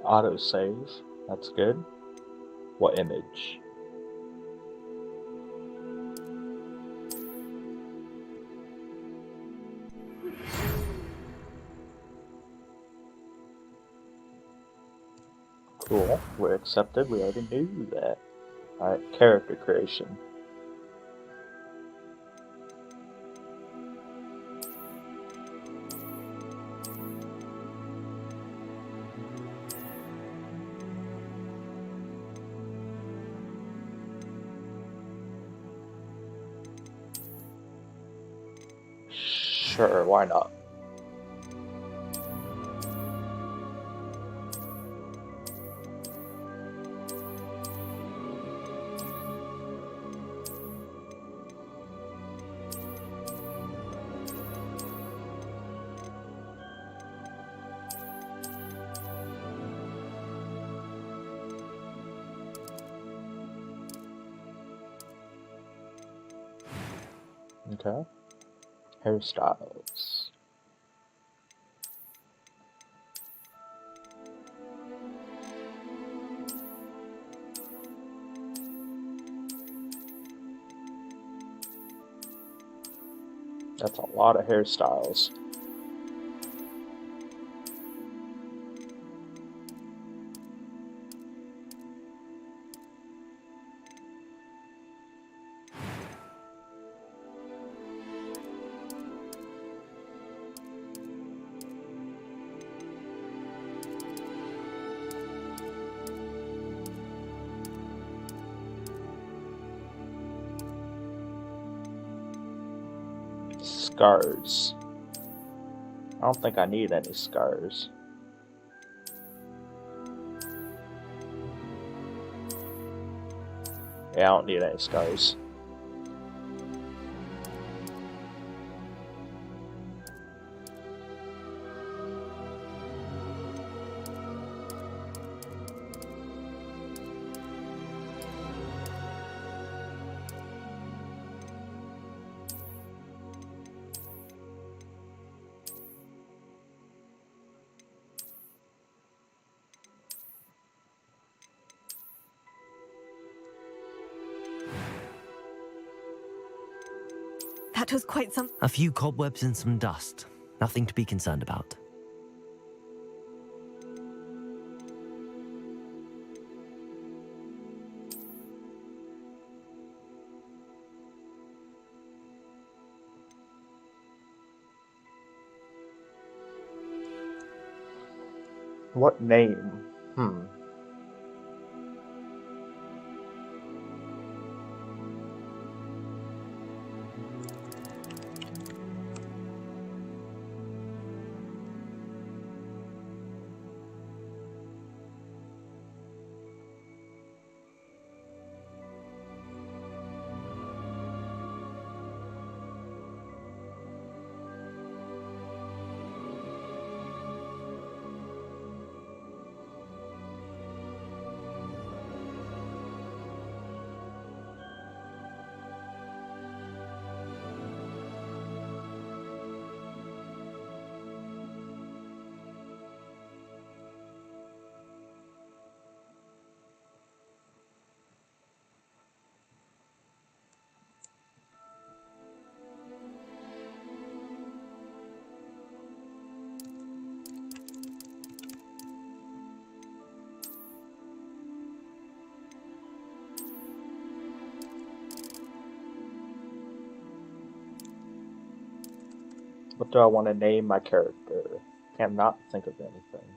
Autosave. That's good. What image? Cool. We're accepted. We already knew that. Alright, character creation. Sure, why not? Okay. Hairstyles. That's a lot of hairstyles. Scars. I don't think I need any scars. Yeah, I don't need any scars. That was quite some. A few cobwebs and some dust. Nothing to be concerned about. What name? What do I want to name my character? Cannot think of anything.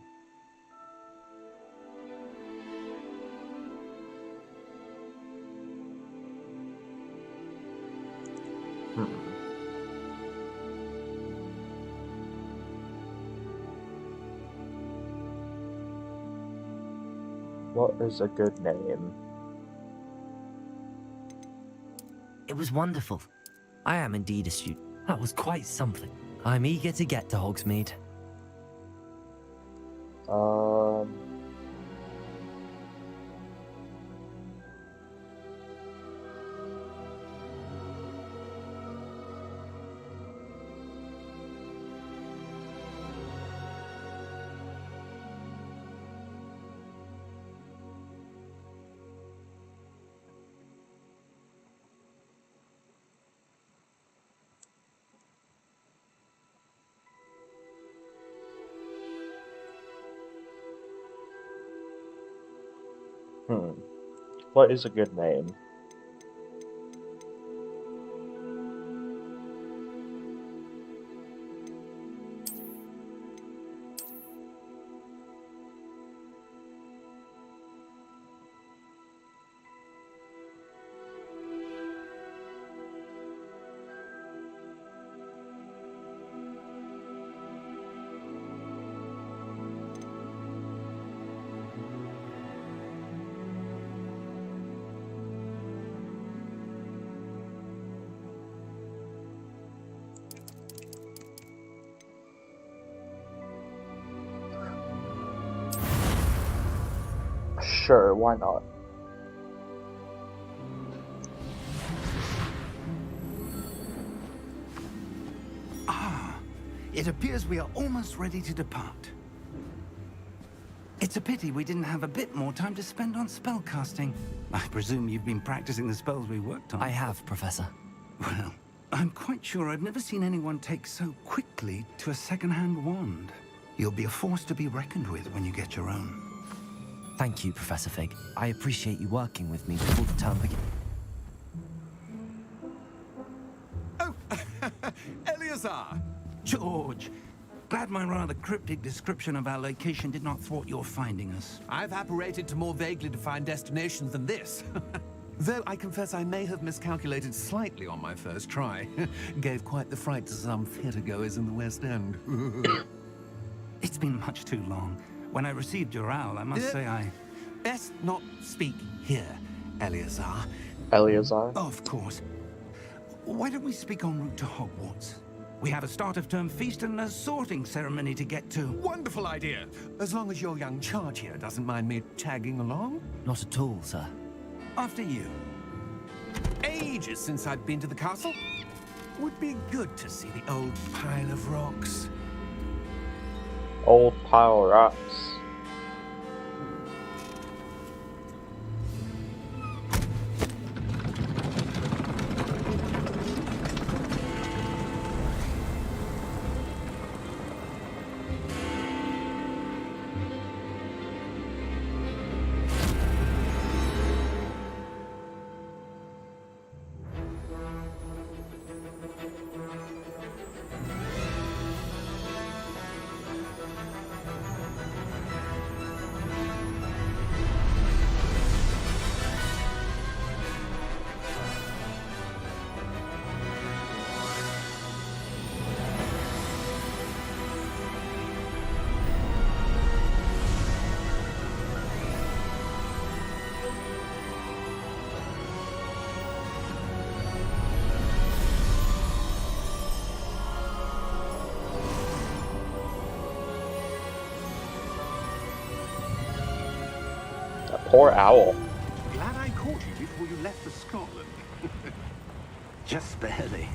Hmm. What is a good name? It was wonderful. I am indeed a student. That was quite something. I'm eager to get to Hogsmeade. Um. Hmm. What is a good name? Sure, why not? It appears we are almost ready to depart. It's a pity we didn't have a bit more time to spend on spellcasting. I presume you've been practicing the spells we worked on. I have, Professor. Well, I'm quite sure I've never seen anyone take so quickly to a second-hand wand. You'll be a force to be reckoned with when you get your own. Thank you, Professor Fig. I appreciate you working with me before the term begins. Oh, Eleazar! George, glad my rather cryptic description of our location did not thwart your finding us. I've apparated to more vaguely defined destinations than this. Though I confess I may have miscalculated slightly on my first try. Gave quite the fright to some theatergoers in the West End. It's been much too long. When I received your owl, I must say I... Best not speak here, Eleazar. Eleazar? Of course. Why don't we speak en route to Hogwarts? We have a start-of-term feast and a sorting ceremony to get to. Wonderful idea. As long as your young charge here doesn't mind me tagging along. Not at all, sir. After you. Ages since I've been to the castle. Would be good to see the old pile of rocks. Old pile of rocks. Poor owl. Glad I caught you before you left for Scotland. Just barely.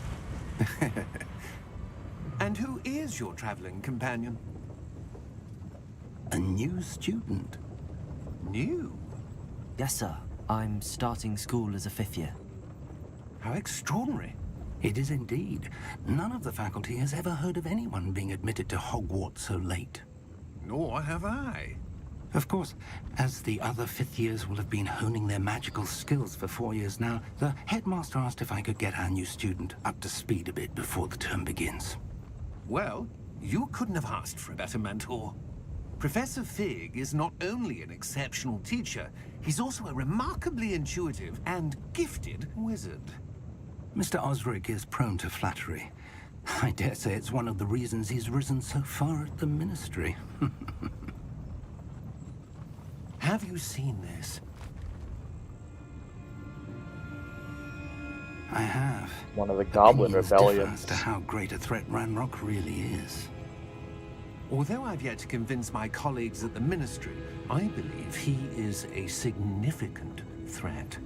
And who is your traveling companion? A new student. New? Yes, sir. I'm starting school as a 5th year. How extraordinary. It is indeed. None of the faculty has ever heard of anyone being admitted to Hogwarts so late. Nor have I. Of course, as the other 5th years will have been honing their magical skills for 4 years now, the headmaster asked if I could get our new student up to speed a bit before the term begins. Well, you couldn't have asked for a better mentor. Professor Fig is not only an exceptional teacher, he's also a remarkably intuitive and gifted wizard. Mr. Osric is prone to flattery. I dare say it's one of the reasons he's risen so far at the Ministry. Have you seen this? I have. One of the Goblin Opinions differ rebellions. as to how great a threat Ranrock really is. Although I've yet to convince my colleagues at the Ministry, I believe he is a significant threat.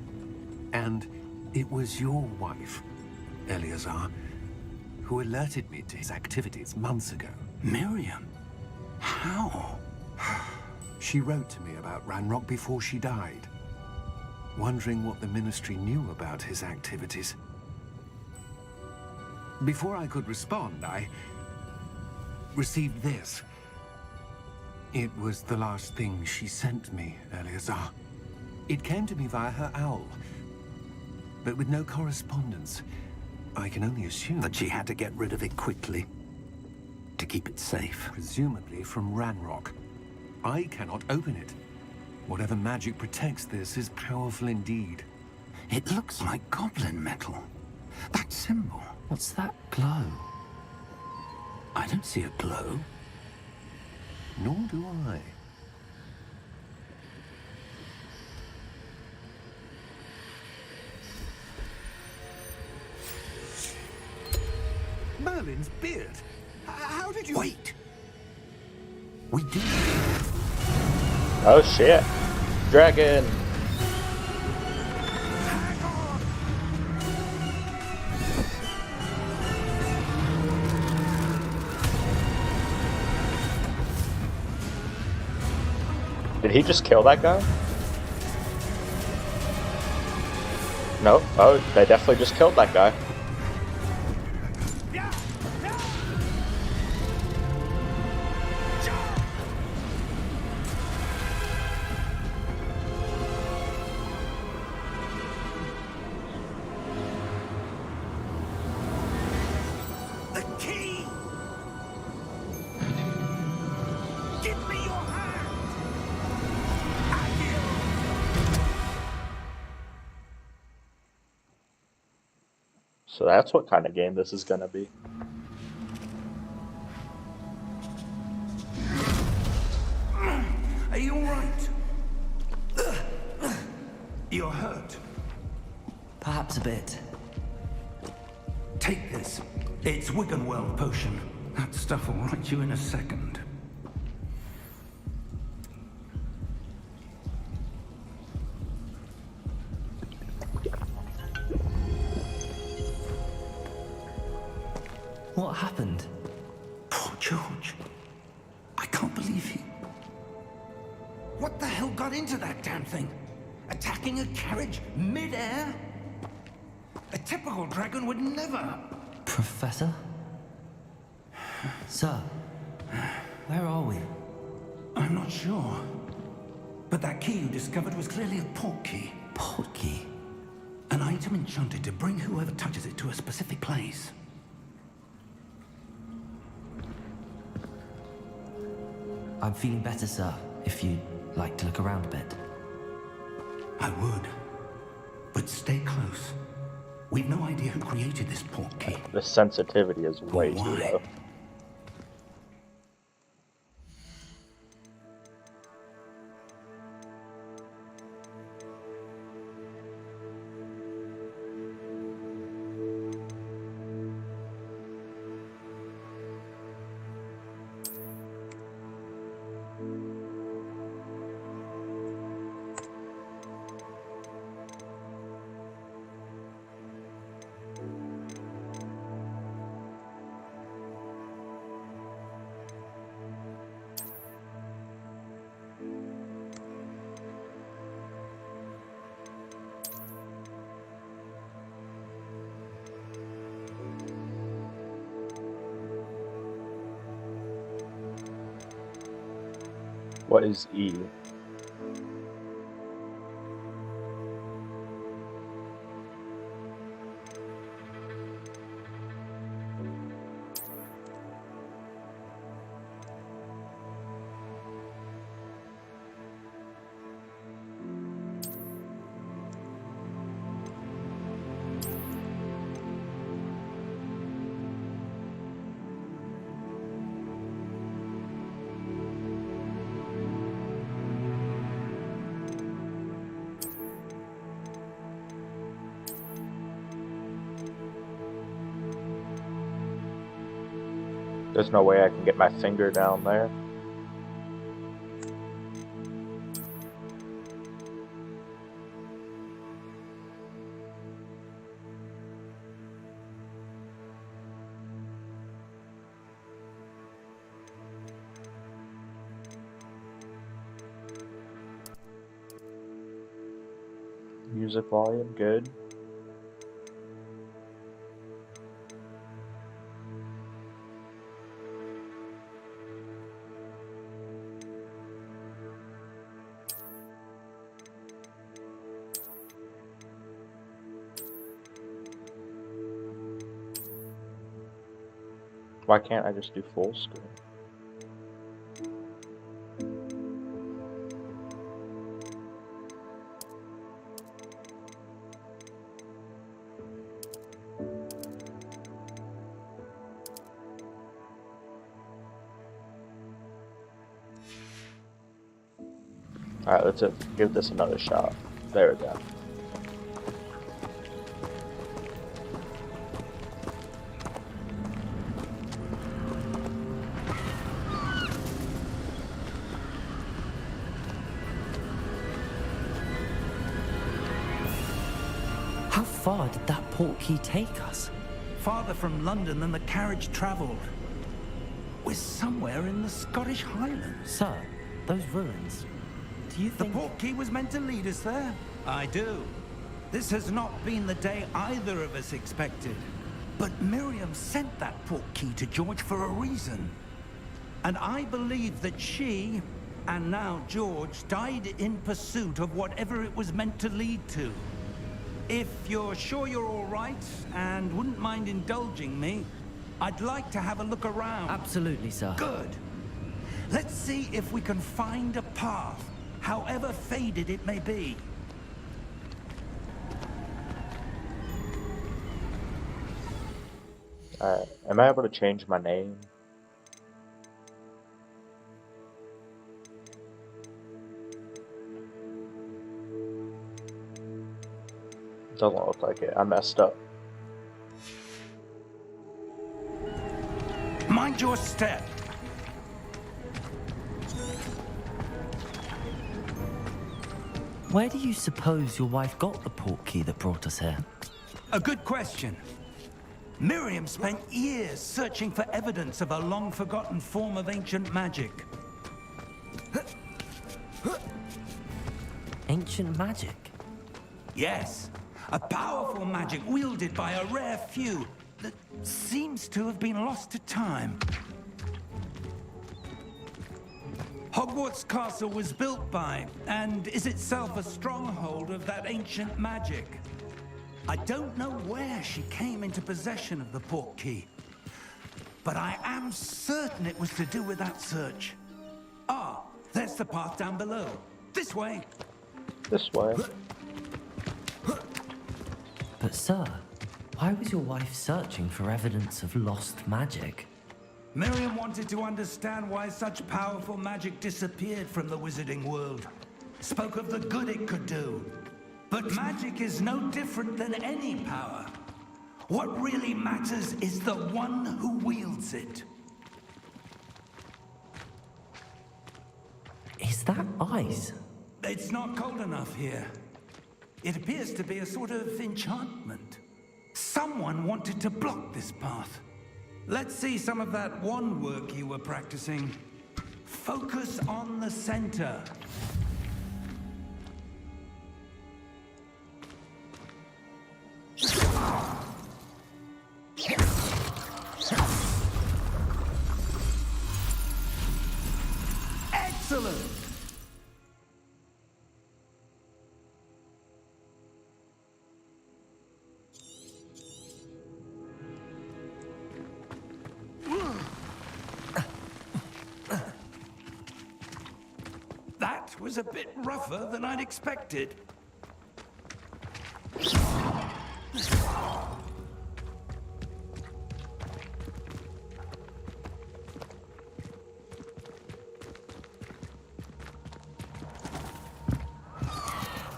And it was your wife, Eleazar, who alerted me to his activities months ago. Miriam? How? She wrote to me about Ranrock before she died, wondering what the Ministry knew about his activities. Before I could respond, I received this. It was the last thing she sent me, Eleazar. It came to me via her owl, but with no correspondence. I can only assume That she had to get rid of it quickly to keep it safe. presumably from Ranrock. I cannot open it. Whatever magic protects this is powerful indeed. It looks like goblin metal. That symbol. What's that glow? I don't see a glow. Nor do I. Merlin's beard. How did you... Wait! We did. Oh shit. Dragon! Did he just kill that guy? Nope. Oh, they definitely just killed that guy. The key! Give me your hand! So that's what kind of game this is gonna be. Are you all right? You're hurt. Perhaps a bit. Take this. It's Wiggenweld potion. That stuff will right you in a second. What happened? Poor George. I can't believe he... What the hell got into that damn thing? Attacking a carriage mid-air? A typical dragon would never... Professor? Sir, where are we? I'm not sure. But that key you discovered was clearly a port key. Port key? An item enchanted to bring whoever touches it to a specific place. I'm feeling better, sir, if you'd like to look around a bit. I would. But stay close. We've no idea who created this port key. The sensitivity is way too Why? low. What is E? There's no way I can get my finger down there. Music volume, good. Why can't I just do full screen? Alright, let's give this another shot. There we go. How far did that portkey take us? Farther from London than the carriage travelled. We're somewhere in the Scottish Highlands. Sir, those ruins. Do you The think... portkey was meant to lead us there? I do. This has not been the day either of us expected. But Miriam sent that portkey to George for a reason. And I believe that she, and now George, died in pursuit of whatever it was meant to lead to. If you're sure you're all right, and wouldn't mind indulging me, I'd like to have a look around. Absolutely, sir. Good. Let's see if we can find a path, however faded it may be. Alright, am I able to change my name? Doesn't look like it. I messed up. Mind your step. Where do you suppose your wife got the portkey that brought us here? A good question. Miriam spent years searching for evidence of a long-forgotten form of ancient magic. Ancient magic? Yes, a powerful magic wielded by a rare few that seems to have been lost to time. Hogwarts Castle was built by, and is itself a stronghold of that ancient magic. I don't know where she came into possession of the portkey, but I am certain it was to do with that search. Ah, there's the path down below. This way. This way. But sir, why was your wife searching for evidence of lost magic? Miriam wanted to understand why such powerful magic disappeared from the wizarding world. Spoke of the good it could do. But magic is no different than any power. What really matters is the one who wields it. Is that ice? It's not cold enough here. It appears to be a sort of enchantment. Someone wanted to block this path. Let's see some of that wand work you were practicing. Focus on the center. Excellent! That was a bit rougher than I'd expected.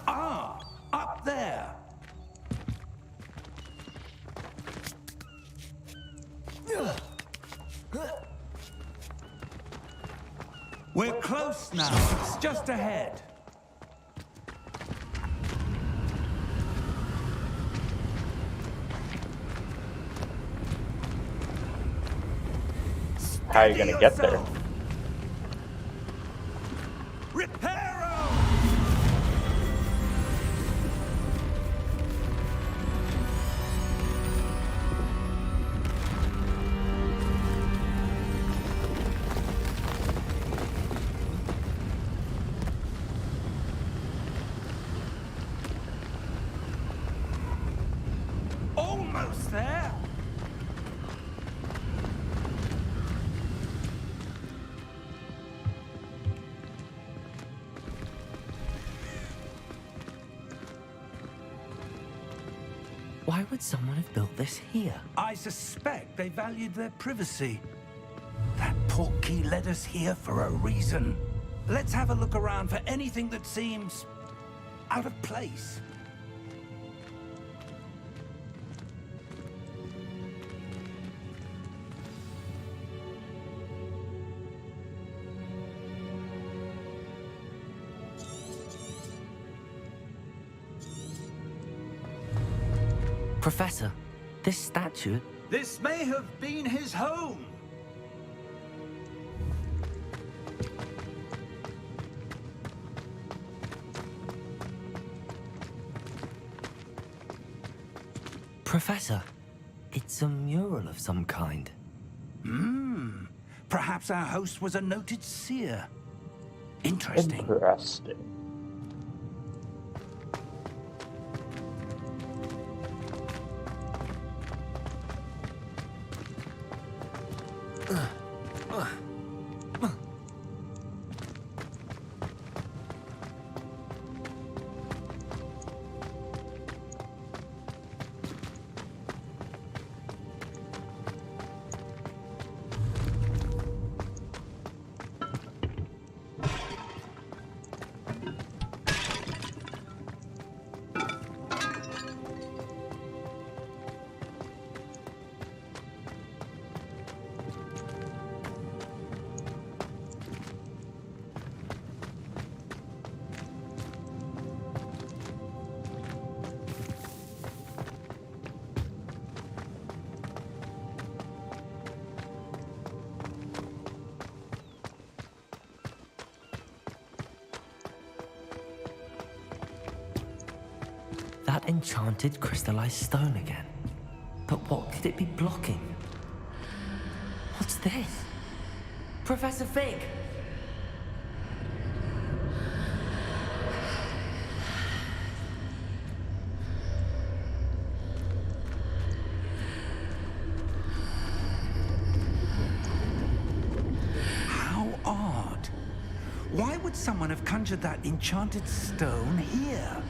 Ah, up there. We're close now. It's just ahead. How are you gonna get there? Reparo! Almost there. Why would someone have built this here? I suspect they valued their privacy. That portkey led us here for a reason. Let's have a look around for anything that seems out of place. Professor, this statue... This may have been his home. Professor, it's a mural of some kind. Perhaps our host was a noted seer. Interesting. Interesting. That enchanted crystallized stone again. But what could it be blocking? What's this? Professor Fig! How odd. Why would someone have conjured that enchanted stone here?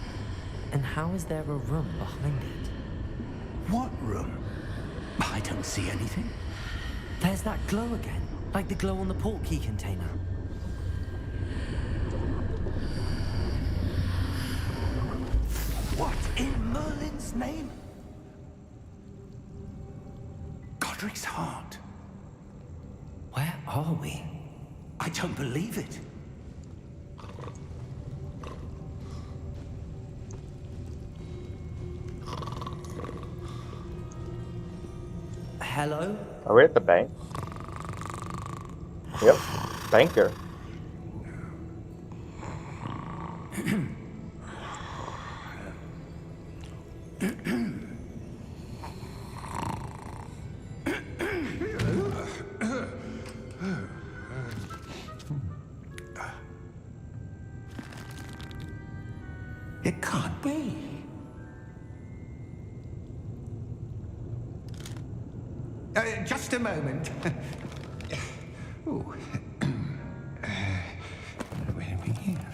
And how is there a room behind it? What room? I don't see anything. There's that glow again, like the glow on the portkey container. What in Merlin's name? Godric's heart. Where are we? I don't believe it. Hello? Are we at the bank? Yep. Banker. It can't be. Just a moment. Ooh. Where are we here?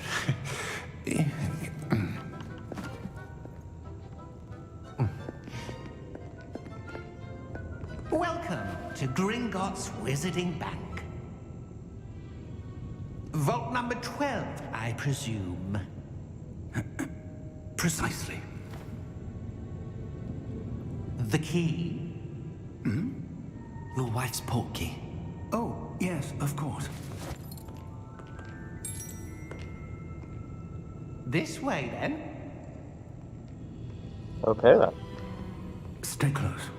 Welcome to Gringotts Wizarding Bank. Vault number 12, I presume. Precisely. The key? Your wife's portkey. Oh, yes, of course. This way, then. Okay then. Stay close.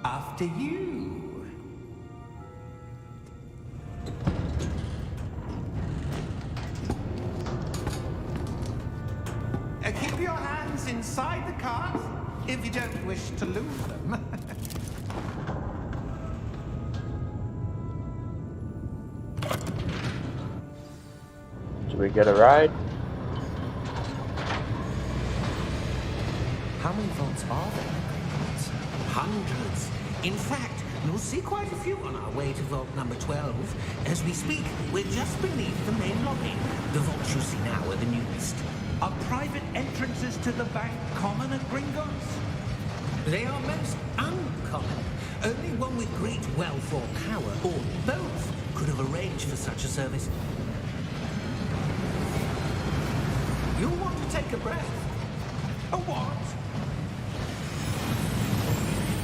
After you. Keep your hands inside the cart if you don't wish to lose them. Should we get a ride? How many vaults are there in Hogwarts? Hundreds. In fact, You'll see quite a few on our way to Vault number 12. As we speak, we're just beneath the main lobby. The vaults you see now are the newest. Are private entrances to the bank common at Gringotts? They are most uncommon. Only one with great wealth or power, or both, could have arranged for such a service. You'll want to take a breath. A what?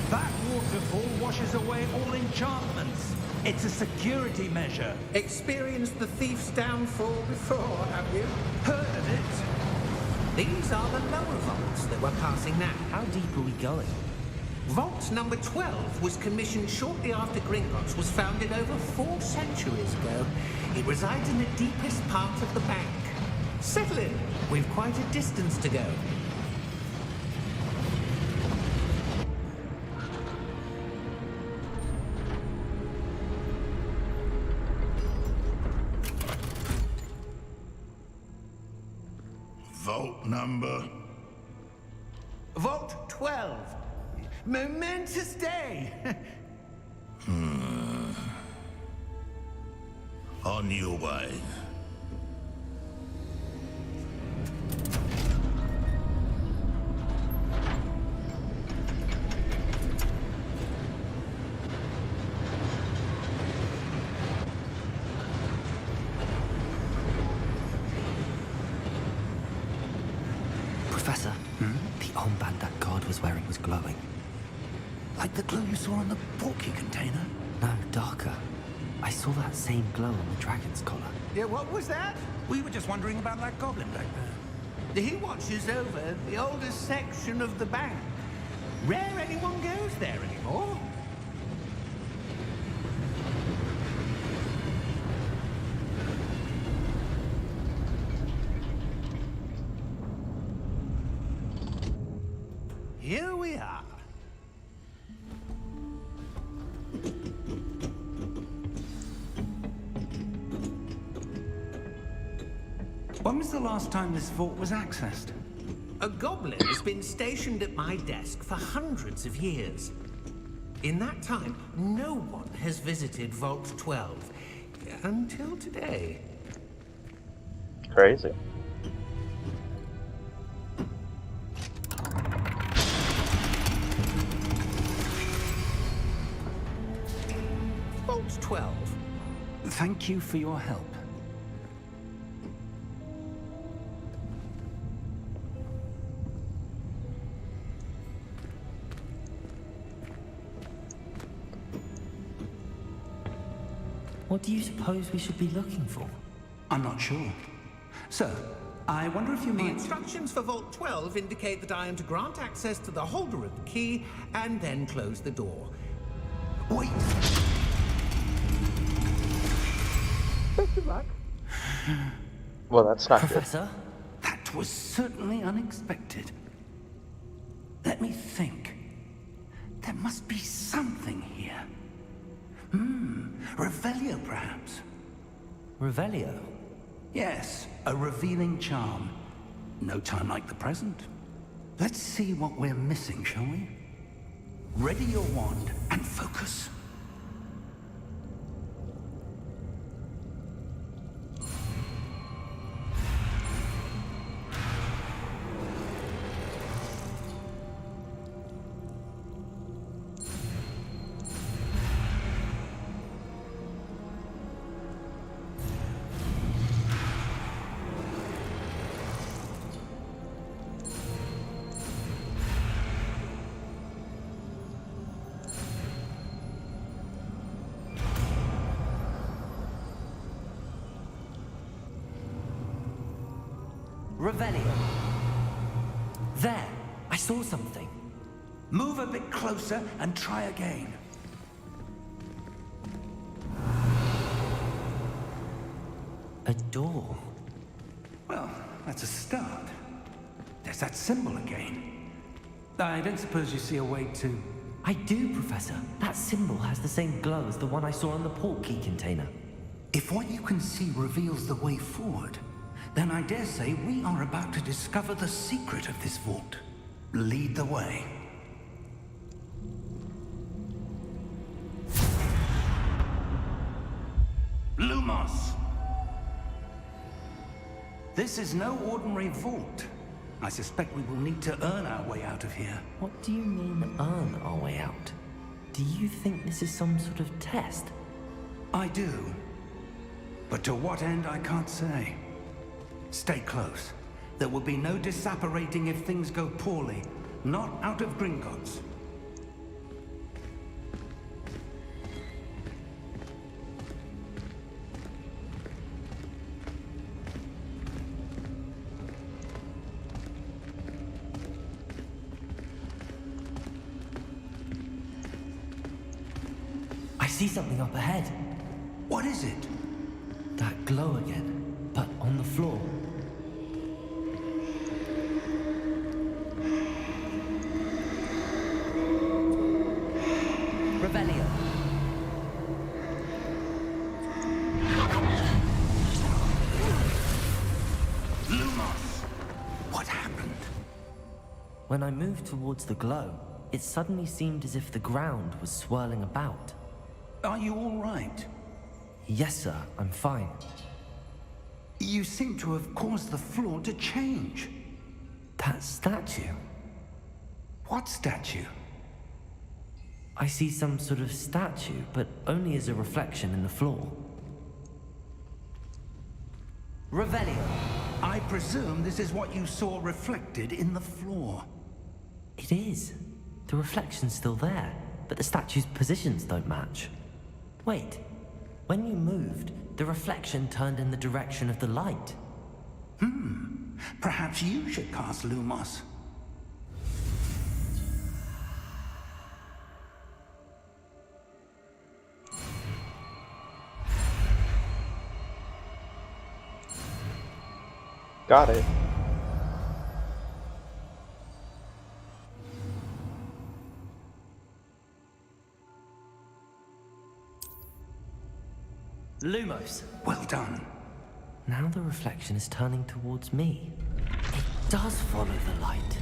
That waterfall washes away all enchantments. It's a security measure. Experienced the thief's downfall before, have you? Heard of it? These are the lower vaults that we're passing now. How deep are we going? Vault number 12 was commissioned shortly after Gringotts was founded over 4 centuries ago. It resides in the deepest part of the bank. Settle in. We've quite a distance to go. Vault number? Vault 12. Momentous day. On your way. Professor, the armband that guard was wearing was glowing. Like the glow you saw on the porky container? No, darker. I saw that same glow on the dragon's collar. Yeah, what was that? We were just wondering about that goblin back there. He watches over the oldest section of the bank. Rare anyone goes there anymore. Here we are. When was the last time this vault was accessed? A goblin has been stationed at my desk for hundreds of years. In that time, no one has visited Vault 12. Until today. Crazy. Vault 12. Thank you for your help. What do you suppose we should be looking for? I'm not sure. Sir, I wonder if you The might... instructions for Vault 12 indicate that I am to grant access to the holder of the key and then close the door. Wait! Well, that's not good. Professor? That was certainly unexpected. Let me think. There must be something here. Revelio, perhaps. Revelio? Yes, a revealing charm. No time like the present. Let's see what we're missing, shall we? Ready your wand and focus. Revelio. There! I saw something. Move a bit closer and try again. A door. Well, that's a start. There's that symbol again. I don't suppose you see a way to... I do, Professor. That symbol has the same glow as the one I saw on the port key container. If what you can see reveals the way forward, then I dare say we are about to discover the secret of this vault. Lead the way. This is no ordinary vault. I suspect we will need to earn our way out of here. What do you mean, earn our way out? Do you think this is some sort of test? I do. But to what end, I can't say. Stay close. There will be no disapparating if things go poorly. Not out of Gringotts. I see something up ahead. What is it? That glow again, but on the floor. Revelio. Lumos! What happened? When I moved towards the glow, it suddenly seemed as if the ground was swirling about. Are you all right? Yes, sir, I'm fine. You seem to have caused the floor to change. That statue. What statue? I see some sort of statue, but only as a reflection in the floor. Revelio. I presume this is what you saw reflected in the floor. It is. The reflection's still there, but the statue's positions don't match. Wait. When you moved, the reflection turned in the direction of the light. Perhaps you should cast Lumos. Got it. Lumos. Well done. Now the reflection is turning towards me. It does follow the light.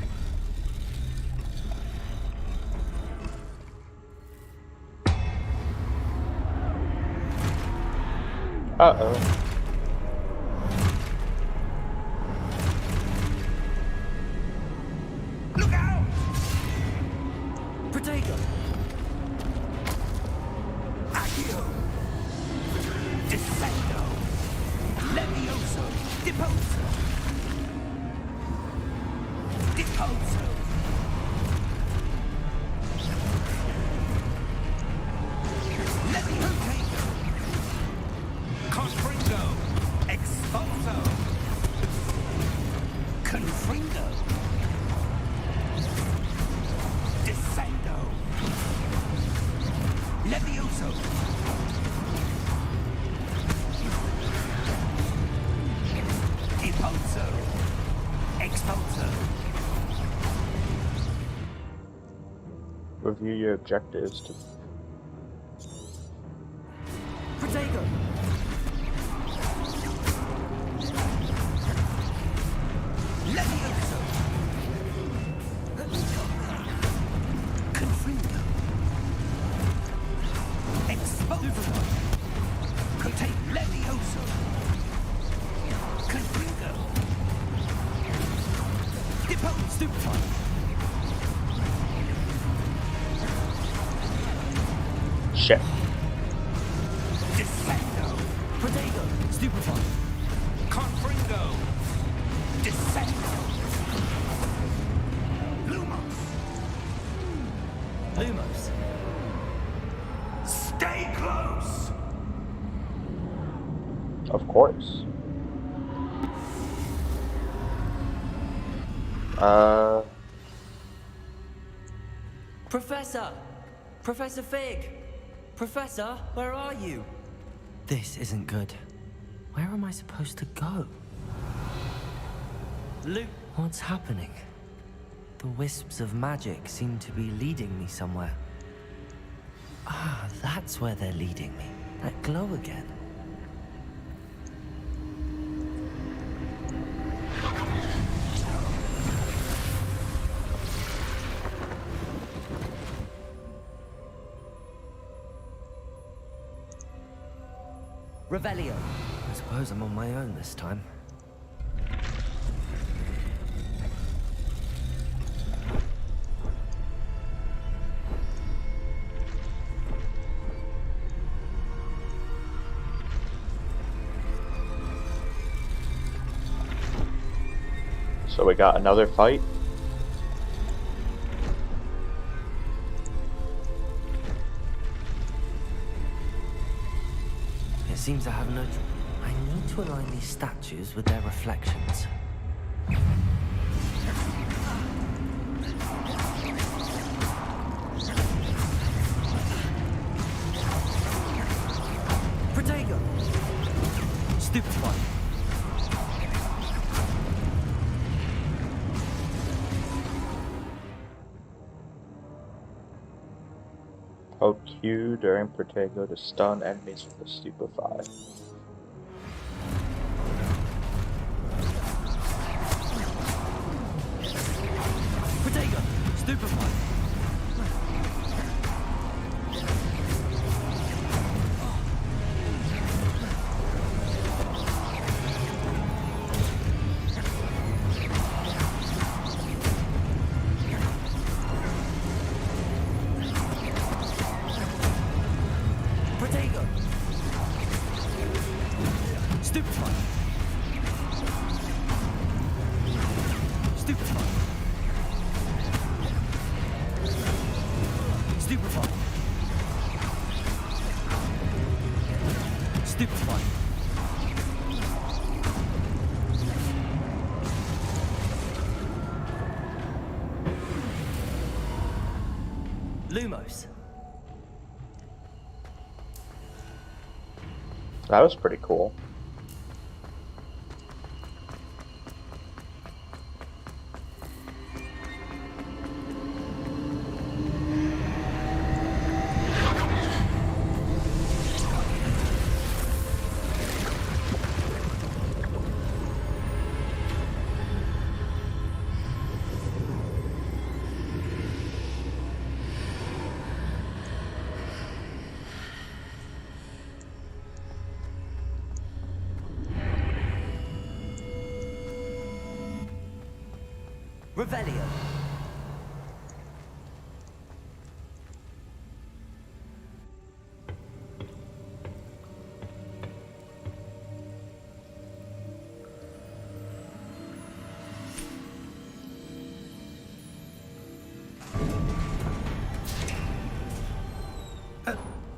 Uh-oh. Look out! Protego! Accio! Descendo! Levioso! Deposo! Deposo! Levioso! Confringo! Exposo! Confringo! Descendo! Levioso! Deposo! Exposo! Review your objectives to Protego! Levioso! Confringo! Exposo! Contain Levioso! Confringo! Depose! Stupefy! shit. Descendo! Protego! Stupefy! Confringo! Descendo! Lumos! Lumos! Stay close! Of course. Professor! Professor Fig! Professor, where are you? This isn't good. Where am I supposed to go? Luke, what's happening? The wisps of magic seem to be leading me somewhere. Ah, that's where they're leading me. That glow again. Revelio. I suppose I'm on my own this time. So we got another fight. It seems I have no... I need to align these statues with their reflections. Protego! Stupefy! Hold Q during Protego to stun enemies with the Stupefy. Protego! Stupefy! Protego! Stupefy! Stupefy! Stupefy! Stupefy! Lumos. That was pretty cool. Revelio.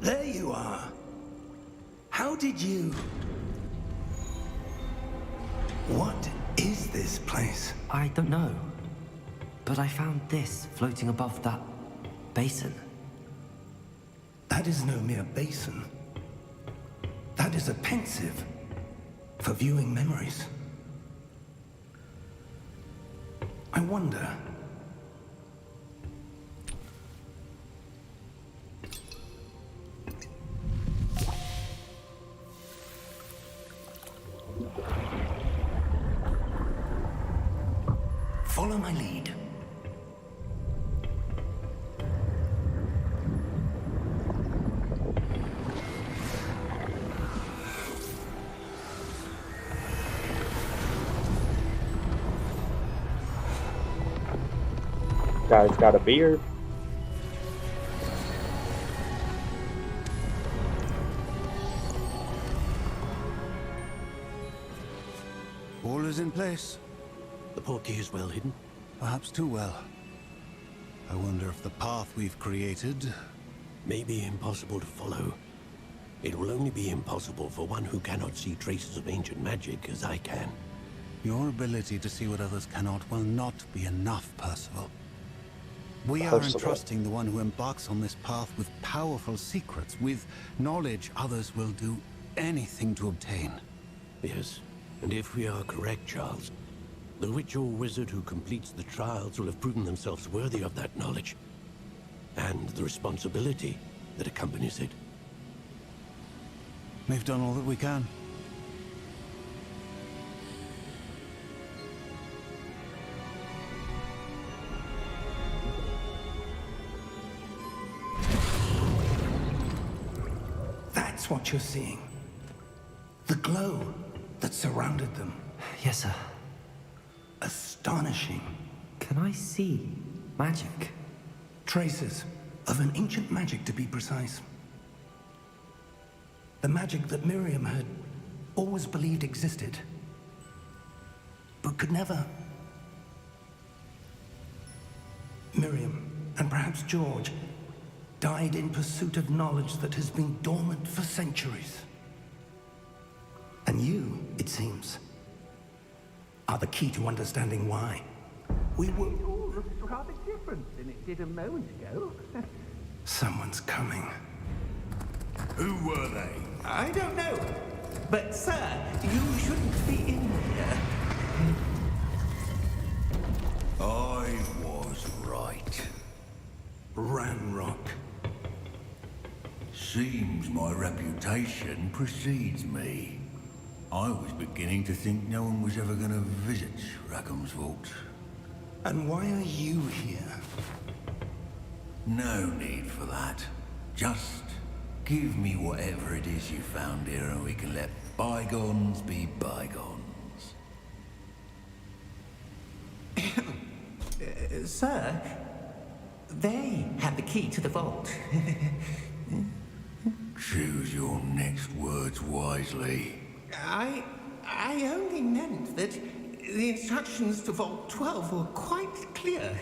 There you are. How did you... What is this place? I don't know. But I found this floating above that basin. That is no mere basin. That is a pensive for viewing memories. I wonder... Follow my lead. Guy's got a beard. All is in place. The portkey is well hidden. Perhaps too well. I wonder if the path we've created... May be impossible to follow. It will only be impossible for one who cannot see traces of ancient magic as I can. Your ability to see what others cannot will not be enough, Percival. We are Percival. entrusting the one who embarks on this path with powerful secrets, with knowledge others will do anything to obtain. Yes, and if we are correct, Charles, the witch or wizard who completes the trials will have proven themselves worthy of that knowledge, and the responsibility that accompanies it. We've done all that we can. That's what you're seeing. The glow that surrounded them. Yes, sir. Astonishing. Can I see magic? Traces of an ancient magic, to be precise. The magic that Miriam had always believed existed, but could never Miriam, and perhaps George, died in pursuit of knowledge that has been dormant for centuries. And you, it seems, are the key to understanding why. We were... It all looks rather different than it did a moment ago. Someone's coming. Who were they? I don't know. But, sir, you shouldn't be in here. I was right. Ranrock. Seems my reputation precedes me. I was beginning to think no one was ever going to visit Rackham's vault. And why are you here? No need for that. Just give me whatever it is you found here and we can let bygones be bygones. Sir, they have the key to the vault. Choose your next words wisely. I only meant that the instructions to Vault 12 were quite clear.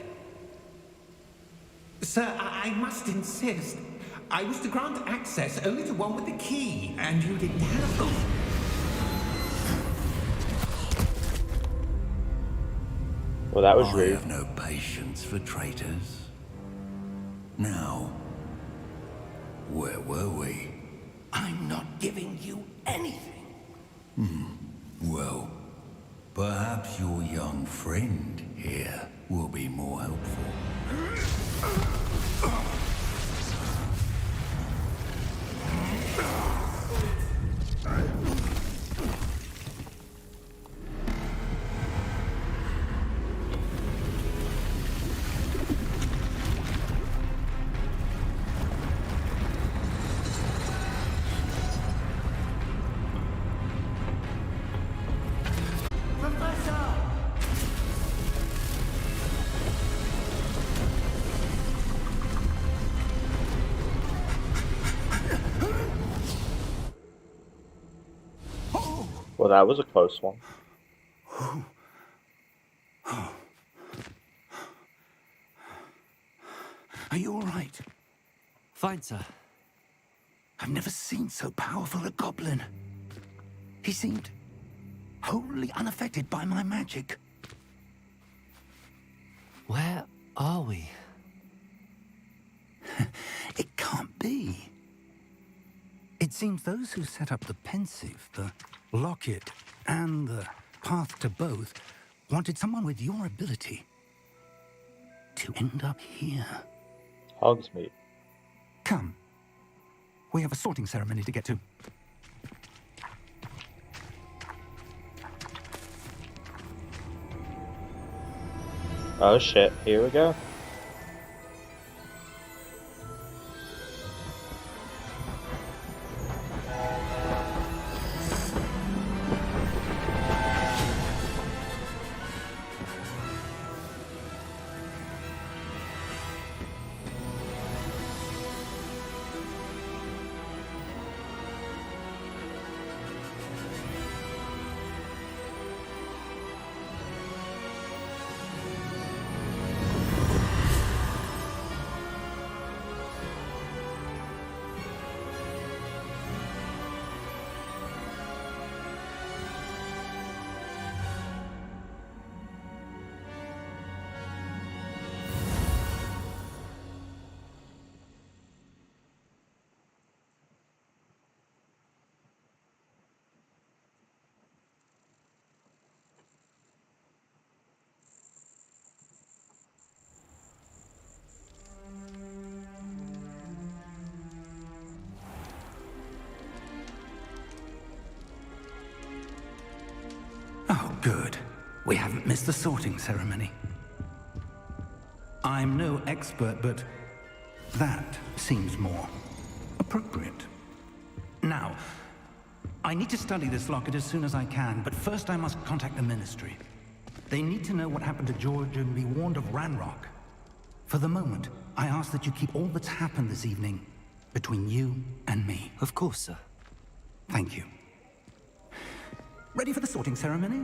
Sir, I must insist. I was to grant access only to one with the key, and you didn't have them. Well, that was I rude. have no patience for traitors. Now, where were we? I'm not giving you anything. Well, perhaps your young friend here will be more helpful. Well, that was a close one. Are you all right? Fine, sir. I've never seen so powerful a goblin. He seemed wholly unaffected by my magic. Where are we? It can't be. It seems those who set up the pensive, the locket, and the path to both wanted someone with your ability to end up here. Hogsmeade. Come. We have a sorting ceremony to get to. Oh shit, here we go. Oh, good. We haven't missed the sorting ceremony. I'm no expert, but that seems more appropriate. Now, I need to study this locket as soon as I can, but first I must contact the Ministry. They need to know what happened to George and be warned of Ranrock. For the moment, I ask that you keep all that's happened this evening between you and me. Of course, sir. Thank you. Ready for the sorting ceremony?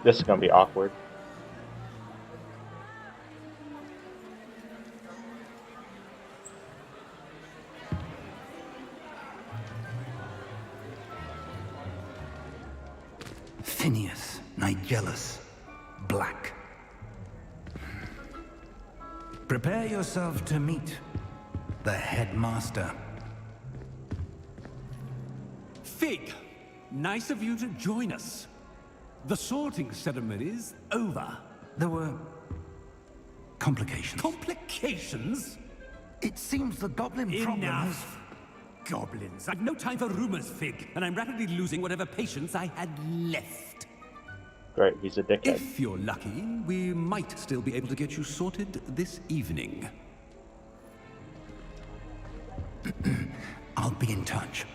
This is gonna be awkward. Phineas, Nigellus, Black. Prepare yourself to meet the headmaster. Fig, nice of you to join us. The sorting ceremony's over. There were complications. Complications? It seems the goblin problem has... Enough! Goblins. I've no time for rumors, Fig, and I'm rapidly losing whatever patience I had left. Great, he's a dickhead. If you're lucky, we might still be able to get you sorted this evening. I'll be in touch.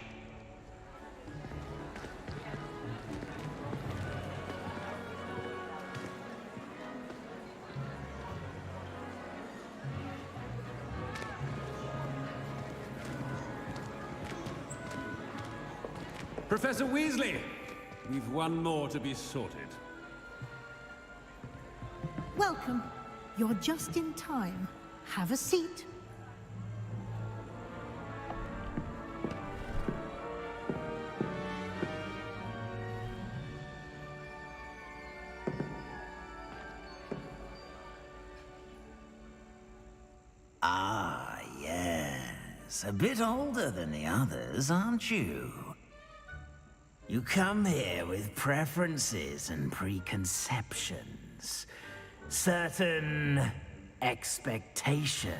Professor Weasley, we've one more to be sorted. Welcome. You're just in time. Have a seat. Ah, yes. A bit older than the others, aren't you? You come here with preferences and preconceptions. Certain expectations.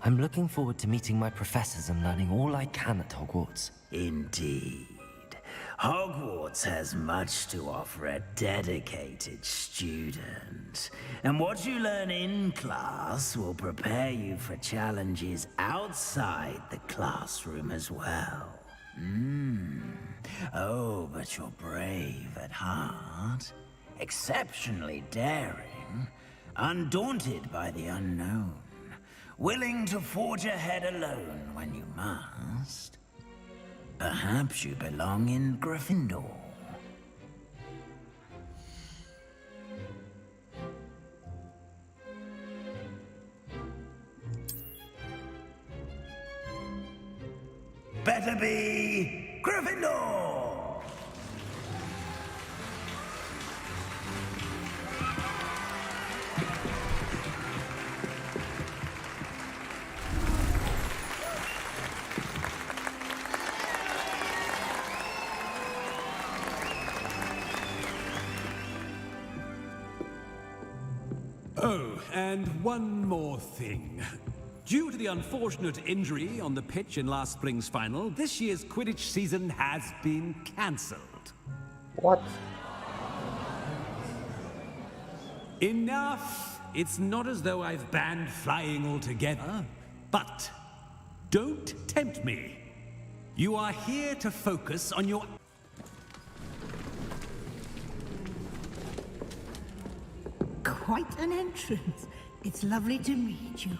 I'm looking forward to meeting my professors and learning all I can at Hogwarts. Indeed. Hogwarts has much to offer a dedicated student. And what you learn in class will prepare you for challenges outside the classroom as well. Oh, but you're brave at heart, exceptionally daring, undaunted by the unknown, willing to forge ahead alone when you must. Perhaps you belong in Gryffindor. Better be Gryffindor! Oh, and one more thing. Due to the unfortunate injury on the pitch in last spring's final, this year's Quidditch season has been cancelled. What? Enough! It's not as though I've banned flying altogether, but don't tempt me. You are here to focus on your... Quite an entrance. It's lovely to meet you.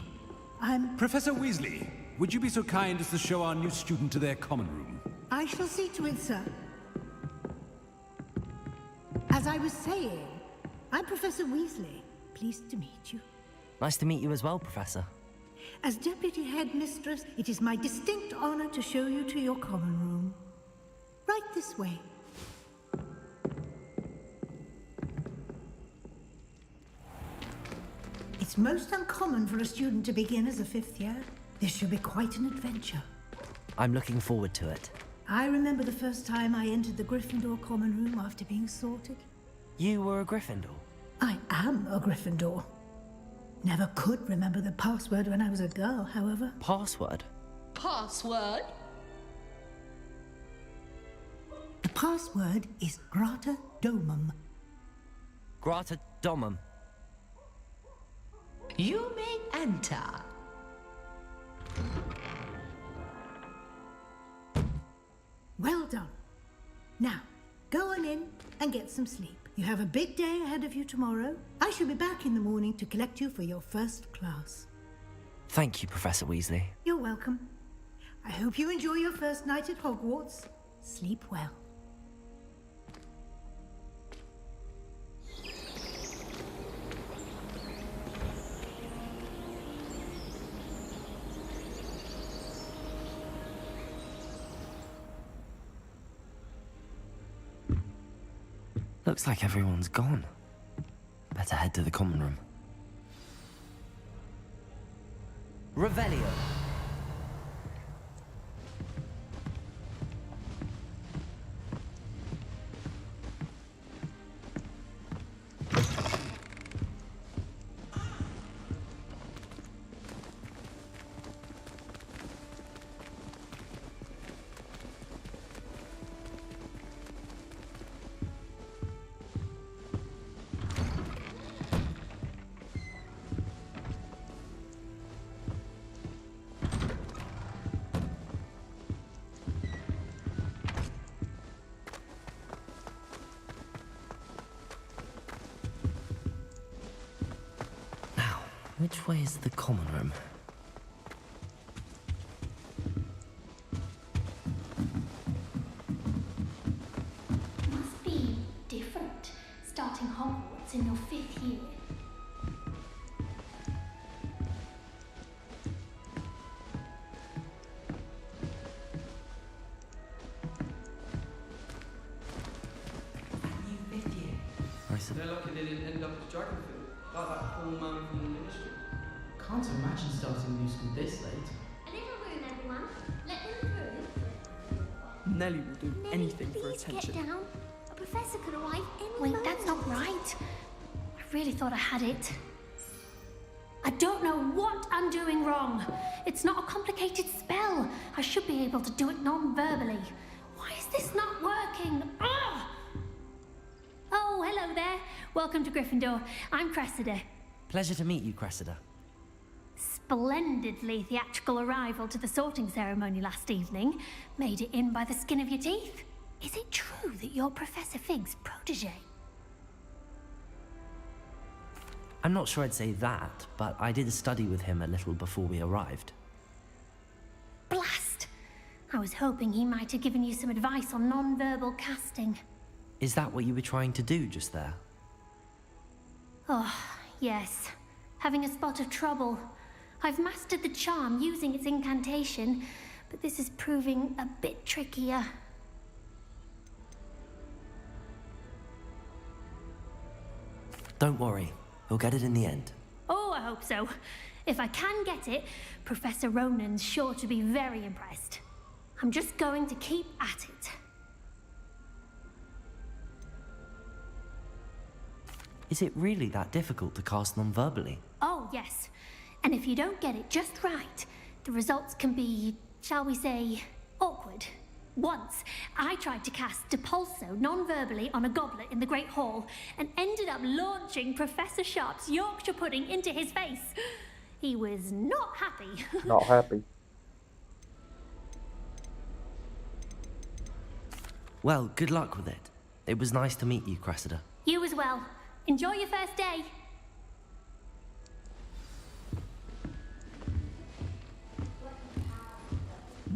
I'm... Professor Weasley, would you be so kind as to show our new student to their common room? I shall see to it, sir. As I was saying, I'm Professor Weasley. Pleased to meet you. Nice to meet you as well, Professor. As Deputy Headmistress, it is my distinct honor to show you to your common room. Right this way. It's most uncommon for a student to begin as a fifth year. This should be quite an adventure. I'm looking forward to it. I remember the first time I entered the Gryffindor common room after being sorted. You were a Gryffindor? I am a Gryffindor. Never could remember the password when I was a girl, however. Password? Password? The password is Grata Domum. Grata Domum. You may enter. Well done. Now, go on in and get some sleep. You have a big day ahead of you tomorrow. I shall be back in the morning to collect you for your first class. Thank you, Professor Weasley. You're welcome. I hope you enjoy your first night at Hogwarts. Sleep well. Looks like everyone's gone. Better head to the common room. Revelio. Which way is the common room? Must be different, starting Hogwarts in your 5th year. They're lucky they didn't end up as Dragonfield, like that poor man from the Ministry. Can't imagine starting new school this late. A little room, everyone. Let them through. Nelly will do anything for Please attention. get down. A professor could arrive any Wait, that's not right. I really thought I had it. I don't know what I'm doing wrong. It's not a complicated spell. I should be able to do it non-verbally. Why is this not working? Ugh! Oh, hello there. Welcome to Gryffindor. I'm Cressida. Pleasure to meet you, Cressida. Splendidly theatrical arrival to the sorting ceremony last evening. Made it in by the skin of your teeth. Is it true that you're Professor Fig's protege? I'm not sure I'd say that, but I did study with him a little before we arrived. Blast! I was hoping he might have given you some advice on non-verbal casting. Is that what you were trying to do just there? Oh, yes. Having a spot of trouble. I've mastered the charm using its incantation, but this is proving a bit trickier. Don't worry, you'll get it in the end. Oh, I hope so. If I can get it, Professor Ronan's sure to be very impressed. I'm just going to keep at it. Is it really that difficult to cast non-verbally? Oh, yes. And if you don't get it just right, the results can be, shall we say, awkward. Once, I tried to cast Depulso non-verbally on a goblet in the Great Hall and ended up launching Professor Sharp's Yorkshire pudding into his face. He was not happy. Not happy. Well, good luck with it. It was nice to meet you, Cressida. You as well. Enjoy your first day.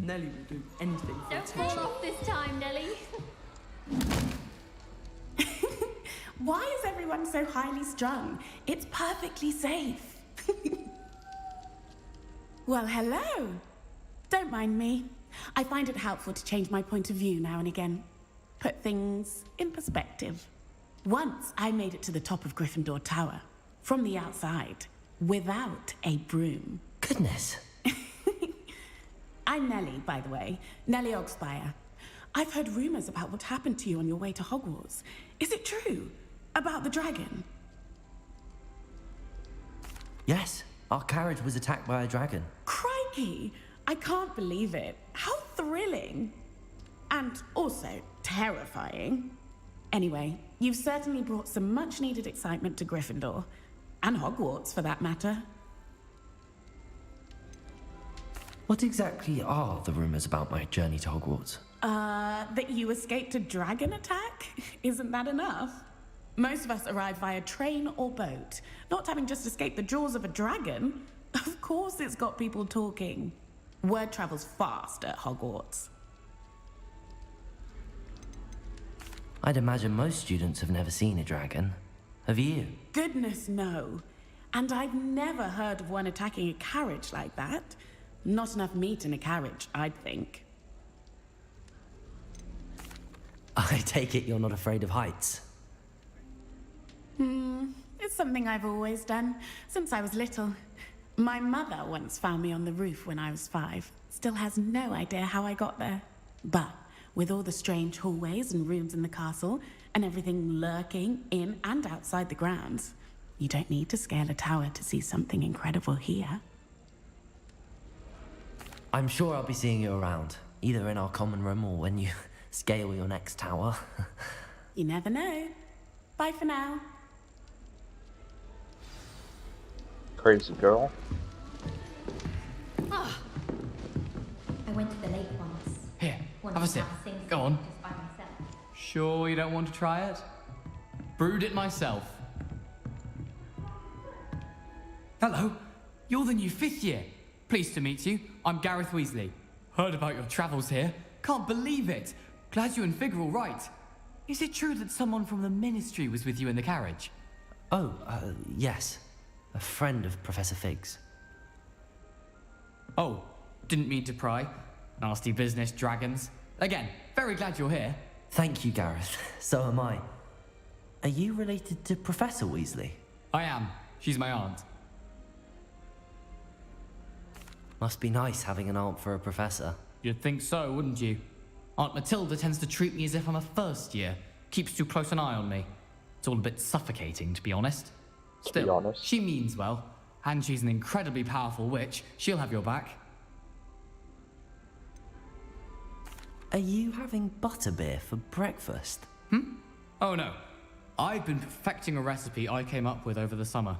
Nelly will do anything for Don't attention. fall off this time, Nelly. Why is everyone so highly strung? It's perfectly safe. Well, hello. Don't mind me. I find it helpful to change my point of view now and again. Put things in perspective. Once I made it to the top of Gryffindor Tower, from the outside, without a broom. Goodness. I'm Nelly, by the way. Nelly Ogspire. I've heard rumors about what happened to you on your way to Hogwarts. Is it true? About the dragon? Yes, our carriage was attacked by a dragon. Crikey! I can't believe it. How thrilling. And also terrifying. Anyway, you've certainly brought some much-needed excitement to Gryffindor. And Hogwarts, for that matter. What exactly are the rumors about my journey to Hogwarts? That you escaped a dragon attack? Isn't that enough? Most of us arrive via train or boat. Not having just escaped the jaws of a dragon. Of course it's got people talking. Word travels fast at Hogwarts. I'd imagine most students have never seen a dragon. Have you? Goodness, no. And I've never heard of one attacking a carriage like that. Not enough meat in a carriage, I'd think. I take it you're not afraid of heights. It's something I've always done, since I was little. My mother once found me on the roof when I was 5. Still has no idea how I got there. But with all the strange hallways and rooms in the castle, and everything lurking in and outside the grounds, you don't need to scale a tower to see something incredible here. I'm sure I'll be seeing you around, either in our common room or when you scale your next tower. You never know. Bye for now. Crazy girl. Ah. I went to the lake once. Here, Wanted have a to sip. sing Go on. just by myself. Sure you don't want to try it? Brewed it myself. Hello, you're the new 5th year. Pleased to meet you. I'm Gareth Weasley. Heard about your travels here. Can't believe it. Glad you and Fig are all right. Is it true that someone from the Ministry was with you in the carriage? Oh, yes. A friend of Professor Fig's. Oh, didn't mean to pry. Nasty business, dragons. Again, very glad you're here. Thank you, Gareth. So am I. Are you related to Professor Weasley? I am. She's my aunt. Must be nice having an aunt for a professor. You'd think so, wouldn't you? Aunt Matilda tends to treat me as if I'm a first year. Keeps too close an eye on me. It's all a bit suffocating, to be honest. Still, she means well. And she's an incredibly powerful witch. She'll have your back. Are you having butterbeer for breakfast? Oh no. I've been perfecting a recipe I came up with over the summer.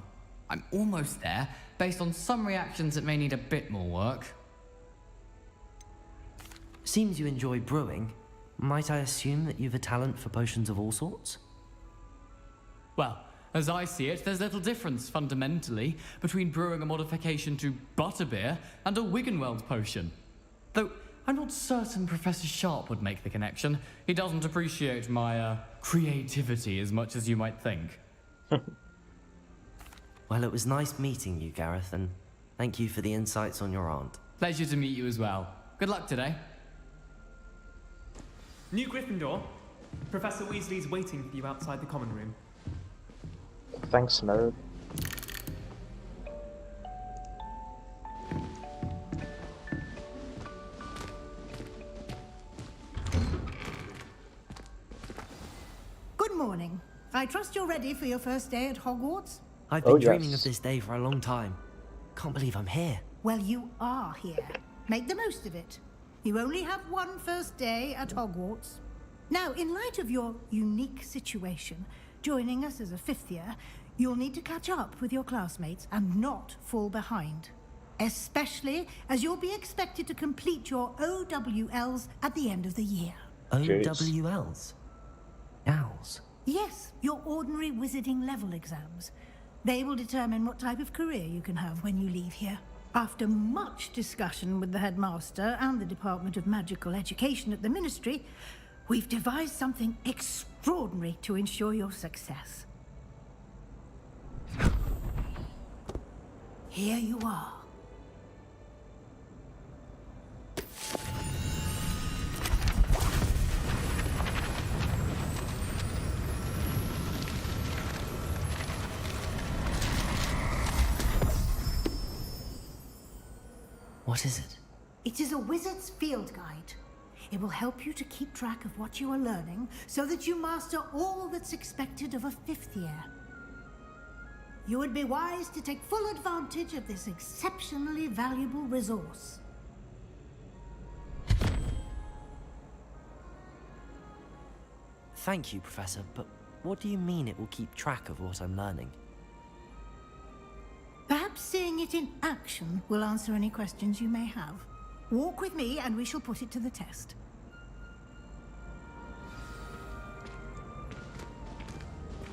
I'm almost there, based on some reactions that may need a bit more work. Seems you enjoy brewing. Might I assume that you've a talent for potions of all sorts? Well, as I see it, there's little difference, fundamentally, between brewing a modification to butterbeer and a Wiggenweld potion. Though, I'm not certain Professor Sharp would make the connection. He doesn't appreciate my, creativity as much as you might think. Well, it was nice meeting you, Gareth, and thank you for the insights on your aunt. Pleasure to meet you as well. Good luck today. New Gryffindor. Professor Weasley's waiting for you outside the common room. Thanks, nerd. Good morning. I trust you're ready for your first day at Hogwarts? I've been dreaming of this day for a long time. Can't believe I'm here. Well, you are here. Make the most of it. You only have one first day at Hogwarts. Now, in light of your unique situation, joining us as a 5th year, you'll need to catch up with your classmates and not fall behind. Especially as you'll be expected to complete your OWLs at the end of the year. OWLs? Owls? Yes, your ordinary wizarding level exams. They will determine what type of career you can have when you leave here. After much discussion with the headmaster and the Department of Magical Education at the Ministry, we've devised something extraordinary to ensure your success. Here you are. What is it? It is a wizard's field guide. It will help you to keep track of what you are learning so that you master all that's expected of a 5th year. You would be wise to take full advantage of this exceptionally valuable resource. Thank you, Professor, but what do you mean it will keep track of what I'm learning? Perhaps seeing it in action will answer any questions you may have. Walk with me and we shall put it to the test.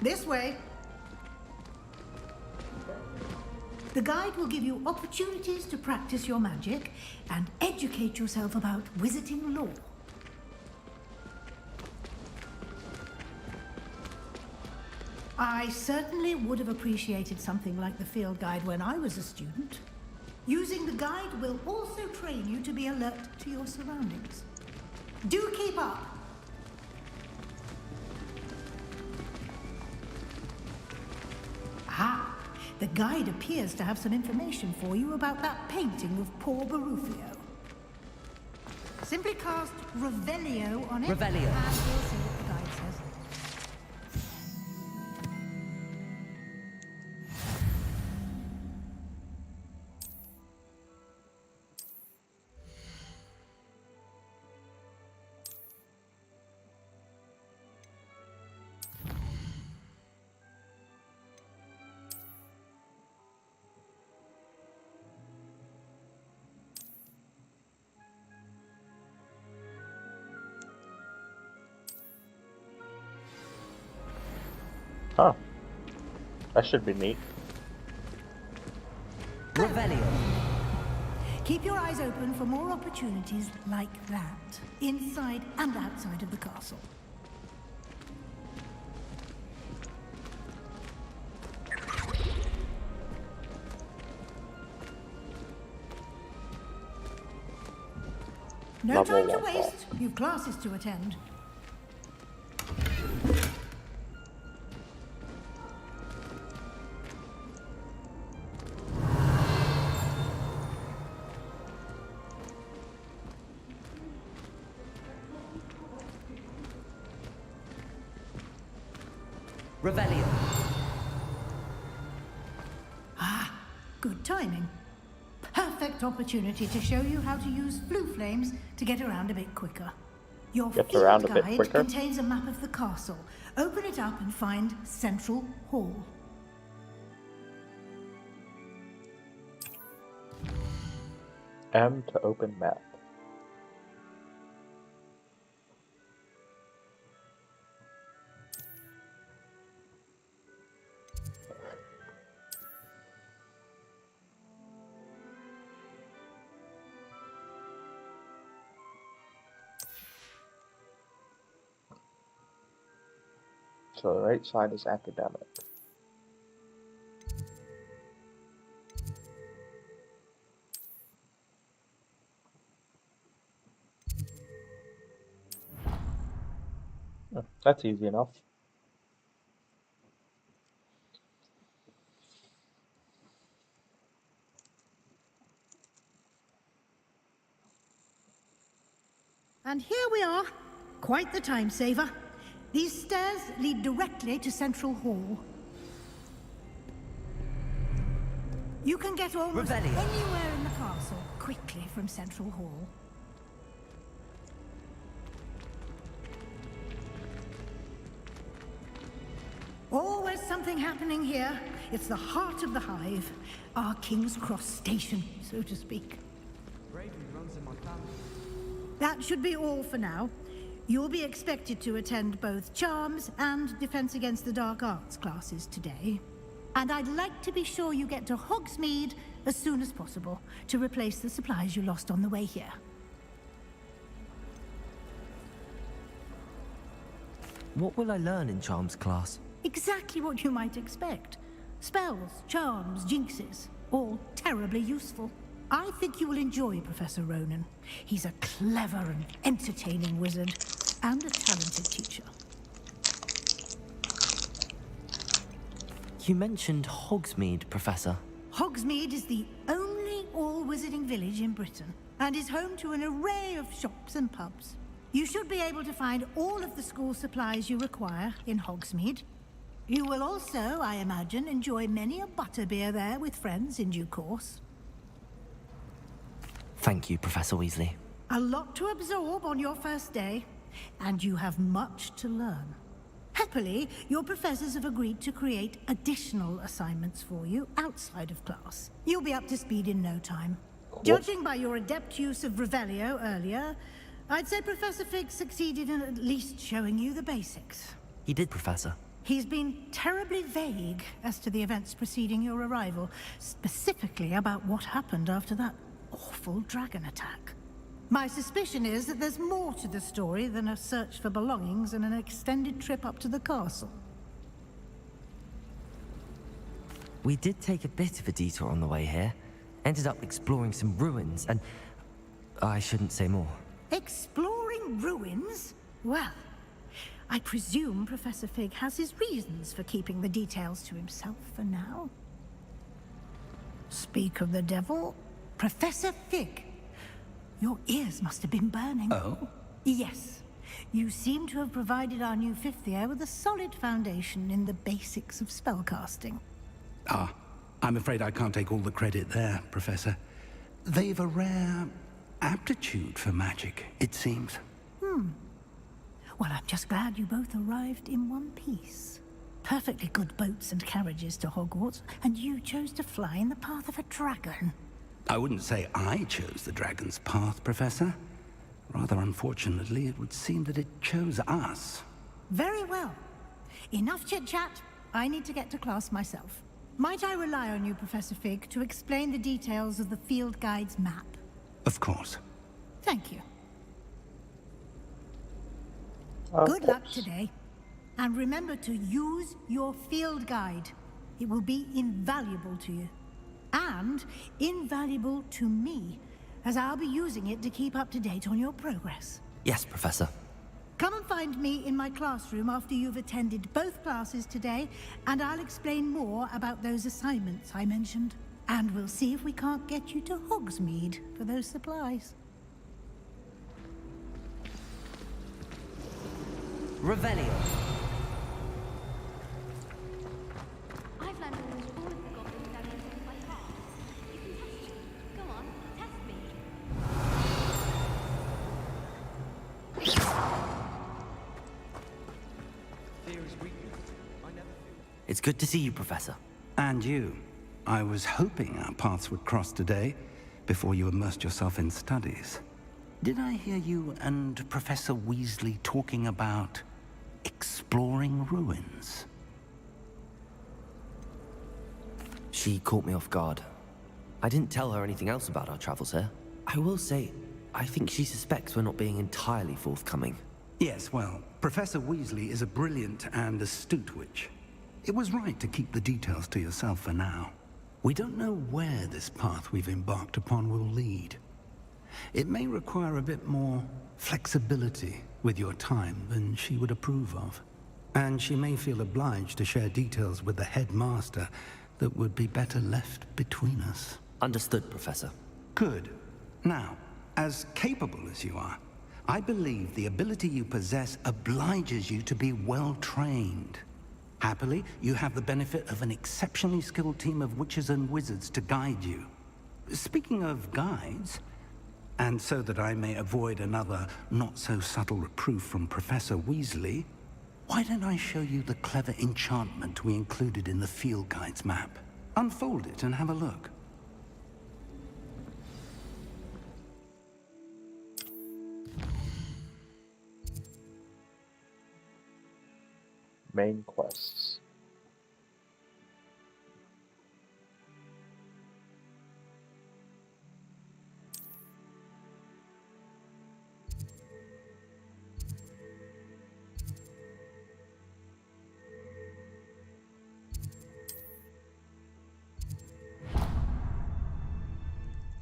This way. The guide will give you opportunities to practice your magic and educate yourself about wizarding lore. I certainly would have appreciated something like the field guide when I was a student. Using the guide will also train you to be alert to your surroundings. Do keep up! Ah, the guide appears to have some information for you about that painting of poor Barufio. Simply cast Revelio on it. Revelio. And we'll see what the guide says. Huh. That should be neat. Revelio. Keep your eyes open for more opportunities like that, inside and outside of the castle. No time to waste. You've classes to attend. Revelio. Ah, good timing. Perfect opportunity to show you how to use blue flames to get around a bit quicker. Your field guide contains a map of the castle. Open it up and find Central Hall. M to open map. So the right side is academic. That's easy enough. And here we are. Quite the time saver. These stairs lead directly to Central Hall. You can get almost anywhere in the castle quickly from Central Hall. Always something happening here. It's the heart of the hive. Our King's Cross station, so to speak. Bravery runs in my family. That should be all for now. You'll be expected to attend both Charms and Defense Against the Dark Arts classes today. And I'd like to be sure you get to Hogsmeade as soon as possible to replace the supplies you lost on the way here. What will I learn in Charms class? Exactly what you might expect. Spells, charms, jinxes, all terribly useful. I think you will enjoy Professor Ronan. He's a clever and entertaining wizard, and a talented teacher. You mentioned Hogsmeade, Professor. Hogsmeade is the only all-wizarding village in Britain, and is home to an array of shops and pubs. You should be able to find all of the school supplies you require in Hogsmeade. You will also, I imagine, enjoy many a butterbeer there with friends in due course. Thank you, Professor Weasley. A lot to absorb on your first day, and you have much to learn. Happily, your professors have agreed to create additional assignments for you outside of class. You'll be up to speed in no time. Judging by your adept use of Revelio earlier, I'd say Professor Fig succeeded in at least showing you the basics. He did, Professor. He's been terribly vague as to the events preceding your arrival, specifically about what happened after that awful dragon attack. My suspicion is that there's more to the story than a search for belongings and an extended trip up to the castle. We did take a bit of a detour on the way here. Ended up exploring some ruins and... I shouldn't say more. Exploring ruins? Well, I presume Professor Fig has his reasons for keeping the details to himself for now. Speak of the devil, Professor Fig. Your ears must have been burning. Oh? Yes. You seem to have provided our new fifth year with a solid foundation in the basics of spellcasting. Ah, I'm afraid I can't take all the credit there, Professor. They've a rare aptitude for magic, it seems. Well, I'm just glad you both arrived in one piece. Perfectly good boats and carriages to Hogwarts, and you chose to fly in the path of a dragon. I wouldn't say I chose the dragon's path, Professor. Rather unfortunately, it would seem that it chose us. Very well. Enough chit-chat. I need to get to class myself. Might I rely on you, Professor Fig, to explain the details of the field guide's map? Of course. Thank you. Of Good luck course. today. And remember to use your field guide. It will be invaluable to you. And invaluable to me, as I'll be using it to keep up to date on your progress. Yes, Professor. Come and find me in my classroom after you've attended both classes today, and I'll explain more about those assignments I mentioned. And we'll see if we can't get you to Hogsmeade for those supplies. Revelio. I've learned almost all of the goblins down here by heart. You can test me. Go on, test me. It's good to see you, Professor. And you. I was hoping our paths would cross today, before you immersed yourself in studies. Did I hear you and Professor Weasley talking about exploring ruins? She caught me off guard. I didn't tell her anything else about our travels here. I will say, I think she suspects we're not being entirely forthcoming. Yes, well, Professor Weasley is a brilliant and astute witch. It was right to keep the details to yourself for now. We don't know where this path we've embarked upon will lead. It may require a bit more flexibility with your time than she would approve of. And she may feel obliged to share details with the headmaster that would be better left between us. Understood, Professor. Good. Now, as capable as you are, I believe the ability you possess obliges you to be well trained. Happily, you have the benefit of an exceptionally skilled team of witches and wizards to guide you. Speaking of guides, and so that I may avoid another not-so-subtle reproof from Professor Weasley, why don't I show you the clever enchantment we included in the field guide's map? Unfold it and have a look. Main quests.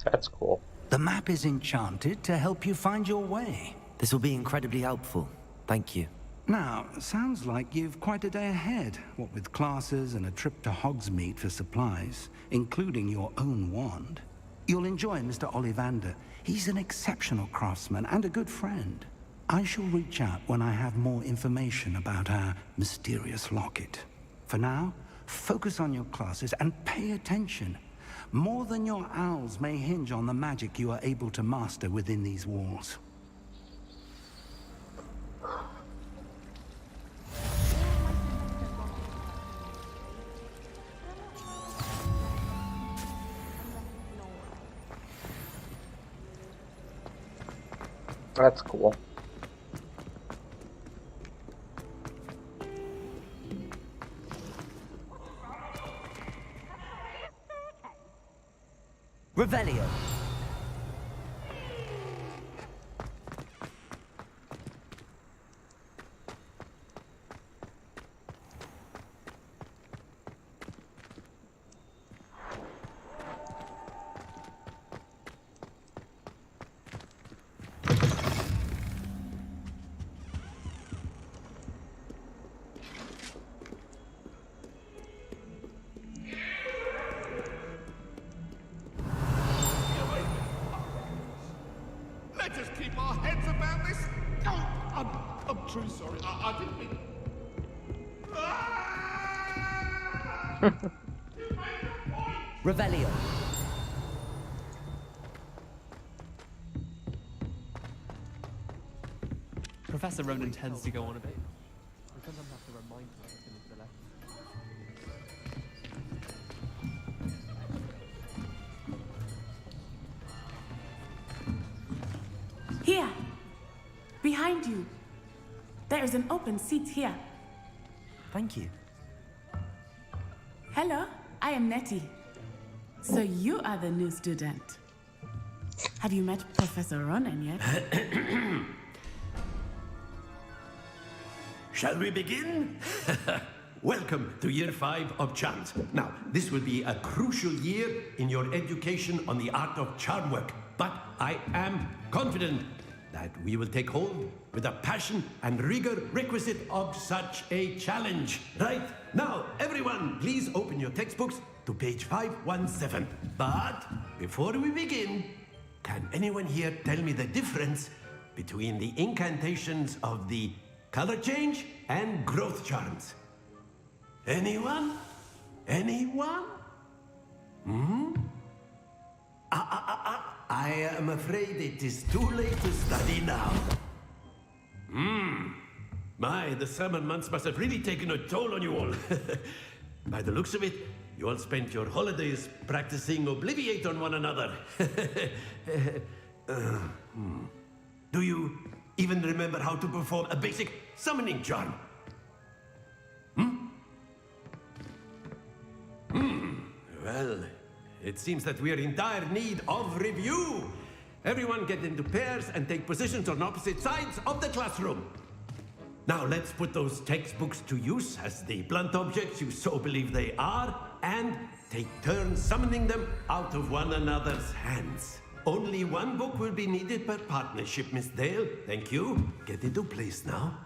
That's cool. The map is enchanted to help you find your way. This will be incredibly helpful. Thank you. Now, sounds like you've quite a day ahead, what with classes and a trip to Hogsmeade for supplies, including your own wand. You'll enjoy Mr. Ollivander. He's an exceptional craftsman and a good friend. I shall reach out when I have more information about our mysterious locket. For now, focus on your classes and pay attention. More than your owls may hinge on the magic you are able to master within these walls. That's cool. Revelio. Let us keep our heads about this. Oh, I'm truly sorry. I didn't mean. Revelio. Professor Ronan tends to go on a bit. I sometimes have to remind her to finish the lesson. Here! Behind you! There is an open seat here. Thank you. Hello, I am Nettie. So you are the new student. Have you met Professor Ronan yet? Shall we begin? Welcome to Year 5 of Charms. Now, this will be a crucial year in your education on the art of charm work, but I am confident that we will take hold with the passion and rigor requisite of such a challenge. Right, now, everyone, please open your textbooks to page 517. But before we begin, can anyone here tell me the difference between the incantations of the color change and growth charms? Anyone? Anyone? I am afraid it is too late to study now. My, the summer months must have really taken a toll on you all. By the looks of it, you all spent your holidays practicing Obliviate on one another. Do you even remember how to perform a basic summoning charm? Well, it seems that we are in dire need of review. Everyone get into pairs and take positions on opposite sides of the classroom. Now let's put those textbooks to use as the blunt objects you so believe they are, and take turns summoning them out of one another's hands. Only one book will be needed per partnership, Miss Dale. Thank you. Get into place now.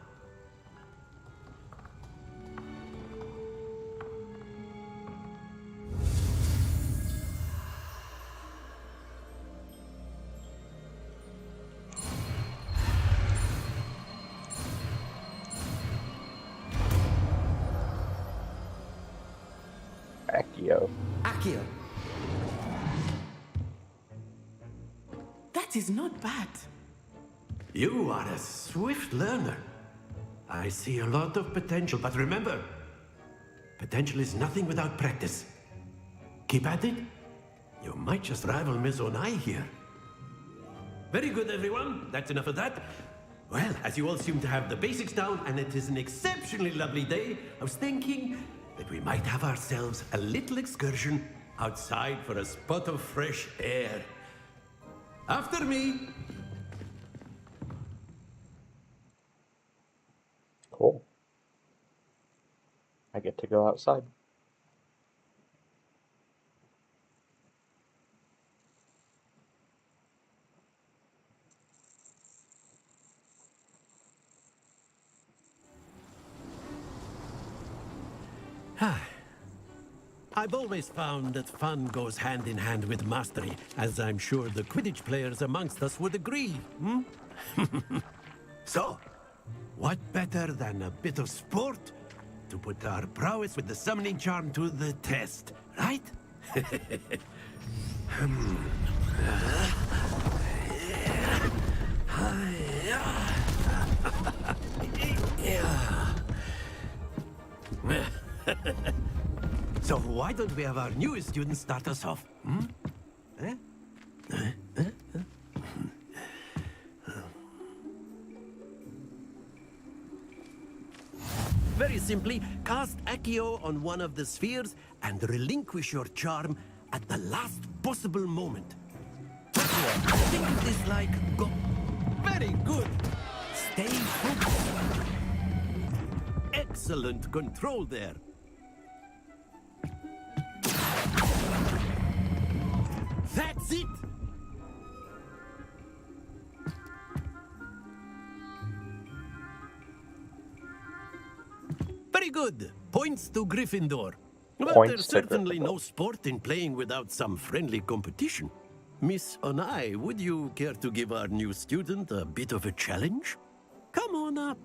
Accio. Accio. That is not bad. You are a swift learner. I see a lot of potential, but remember, potential is nothing without practice. Keep at it. You might just rival Miss Onai here. Very good, everyone. That's enough of that. Well, as you all seem to have the basics down, and it is an exceptionally lovely day, I was thinking that we might have ourselves a little excursion outside for a spot of fresh air. After me. Cool. I get to go outside. I've always found that fun goes hand in hand with mastery, as I'm sure the Quidditch players amongst us would agree, So, what better than a bit of sport to put our prowess with the summoning charm to the test, right? So why don't we have our newest student start us off? Very simply, cast Accio on one of the spheres and relinquish your charm at the last possible moment. Think of this like go. Very good. Stay focused. Excellent control there. That's it. Very good. Points to Gryffindor. But Points there's to certainly Gryffindor. no sport in playing without some friendly competition. Miss Onai, would you care to give our new student a bit of a challenge? Come on up.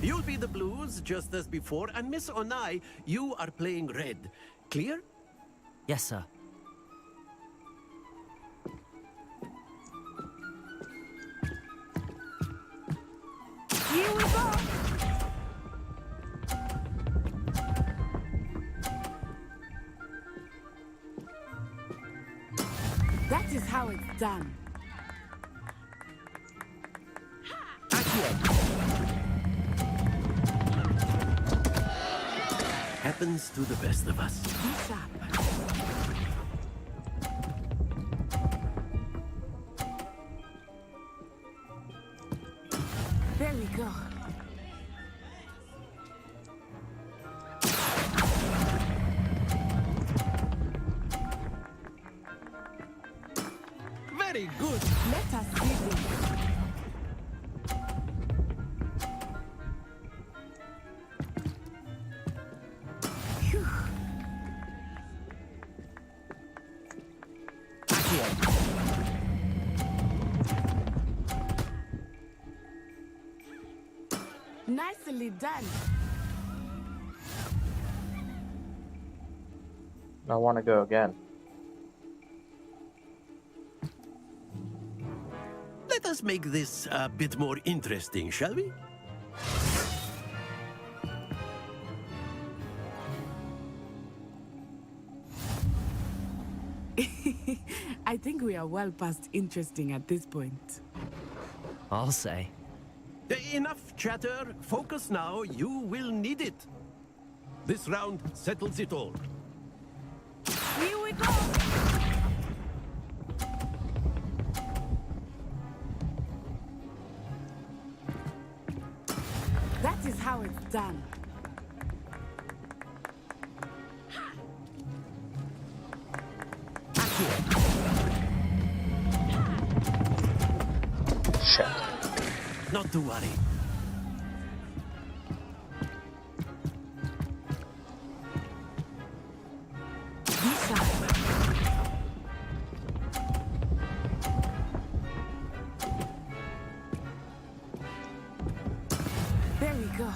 You'll be the blues, just as before, and Miss Onai, you are playing red. Clear? Yes, sir. Here we go! That is how it's done. Happens to the best of us. Be sharp. There we go. Very good. Let us see this. Phew. Nicely done. I want to go again. Let us make this a bit more interesting, shall we? I think we are well past interesting at this point. I'll say. Enough chatter. Focus now. You will need it. This round settles it all. Here we go! That is how it's done. Shit. Not to worry. Be sharp. There we go.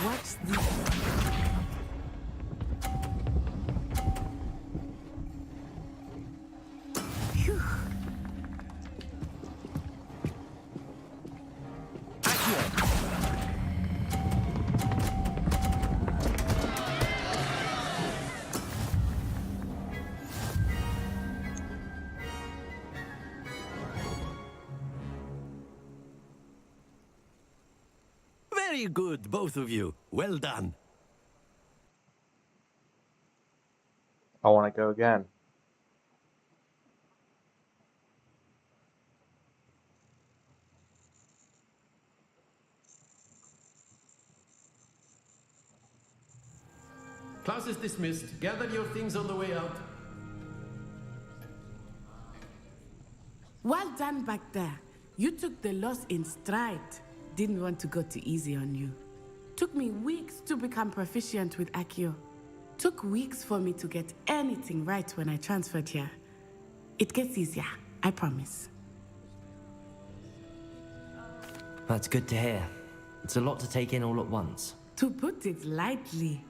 Watch this. Phew. Very good, both of you. Well done. I want to go again. Class is dismissed. Gather your things on the way out. Well done back there. You took the loss in stride. Didn't want to go too easy on you. Took me weeks to become proficient with Accio. Took weeks for me to get anything right when I transferred here. It gets easier, I promise. That's good to hear. It's a lot to take in all at once. To put it lightly,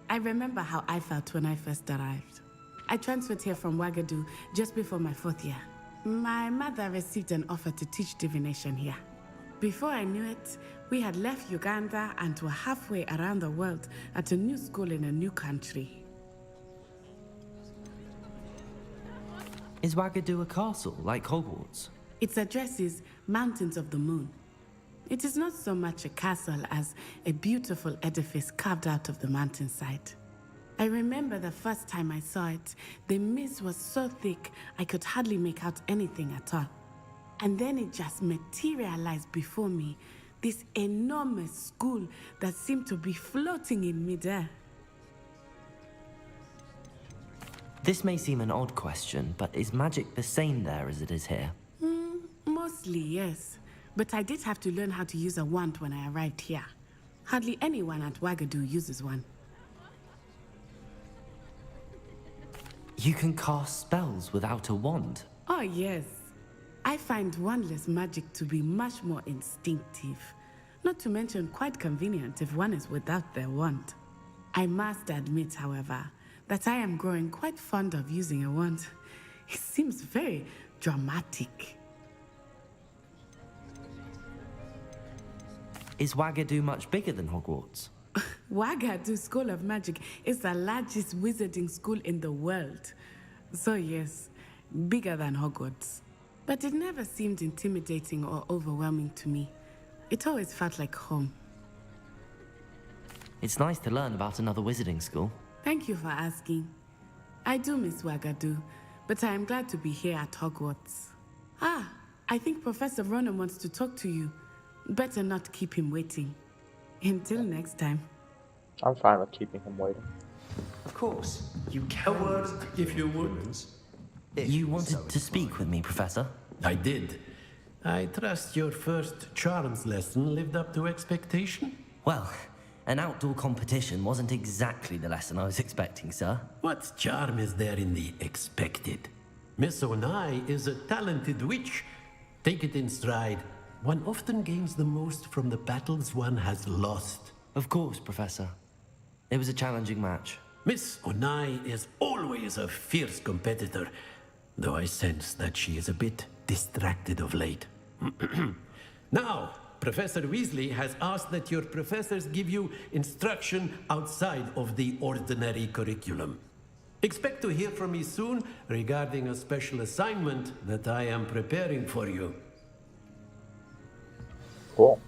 I remember how I felt when I first arrived. I transferred here from Wagadu just before my 4th year. My mother received an offer to teach divination here. Before I knew it, we had left Uganda and were halfway around the world at a new school in a new country. Is Wagadu a castle, like Hogwarts? Its address is Mountains of the Moon. It is not so much a castle as a beautiful edifice carved out of the mountainside. I remember the first time I saw it, the mist was so thick I could hardly make out anything at all. And then it just materialized before me, this enormous school that seemed to be floating in midair. This may seem an odd question, but is magic the same there as it is here? Mostly, yes. But I did have to learn how to use a wand when I arrived here. Hardly anyone at Wagadu uses one. You can cast spells without a wand? Oh, yes. I find wandless magic to be much more instinctive. Not to mention quite convenient if one is without their wand. I must admit, however, that I am growing quite fond of using a wand. It seems very dramatic. Is Wagadu much bigger than Hogwarts? Wagadu School of Magic is the largest wizarding school in the world. So yes, bigger than Hogwarts. But it never seemed intimidating or overwhelming to me. It always felt like home. It's nice to learn about another wizarding school. Thank you for asking. I do miss Wagadu, but I am glad to be here at Hogwarts. Ah, I think Professor Ronan wants to talk to you. Better not keep him waiting. Until next time. I'm fine with keeping him waiting. Of course, you coward if you wouldn't. You wanted to speak with me, Professor? I did. I trust your first charms lesson lived up to expectation? Well, an outdoor competition wasn't exactly the lesson I was expecting, sir. What charm is there in the expected? Miss Onai is a talented witch. Take it in stride. One often gains the most from the battles one has lost. Of course, Professor. It was a challenging match. Miss Onai is always a fierce competitor, though I sense that she is a bit distracted of late. Now, Professor Weasley has asked that your professors give you instruction outside of the ordinary curriculum. Expect to hear from me soon regarding a special assignment that I am preparing for you. Cool.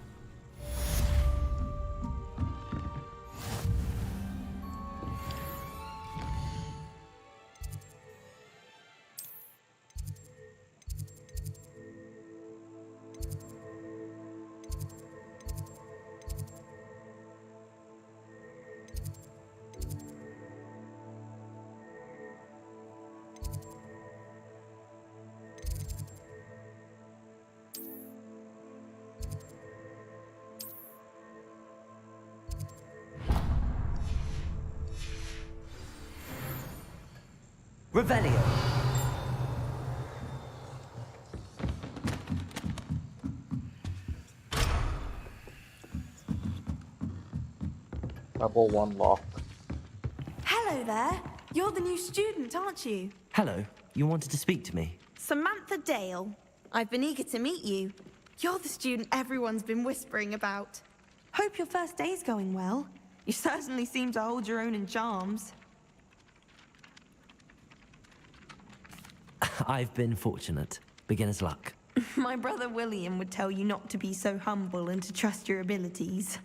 Revelio. Level 1 lock. Hello there. You're the new student, aren't you? Hello. You wanted to speak to me? Samantha Dale. I've been eager to meet you. You're the student everyone's been whispering about. Hope your first day's going well. You certainly seem to hold your own in charms. I've been fortunate. Beginner's luck. My brother William would tell you not to be so humble and to trust your abilities.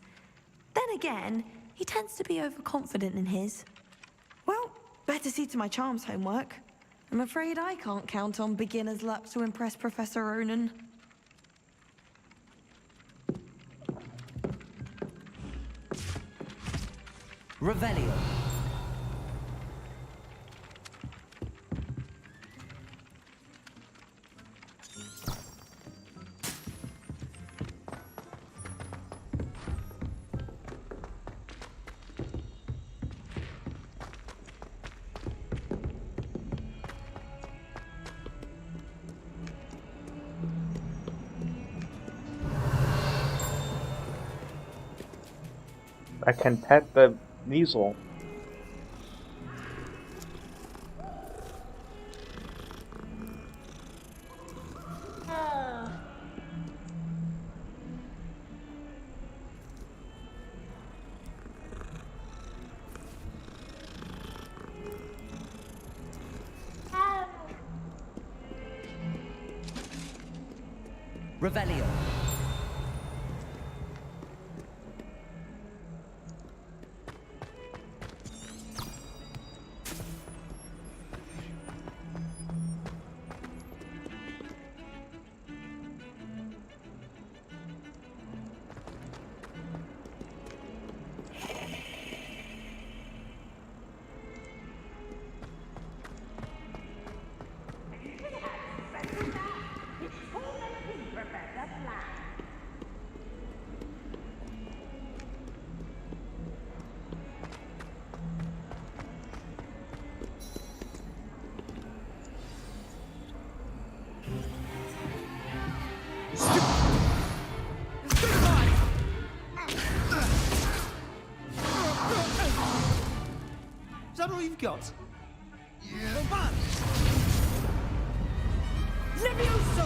Then again, he tends to be overconfident in his. Well, better see to my charms homework. I'm afraid I can't count on beginner's luck to impress Professor Ronan. Revelio. I can pet the Measle. Revelio. Is that all you've got? Levioso!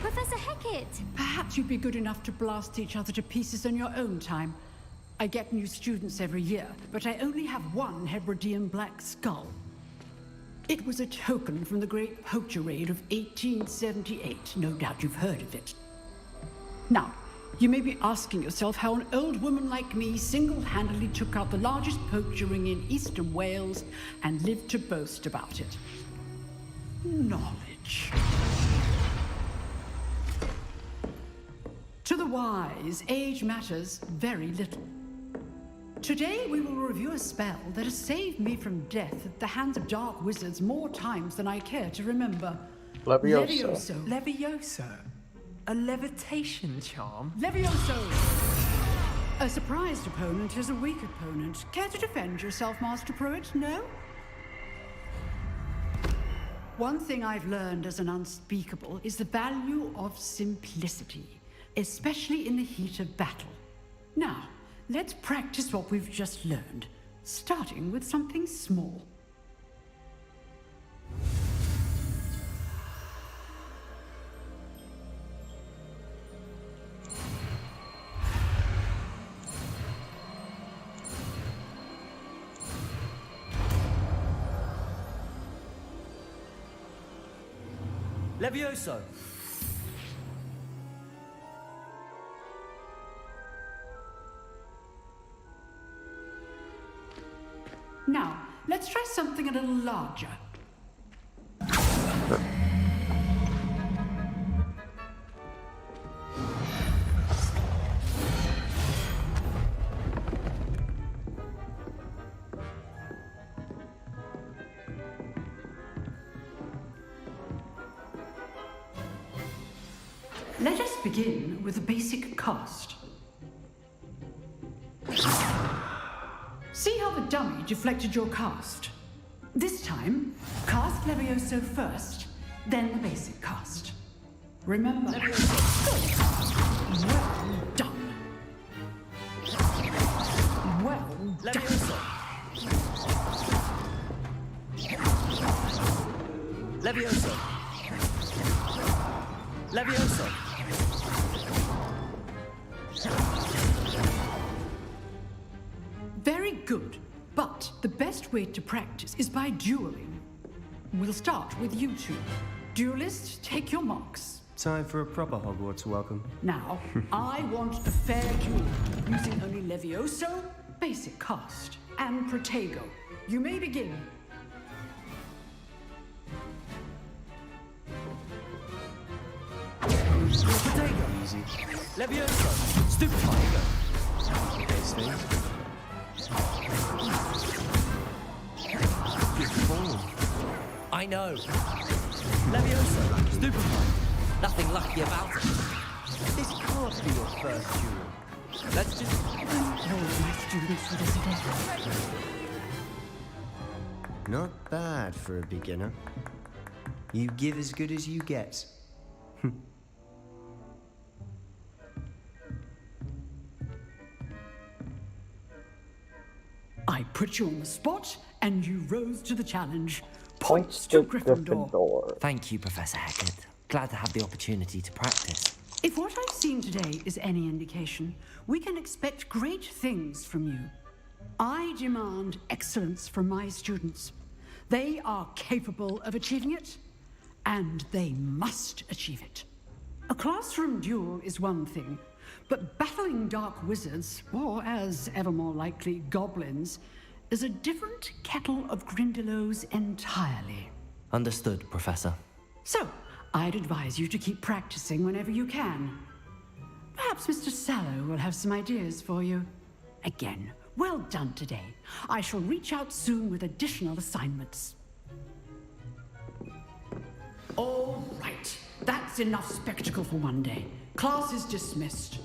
Professor Hecat! Perhaps you'd be good enough to blast each other to pieces on your own time. I get new students every year, but I only have one Hebridean black skull. It was a token from the Great Poacher Raid of 1878. No doubt you've heard of it. Now, you may be asking yourself how an old woman like me single-handedly took out the largest poacher ring in eastern Wales and lived to boast about it. Knowledge. To the wise, age matters very little. Today we will review a spell that has saved me from death at the hands of dark wizards more times than I care to remember. Levioso. Levioso? A levitation charm? Levioso! A surprised opponent is a weak opponent. Care to defend yourself, Master Pruitt? No? One thing I've learned as an unspeakable is the value of simplicity, especially in the heat of battle. Now, let's practice what we've just learned, starting with something small. Levioso! Now, let's try something a little larger. Let us begin with a basic cast. See how the dummy deflected your cast? This time, cast Levioso first, then the basic cast. Remember, well done. Well done. Levioso! Levioso! Very good, but the best way to practice is by dueling. We'll start with you two. Duelists, take your marks. Time for a proper Hogwarts welcome. Now, I want a fair duel, using only Levioso, basic cast, and Protego. You may begin. Protego! Easy. Levioso! Stupefy! Good form. I know. Levioso! Stupefy! Nothing lucky about it. This can't be your first duel. Let's just... my students for this day. Not bad for a beginner. You give as good as you get. I put you on the spot, and you rose to the challenge. Points to Gryffindor. Thank you, Professor Hecat. Glad to have the opportunity to practice. If what I've seen today is any indication, we can expect great things from you. I demand excellence from my students. They are capable of achieving it, and they must achieve it. A classroom duel is one thing, but battling dark wizards, or as ever more likely, goblins, is a different kettle of Grindylows entirely. Understood, Professor. So, I'd advise you to keep practicing whenever you can. Perhaps Mr. Sallow will have some ideas for you. Again, well done today. I shall reach out soon with additional assignments. All right. That's enough spectacle for one day. Class is dismissed.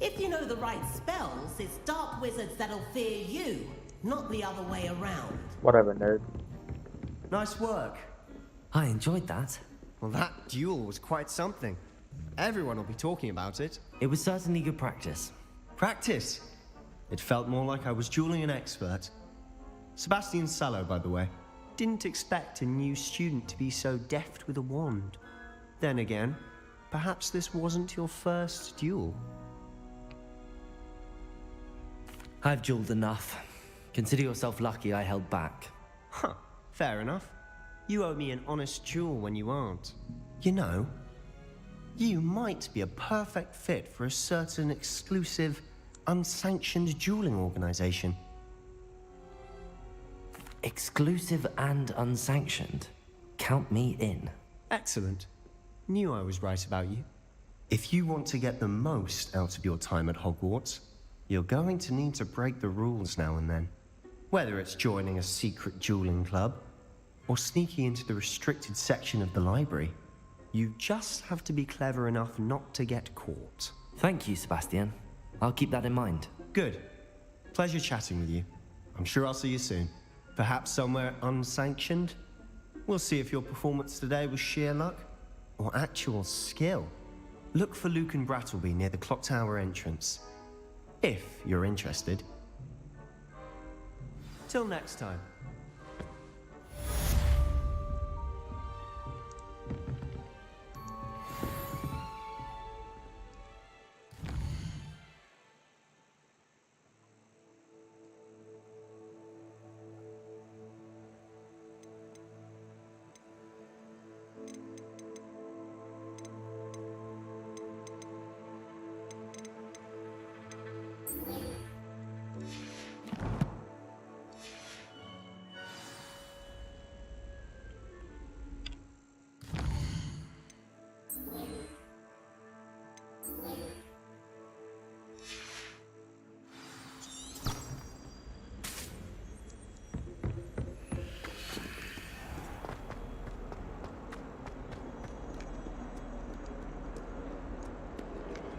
If you know the right spells, it's dark wizards that'll fear you, not the other way around. Whatever, nerd. Nice work. I enjoyed that. Well, that duel was quite something. Everyone will be talking about it. It was certainly good practice. Practice? It felt more like I was dueling an expert. Sebastian Sallow, by the way. Didn't expect a new student to be so deft with a wand. Then again, perhaps this wasn't your first duel. I've dueled enough. Consider yourself lucky I held back. Huh, fair enough. You owe me an honest duel when you aren't. You know, you might be a perfect fit for a certain exclusive, unsanctioned dueling organization. Exclusive and unsanctioned? Count me in. Excellent. Knew I was right about you. If you want to get the most out of your time at Hogwarts, you're going to need to break the rules now and then. Whether it's joining a secret dueling club, or sneaking into the restricted section of the library, you just have to be clever enough not to get caught. Thank you, Sebastian. I'll keep that in mind. Good. Pleasure chatting with you. I'm sure I'll see you soon. Perhaps somewhere unsanctioned? We'll see if your performance today was sheer luck, or actual skill. Look for Luke and Brattleby near the clock tower entrance. If you're interested. Till next time.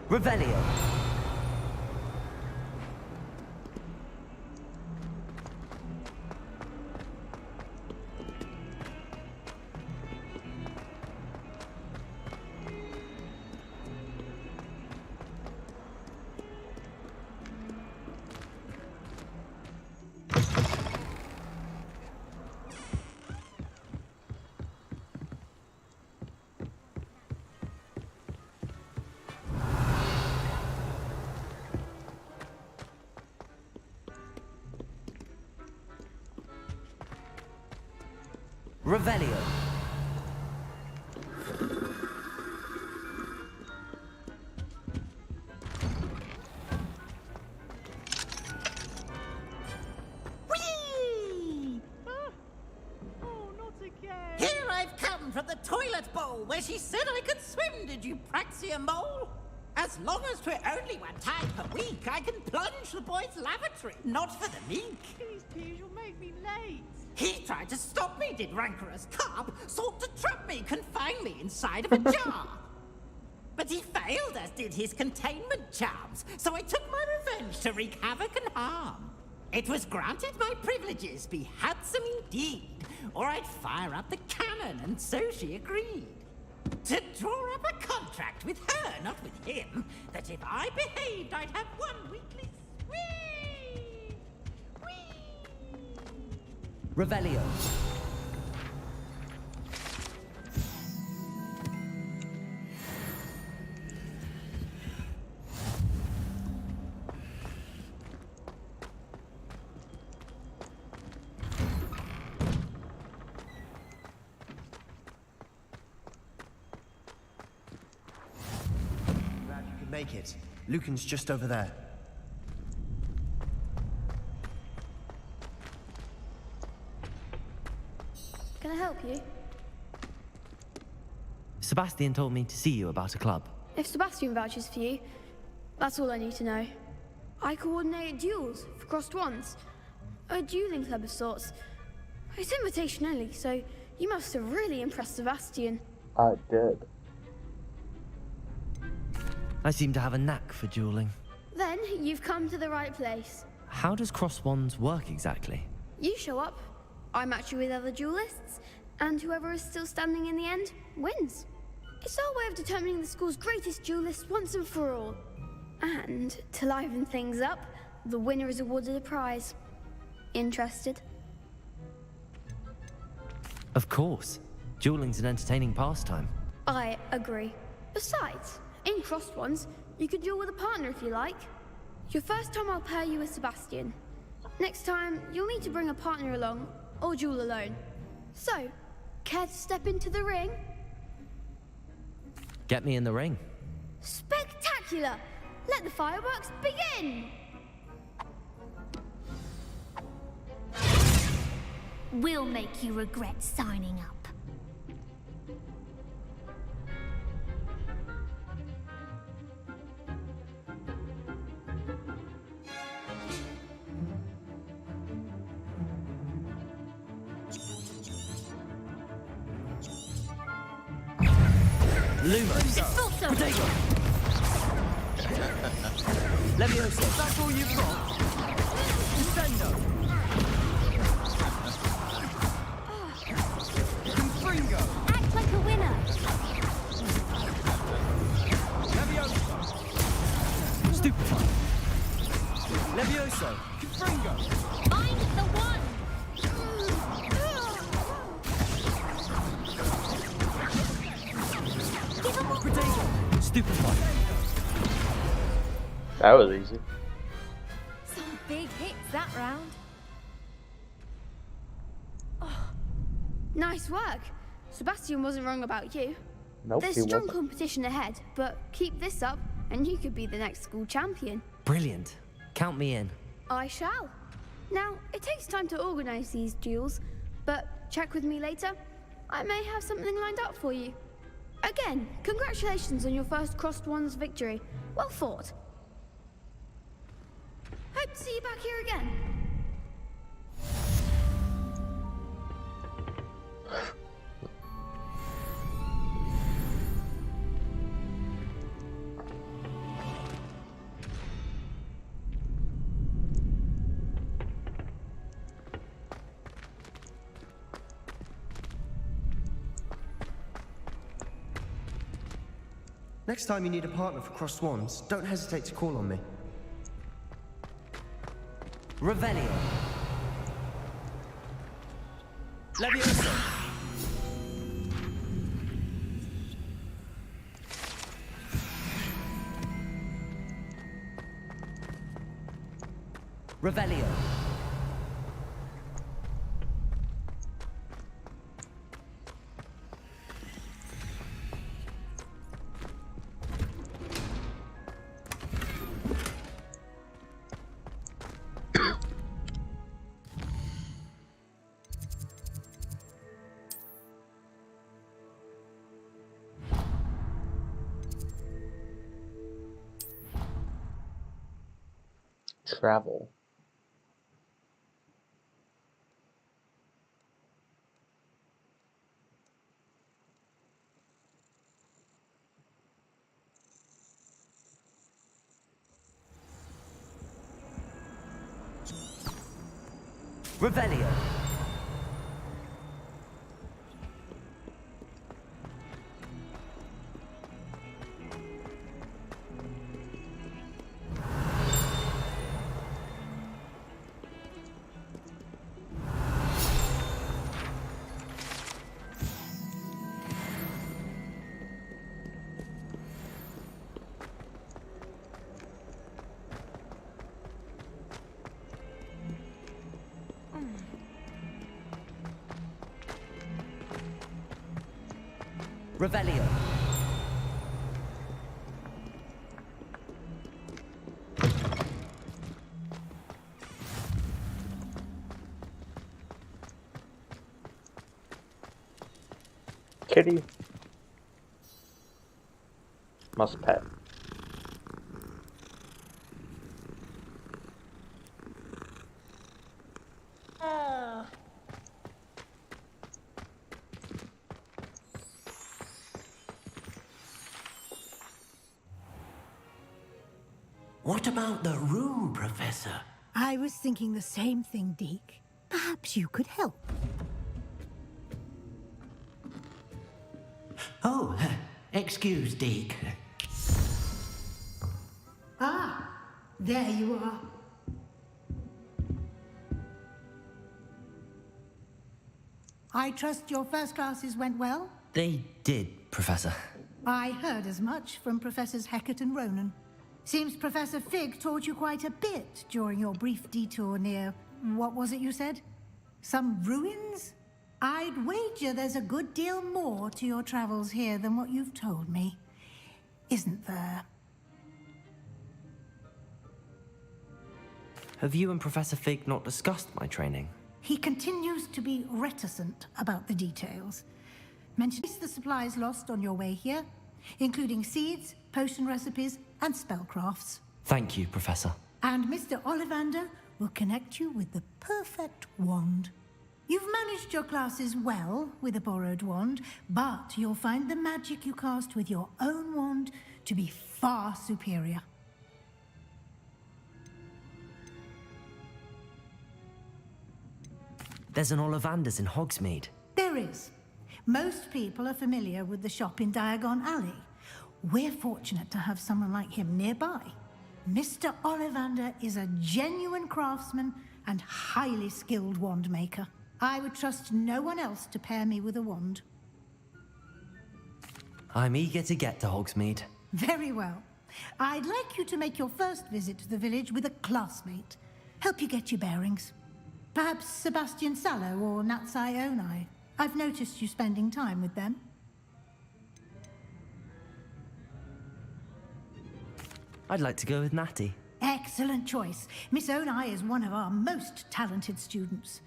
Revelio. Revelio. Whee! Here I've come from the toilet bowl where she said I could swim, did you praxia mole? As long as 'twere only one time per week, I can plunge the boy's lavatory, not for the meek. Please, you'll make me late. He tried to stop me, did rancorous carp, sought to trap me, confine me inside of a jar. But he failed, as did his containment charms, so I took my revenge to wreak havoc and harm. It was granted my privileges be handsome indeed, or I'd fire up the cannon, and so she agreed. To draw up a contract with her, not with him, that if I behaved, I'd have one weekly swing. Revelio. make it. Lucan's just over there. Can I help you? Sebastian told me to see you about a club. If Sebastian vouches for you, that's all I need to know. I coordinate duels for crossed wands. A dueling club of sorts. It's invitation only, so you must have really impressed Sebastian. I did. I seem to have a knack for dueling. Then you've come to the right place. How does cross wands work exactly? You show up, I match you with other duelists, and whoever is still standing in the end wins. It's our way of determining the school's greatest duelist once and for all. And to liven things up, the winner is awarded a prize. Interested? Of course. Dueling's an entertaining pastime. I agree. Besides, in crossed ones, you can duel with a partner if you like. Your first time I'll pair you with Sebastian. Next time, you'll need to bring a partner along, or duel alone. So, care to step into the ring? Get me in the ring. Spectacular! Let the fireworks begin! We'll make you regret signing up. Lumos. Expulso! Potato. Levioso. That's all you've got. Defendo. Confringo. Act like a winner. Levioso. Stupefy. Levioso. Confringo. Find the one. Potato. Stupefy. That was easy. Some big hits that round. Oh, nice work. Sebastian wasn't wrong about you. Nope, There's he strong wasn't. competition ahead, but keep this up and you could be the next school champion. Brilliant. Count me in. I shall. Now, it takes time to organize these duels, but check with me later. I may have something lined up for you. Again, congratulations on your first crossed wands victory. Well fought. Hope to see you back here again. Next time you need a partner for crossed wands, don't hesitate to call on me. Revelio. Levioso. Revelio. Travel. Revelio. Revelio. Kitty. Must pet. What about the room, Professor? I was thinking the same thing, Deke. Perhaps you could help. Oh, excuse, Deke. Ah, there you are. I trust your first classes went well? They did, Professor. I heard as much from Professors Hecat and Ronan. Seems Professor Fig taught you quite a bit during your brief detour near... what was it you said? Some ruins? I'd wager there's a good deal more to your travels here than what you've told me. Isn't there? Have you and Professor Fig not discussed my training? He continues to be reticent about the details. Mentions the supplies lost on your way here, including seeds, potion recipes, and spellcrafts. Thank you, Professor. And Mr. Ollivander will connect you with the perfect wand. You've managed your classes well with a borrowed wand, but you'll find the magic you cast with your own wand to be far superior. There's an Ollivander's in Hogsmeade. There is. Most people are familiar with the shop in Diagon Alley. We're fortunate to have someone like him nearby. Mr. Ollivander is a genuine craftsman and highly skilled wand maker. I would trust no one else to pair me with a wand. I'm eager to get to Hogsmeade. Very well. I'd like you to make your first visit to the village with a classmate. Help you get your bearings. Perhaps Sebastian Sallow or Natsai Onai. I've noticed you spending time with them. I'd like to go with Natty. Excellent choice. Miss Onai is one of our most talented students.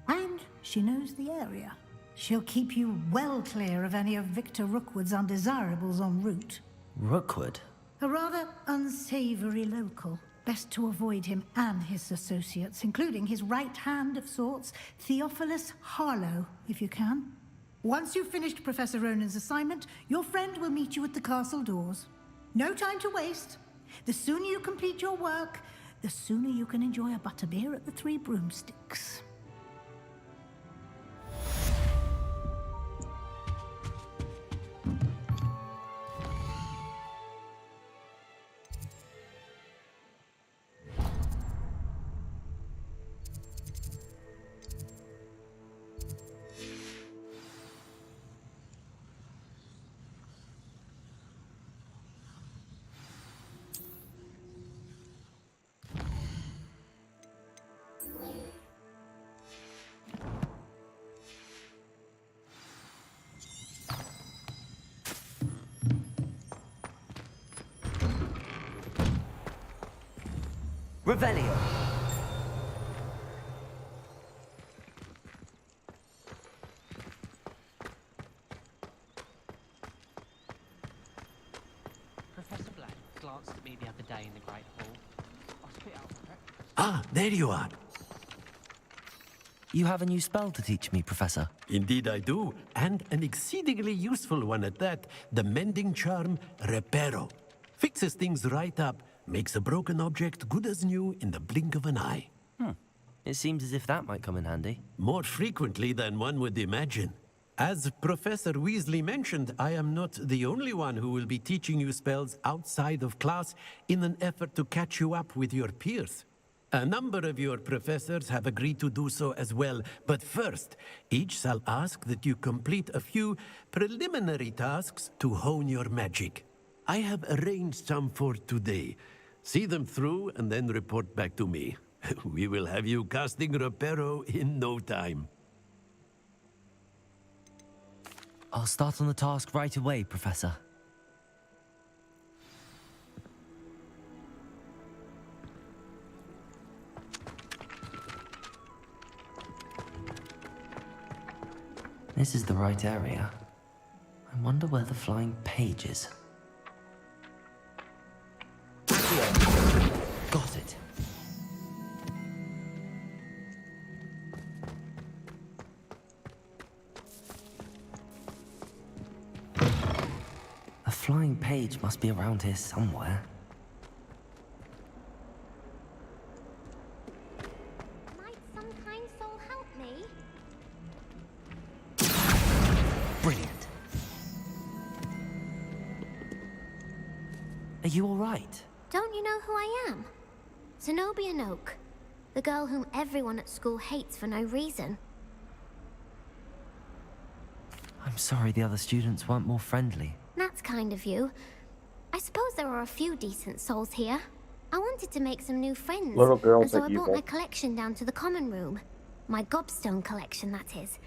And she knows the area. She'll keep you well clear of any of Victor Rookwood's undesirables en route. Rookwood? A rather unsavory local. Best to avoid him and his associates, including his right hand of sorts, Theophilus Harlow, if you can. Once you've finished Professor Ronan's assignment, your friend will meet you at the castle doors. No time to waste. The sooner you complete your work, the sooner you can enjoy a butterbeer at the Three Broomsticks. Revelio. Professor Black glanced at me the other day in the Great Hall. I spit out for breakfast. Ah, there you are. You have a new spell to teach me, Professor. Indeed I do, and an exceedingly useful one at that. The mending charm, Reparo. Fixes things right up, makes a broken object good as new in the blink of an eye. It seems as if that might come in handy. More frequently than one would imagine. As Professor Weasley mentioned, I am not the only one who will be teaching you spells outside of class in an effort to catch you up with your peers. A number of your professors have agreed to do so as well, but first, each shall ask that you complete a few preliminary tasks to hone your magic. I have arranged some for today. See them through and then report back to me. We will have you casting Reparo in no time. I'll start on the task right away, Professor. This is the right area. I wonder where the flying page is. Got it. A flying page must be around here somewhere. Might some kind soul help me? Brilliant. Are you all right? Don't you know who I am? Zenobia Noak, the girl whom everyone at school hates for no reason. I'm sorry the other students weren't more friendly. That's kind of you. I suppose there are a few decent souls here. I wanted to make some new friends, Little girls and so are I brought evil. my collection down to the common room. My gobstone collection, that is.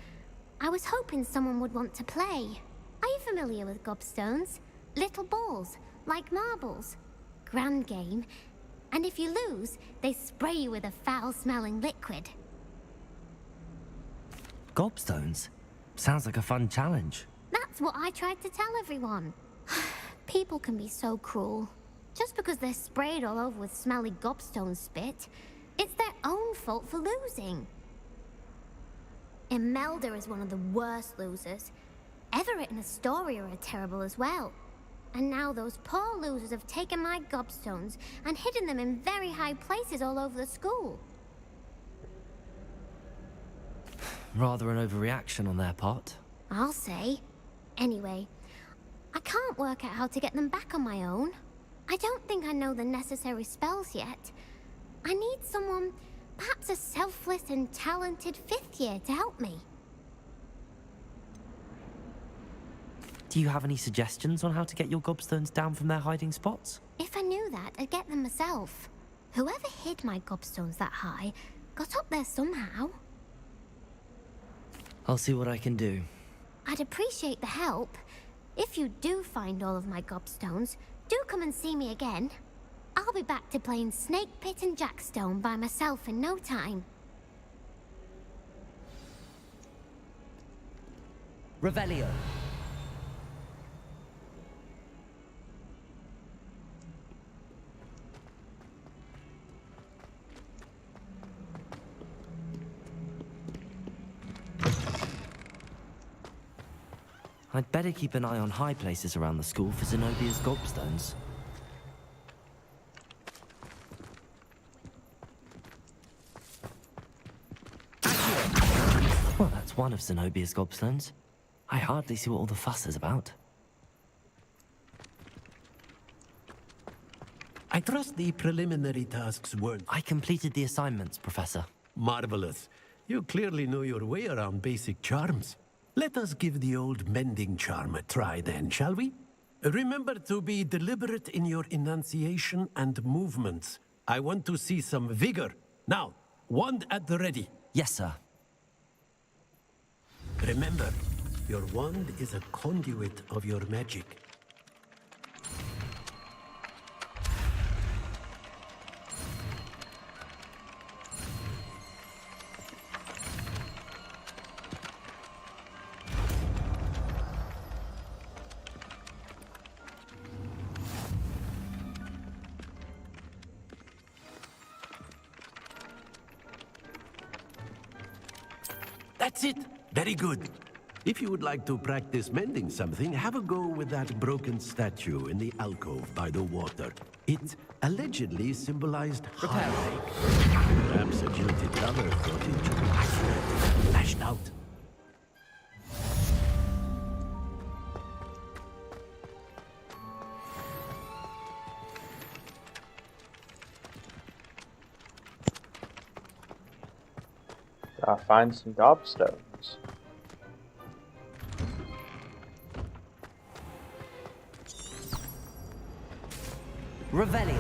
I was hoping someone would want to play. Are you familiar with gobstones? Little balls, like marbles. Grand game. And if you lose, they spray you with a foul-smelling liquid. Gobstones? Sounds like a fun challenge. That's what I tried to tell everyone. People can be so cruel. Just because they're sprayed all over with smelly gobstone spit, it's their own fault for losing. Imelda is one of the worst losers. Everett and Astoria are terrible as well. And now those poor losers have taken my gobstones and hidden them in very high places all over the school. Rather an overreaction on their part. I'll say. Anyway, I can't work out how to get them back on my own. I don't think I know the necessary spells yet. I need someone, perhaps a selfless and talented 5th year to help me. Do you have any suggestions on how to get your gobstones down from their hiding spots? If I knew that, I'd get them myself. Whoever hid my gobstones that high got up there somehow. I'll see what I can do. I'd appreciate the help. If you do find all of my gobstones, do come and see me again. I'll be back to playing Snake Pit and Jackstone by myself in no time. Revelio. I'd better keep an eye on high places around the school for Zenobia's gobstones. Well, that's one of Zenobia's gobstones. I hardly see what all the fuss is about. I trust the preliminary tasks weren't... I completed the assignments, Professor. Marvelous. You clearly know your way around basic charms. Let us give the old mending charm a try then, shall we? Remember to be deliberate in your enunciation and movements. I want to see some vigor. Now, wand at the ready. Yes, sir. Remember, your wand is a conduit of your magic. That's it. Very good. If you would like to practice mending something, have a go with that broken statue in the alcove by the water. It allegedly symbolized heartache. Perhaps a jilted lover thought it too accurate. Lashed out. Gotta find some gobstones. Revelio.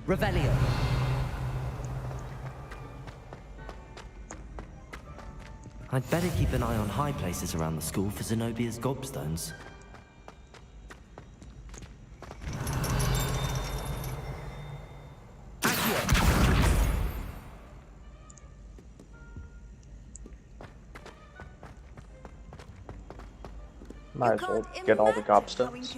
Revelio. I'd better keep an eye on high places around the school for Zenobia's gobstones. Might as well get all the gobstones.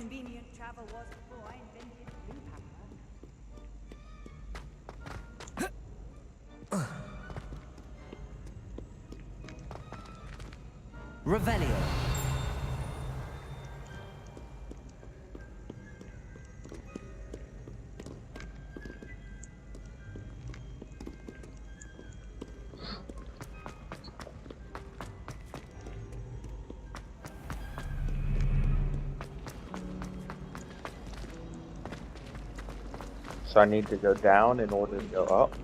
Revelio. So I need to go down in order to go up.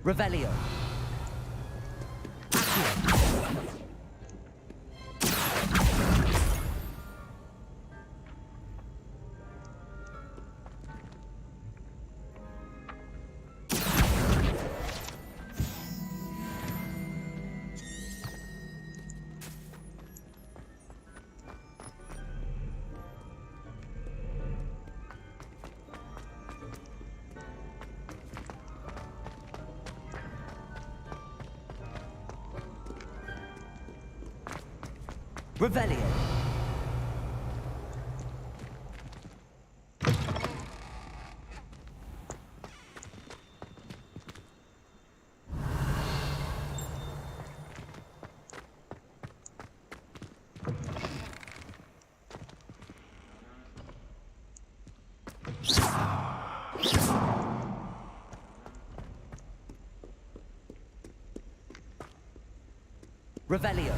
Revelio. Revelio. Revelio.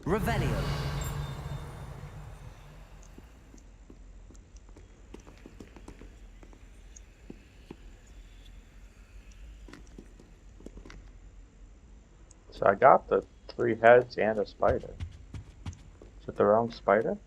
Revelio. So I got the 3 heads and a spider. Is it the wrong spider?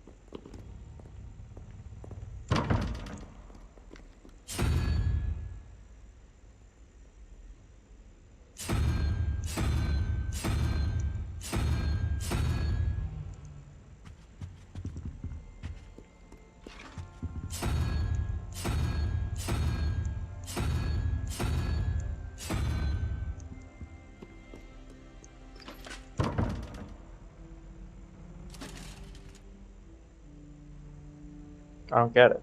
I don't get it.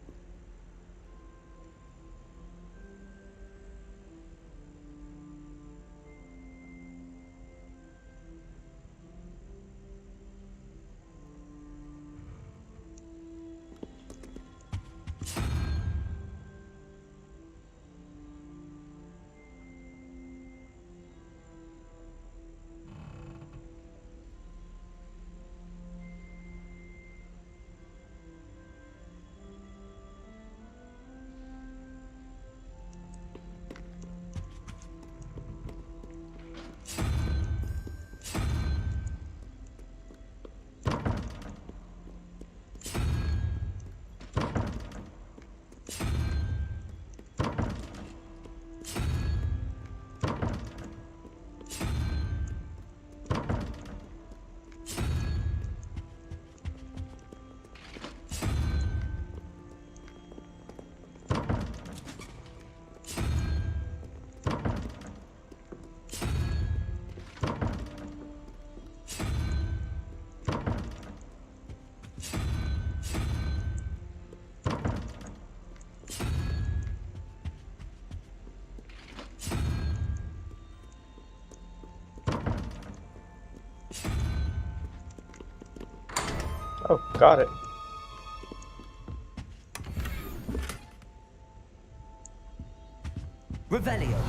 Oh, got it. Revelio.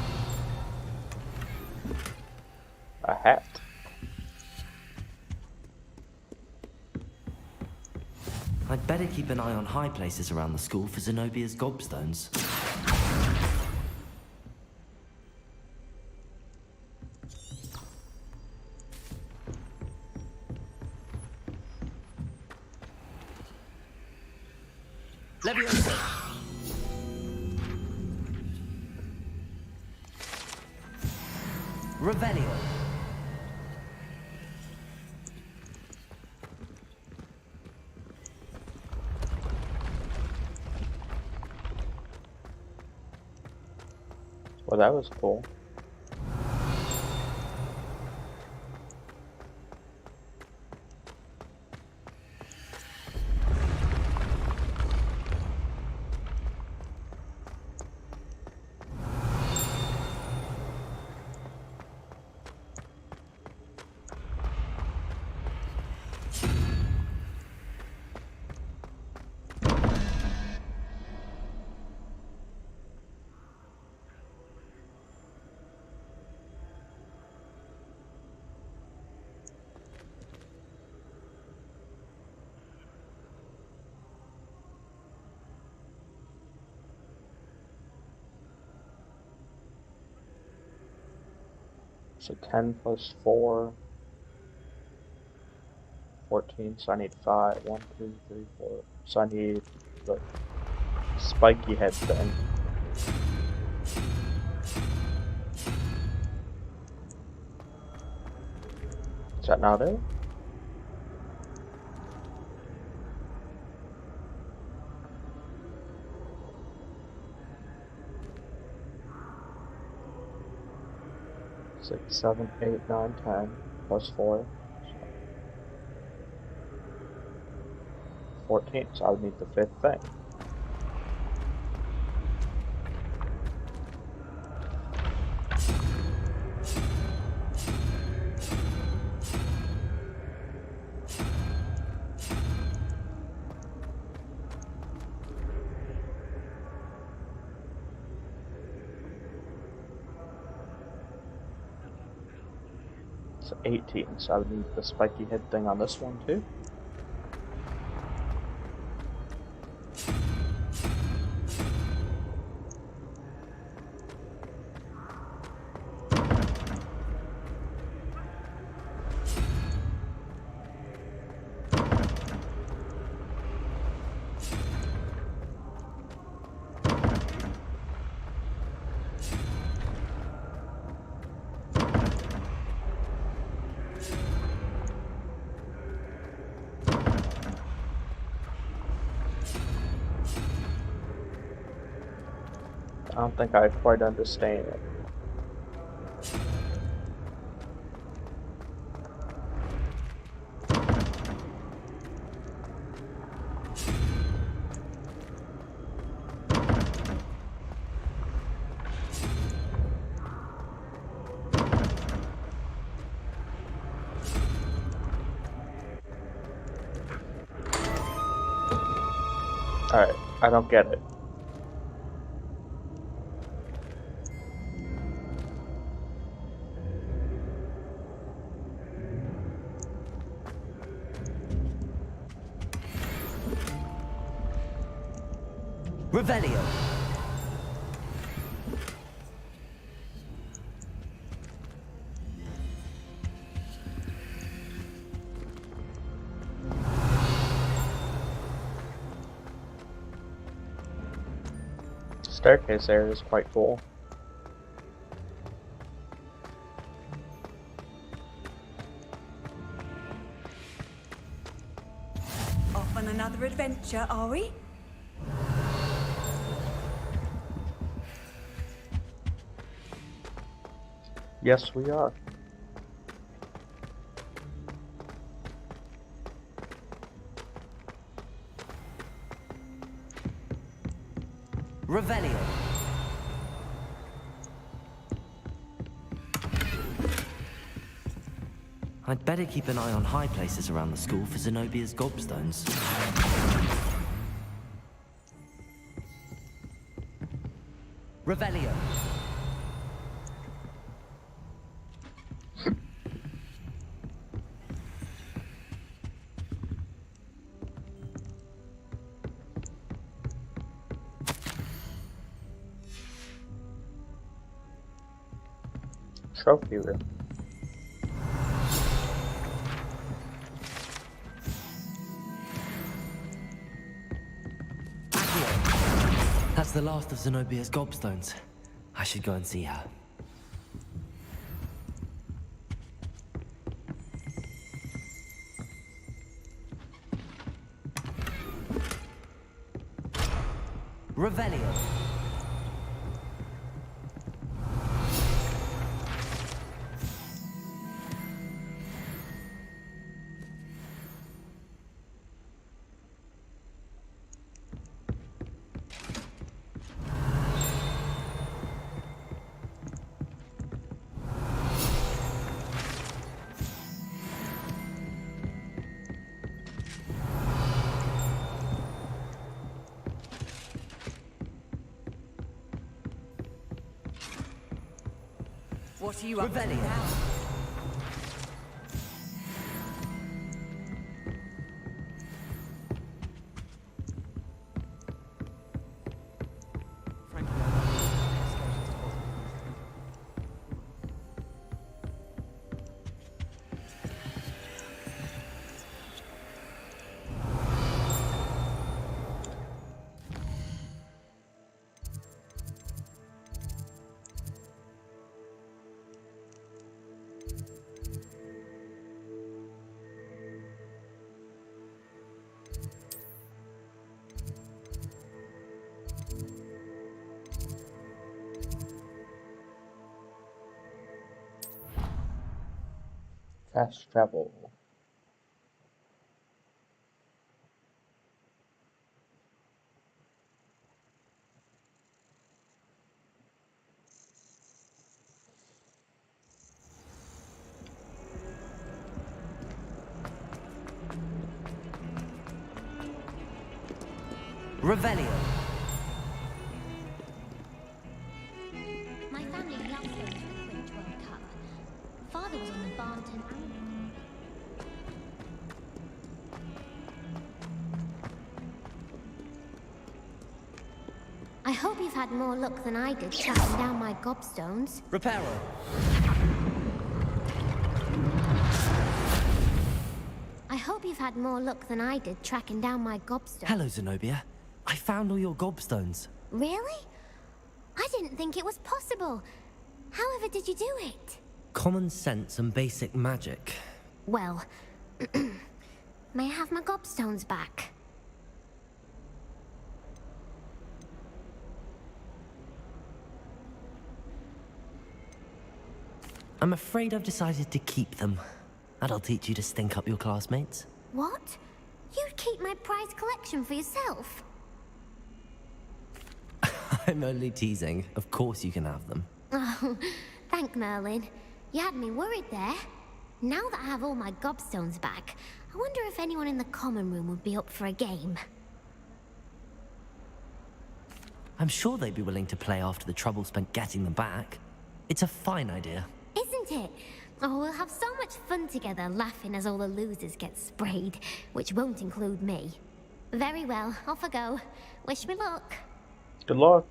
A hat. I'd better keep an eye on high places around the school for Zenobia's gobstones. Leviosa. Revelio. Well, that was cool. So 10 plus 4, 14, so I need 5, 1, 2, 3, 4. So I need the spiky head thing. Is that not it? Six, 7, 8, 9, 10, plus 4. 14, so I would need the fifth thing. So 18, so I would need the spiky head thing on this one too. I don't think I quite understand it. Alright, I don't get it. Revelio. Staircase area is quite cool. Off on another adventure, are we? Yes, we are. Revelio. I'd better keep an eye on high places around the school for Zenobia's gobstones. Revelio. Trophy room. That's the last of Zenobia's gobstones. I should go and see her. Revelio. What are you up to now? Fast travel. Revelio. My family loves going to the Quidditch World Cup. Father was on the Barnton and... I hope you've had more luck than I did tracking down my gobstones. Reparo. I hope you've had more luck than I did tracking down my gobstones. Hello, Zenobia. I found all your gobstones. Really? I didn't think it was possible. However did you do it? Common sense and basic magic. Well, may I have my gobstones back? I'm afraid I've decided to keep them. That'll teach you to stink up your classmates. What? You'd keep my prized collection for yourself? I'm only teasing. Of course you can have them. Oh, thank Merlin. You had me worried there. Now that I have all my gobstones back, I wonder if anyone in the common room would be up for a game. I'm sure they'd be willing to play after the trouble spent getting them back. It's a fine idea. Isn't it? Oh, we'll have so much fun together, laughing as all the losers get sprayed, which won't include me. Very well, off I go. Wish me luck. Good luck.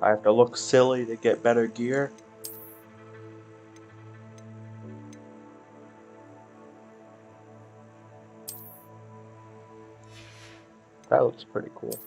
I have to look silly to get better gear. That looks pretty cool.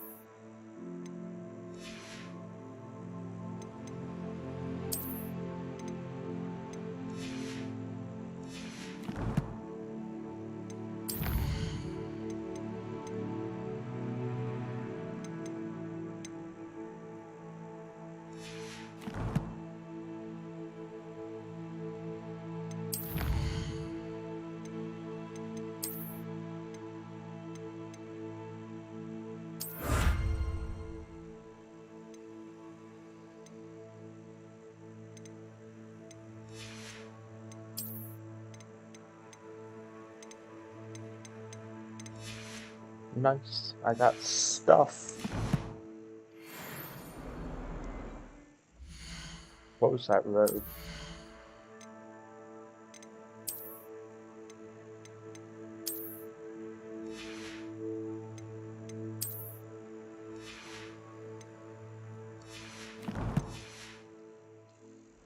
Nice. I got stuff. What was that road?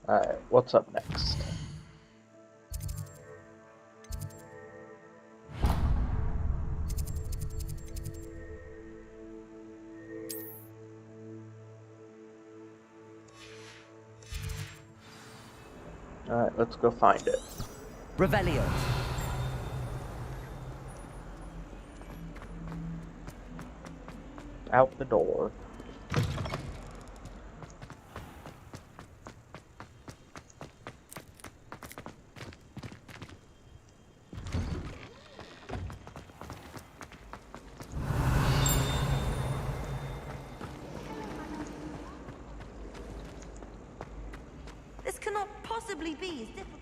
Alright, what's up next? Alright, let's go find it. Revelio. Out the door. This cannot possibly be as difficult.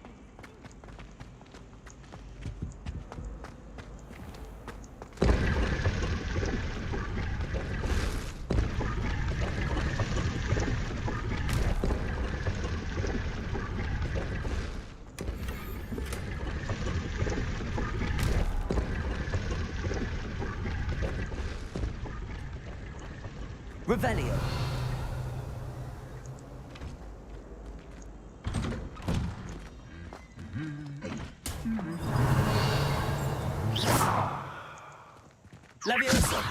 Revelio. Leviosa.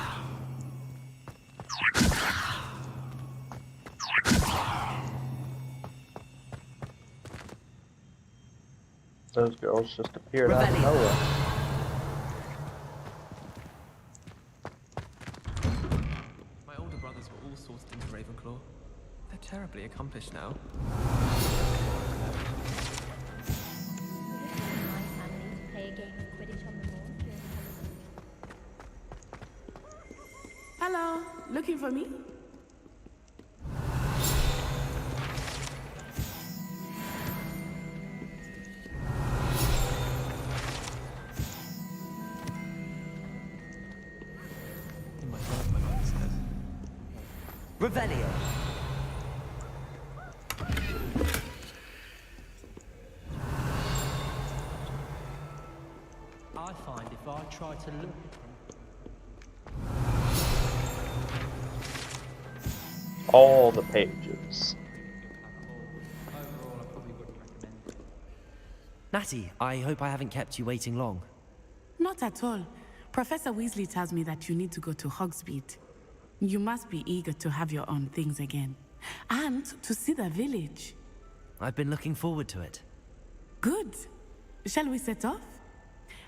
Those girls just appeared out of nowhere. My older brothers were all sourced into Ravenclaw. They're terribly accomplished now. Hello, looking for me? Revelio. I find if I try to look at them, all the pages. overall I probably wouldn't recommend it. Natty, I hope I haven't kept you waiting long. Not at all. Professor Weasley tells me that you need to go to Hogsmeade. You must be eager to have your own things again. And to see the village. I've been looking forward to it. Good. Shall we set off?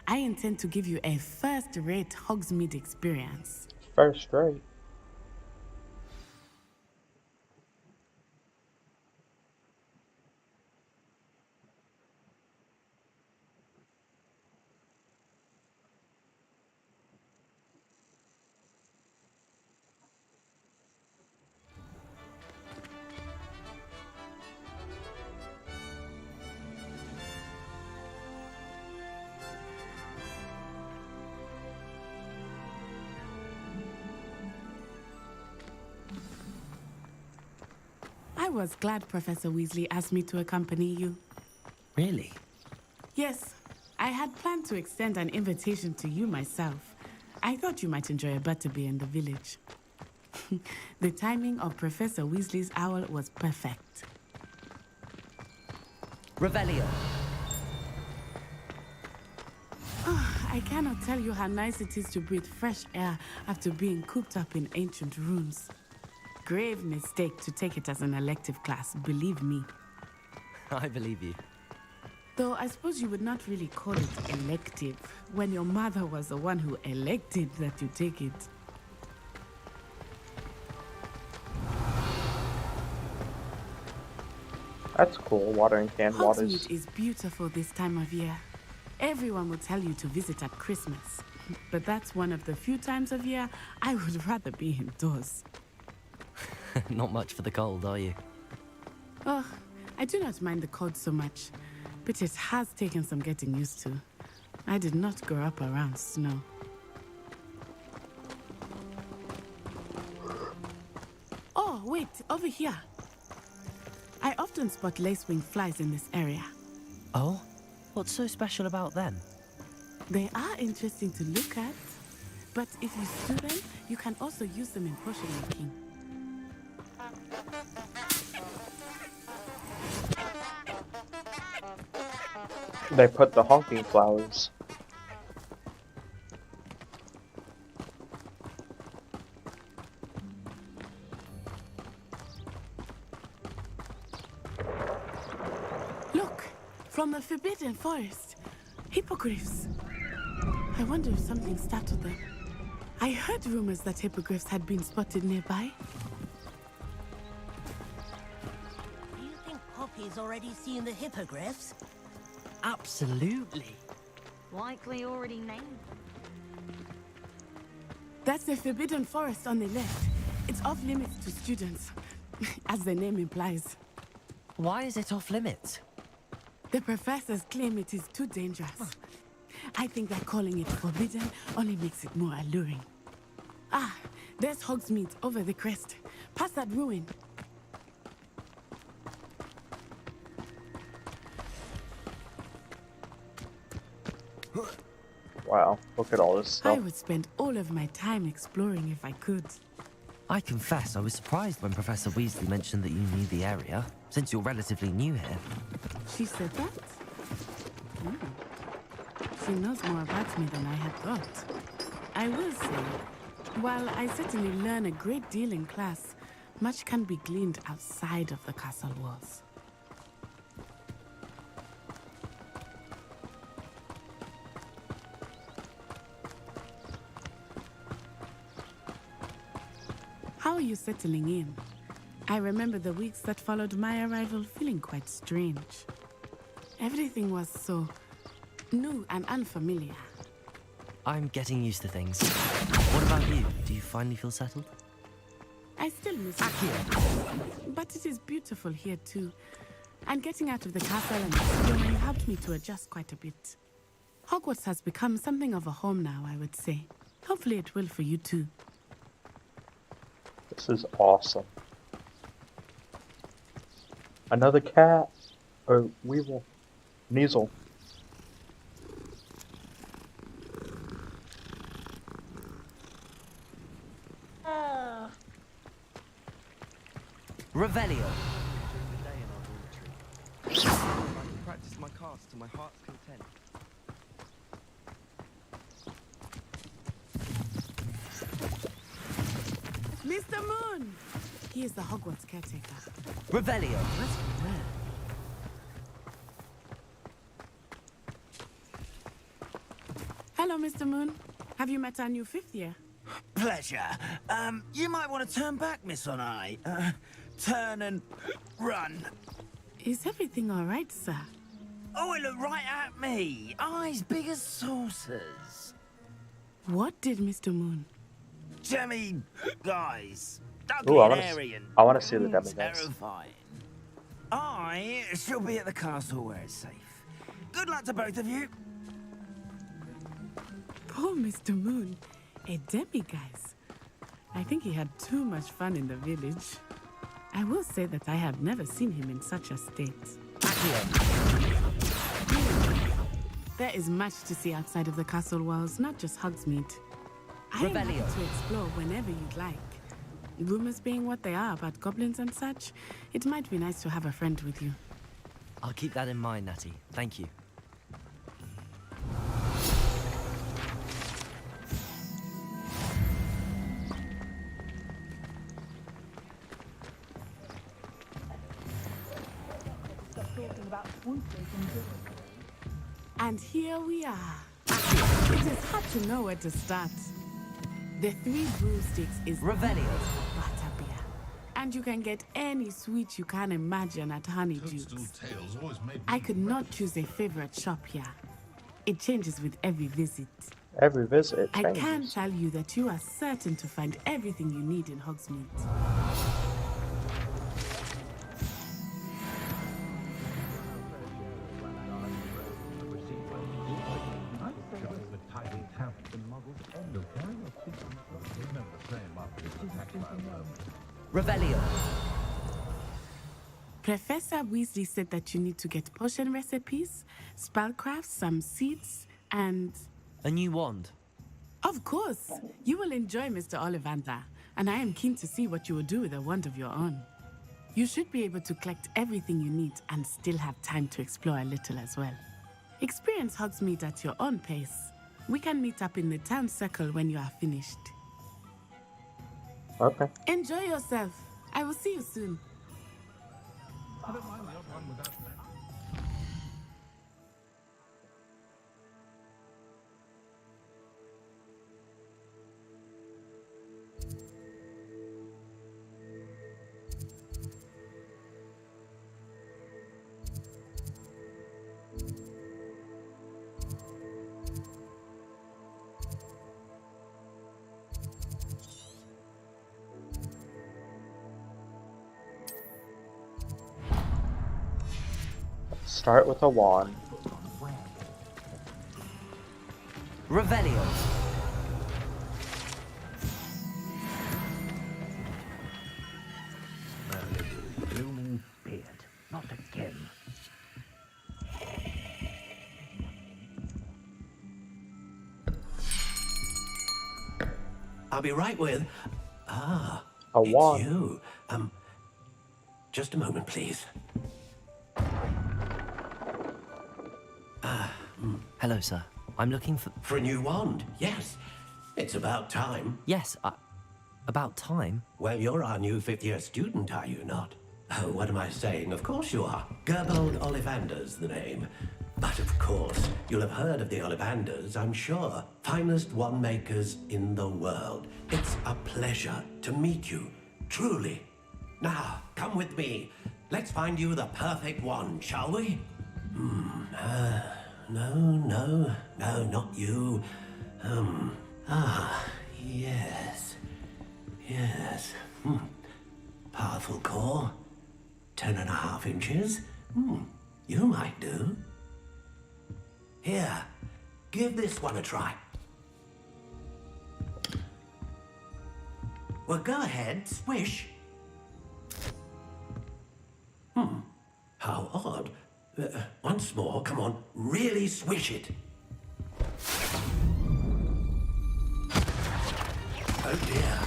I intend to give you a first-rate Hogsmeade experience. First rate. I was glad Professor Weasley asked me to accompany you. Really? Yes, I had planned to extend an invitation to you myself. I thought you might enjoy a butterbeer in the village. The timing of Professor Weasley's owl was perfect. Revelio. Oh, I cannot tell you how nice it is to breathe fresh air after being cooped up in ancient ruins. Grave mistake to take it as an elective class, believe me. I believe you. Though I suppose you would not really call it elective when your mother was the one who elected that you take it. That's cool, watering can waters. Hogsmeade is beautiful this time of year. Everyone will tell you to visit at Christmas, but that's one of the few times of year I would rather be indoors. Not much for the cold, are you? Oh, I do not mind the cold so much, but it has taken some getting used to. I did not grow up around snow. Oh, wait, over here. I often spot lacewing flies in this area. Oh? What's so special about them? They are interesting to look at, but if you stew them, you can also use them in potion making. They put the honking flowers. Look, from the Forbidden Forest. Hippogriffs. I wonder if something startled them. I heard rumors that hippogriffs had been spotted nearby. Do you think Poppy's already seen the hippogriffs? Absolutely. Likely already named. That's the Forbidden Forest on the left. It's off limits to students, as the name implies. Why is it off limits? The professors claim it is too dangerous. I think that calling it forbidden only makes it more alluring. Ah, there's Hogsmeade over the crest. Past that ruin. Wow, look at all this stuff. I would spend all of my time exploring if I could. I confess I was surprised when Professor Weasley mentioned that you knew the area, since you're relatively new here. She said that? She knows more about me than I had thought. I will say, while I certainly learn a great deal in class, much can be gleaned outside of the castle walls. How are you settling in? I remember the weeks that followed my arrival feeling quite strange. Everything was so new and unfamiliar. I'm getting used to things. What about you? Do you finally feel settled? I still miss it. But it is beautiful here too. And getting out of the castle and exploring helped me to adjust quite a bit. Hogwarts has become something of a home now, I would say. Hopefully it will for you too. This is awesome. Another cat? Or weevil? Measle. Revelio. During the day in our dormitory, I can practice my cast to my heart's content. Mr. Moon! He is the Hogwarts caretaker. Revelio. Hello, Mr. Moon. Have you met our new fifth year? Pleasure. You might want to turn back, Miss Onai. Turn and run. Is everything all right, sir? Oh, it looked right at me. Eyes big as saucers. What did Mr. Moon? Demi guys. Ooh, I wanna see the demi guys. Terrifying. I shall be at the castle where it's safe. Good luck to both of you. Poor Mr. Moon. A demiguise. I think he had too much fun in the village. I will say that I have never seen him in such a state. There is much to see outside of the castle walls, not just Hogsmeade. I am happy to explore whenever you'd like. Rumors being what they are about goblins and such, it might be nice to have a friend with you. I'll keep that in mind, Natty. Thank you. And here we are. It is hard to know where to start. The 3 broomsticks is Revelio. butterbeer. And you can get any sweet you can imagine at Honeydew. I could not choose a favorite shop here. It changes with every visit. Every visit I changes. can tell you that you are certain to find everything you need in Hogsmeade. Revelio. Professor Weasley said that you need to get potion recipes, spellcrafts, some seeds, and... A new wand. Of course! You will enjoy Mr. Ollivander, and I am keen to see what you will do with a wand of your own. You should be able to collect everything you need and still have time to explore a little as well. Experience Hogsmeade at your own pace. We can meet up in the town circle when you are finished. Okay. Enjoy yourself. I will see you soon. Start with a wand. Revelio. Blooming beard. Not again. I'll be right with... A it's wand. you. Just a moment, please. Hello, sir. I'm looking for... For a new wand, yes. It's about time. Yes, about time? Well, you're our new 5th-year student, are you not? Oh, what am I saying? Of course you are. Gerbold Ollivander's the name. But of course, you'll have heard of the Ollivanders, I'm sure. Finest wand makers in the world. It's a pleasure to meet you, truly. Now, come with me. Let's find you the perfect wand, shall we? No, not you. Yes. Powerful core. 10.5 inches. You might do. Here, give this one a try. Well, go ahead, swish. How odd. Once more, come on, really swish it. Oh dear.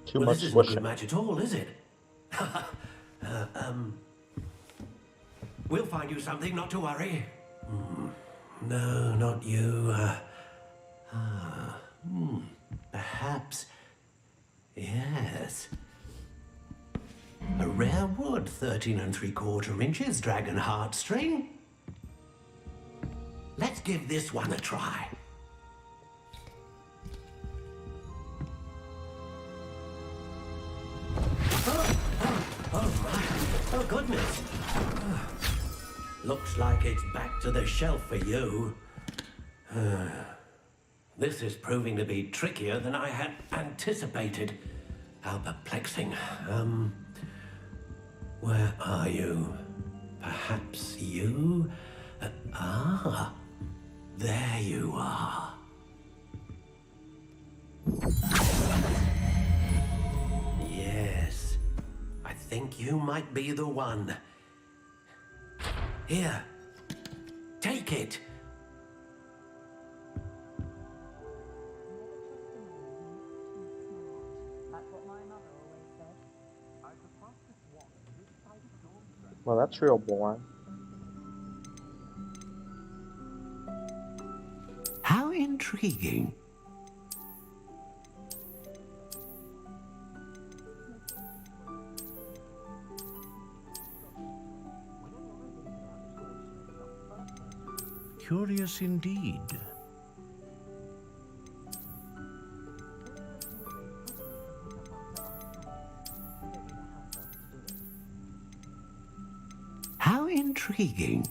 Too Well, much this isn't swishing. good match at all, is it? We'll find you something, not to worry. No, not you. Perhaps. Yes. A rare wood, 13 3/4 inches, dragon heartstring. Let's give this one a try. Oh my, oh goodness. Looks like it's back to the shelf for you. This is proving to be trickier than I had anticipated. How perplexing. Where are you? Perhaps you? There you are. Yes, I think you might be the one. Here, take it. Well, that's real boring. How intriguing. Curious indeed. How intriguing.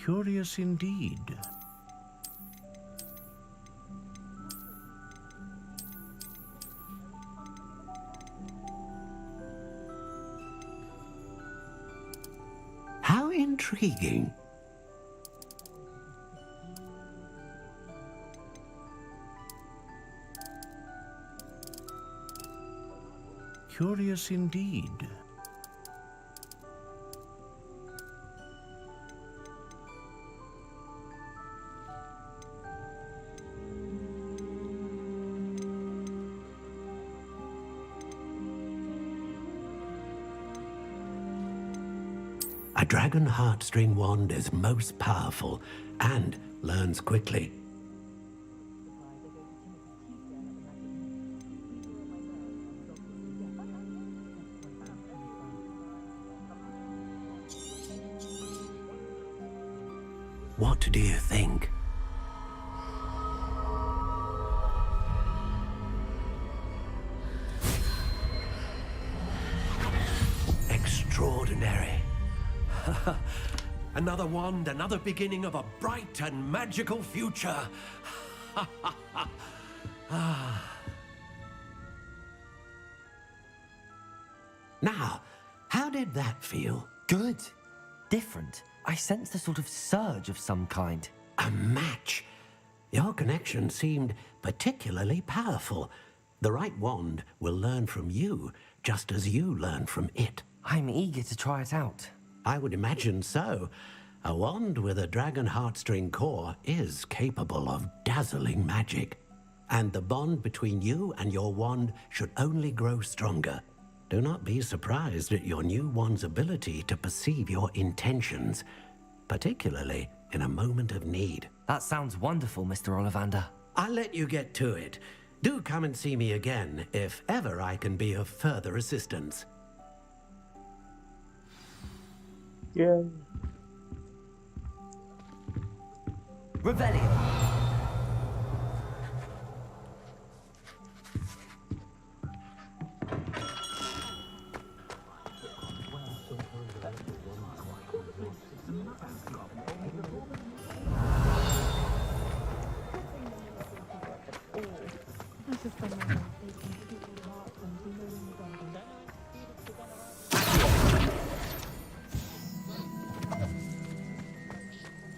Curious indeed. How intriguing. Curious indeed. A dragon heartstring wand is most powerful and learns quickly. What do you think? Extraordinary. Another wand, another beginning of a bright and magical future. Now, how did that feel? Good. Different. I sensed a sort of surge of some kind. A match. Your connection seemed particularly powerful. The right wand will learn from you, just as you learn from it. I'm eager to try it out. I would imagine so. A wand with a dragon heartstring core is capable of dazzling magic. And the bond between you and your wand should only grow stronger. Do not be surprised at your new wand's ability to perceive your intentions, particularly in a moment of need. That sounds wonderful, Mr. Ollivander. I'll let you get to it. Do come and see me again if ever I can be of further assistance. Yeah. Revelio.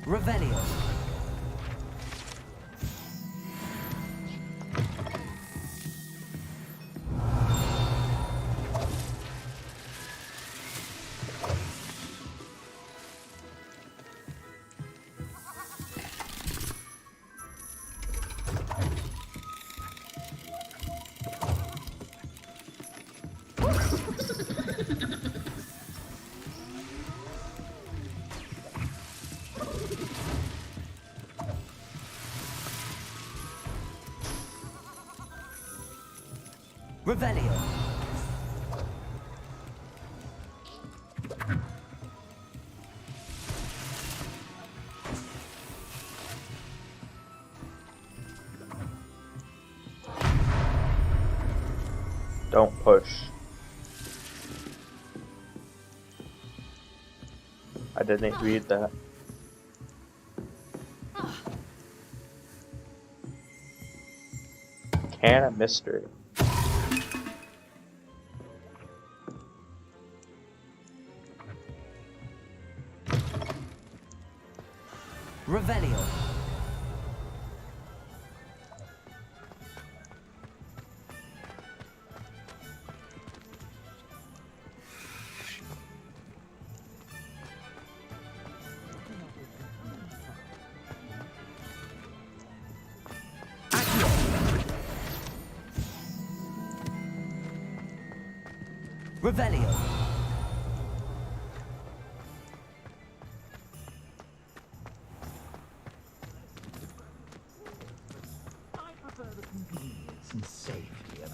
Revelio. Revelio. Don't push. I didn't read that. Can of mystery. Revelio. Revelio. I prefer the convenience and safety of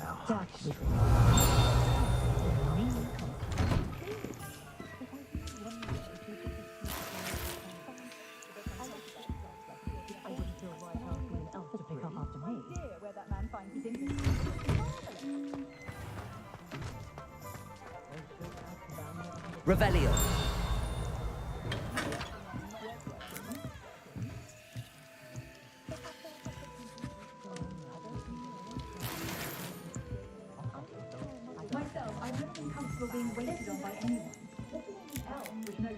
Revelio. Myself, I've never been comfortable being waited on by anyone. Else with no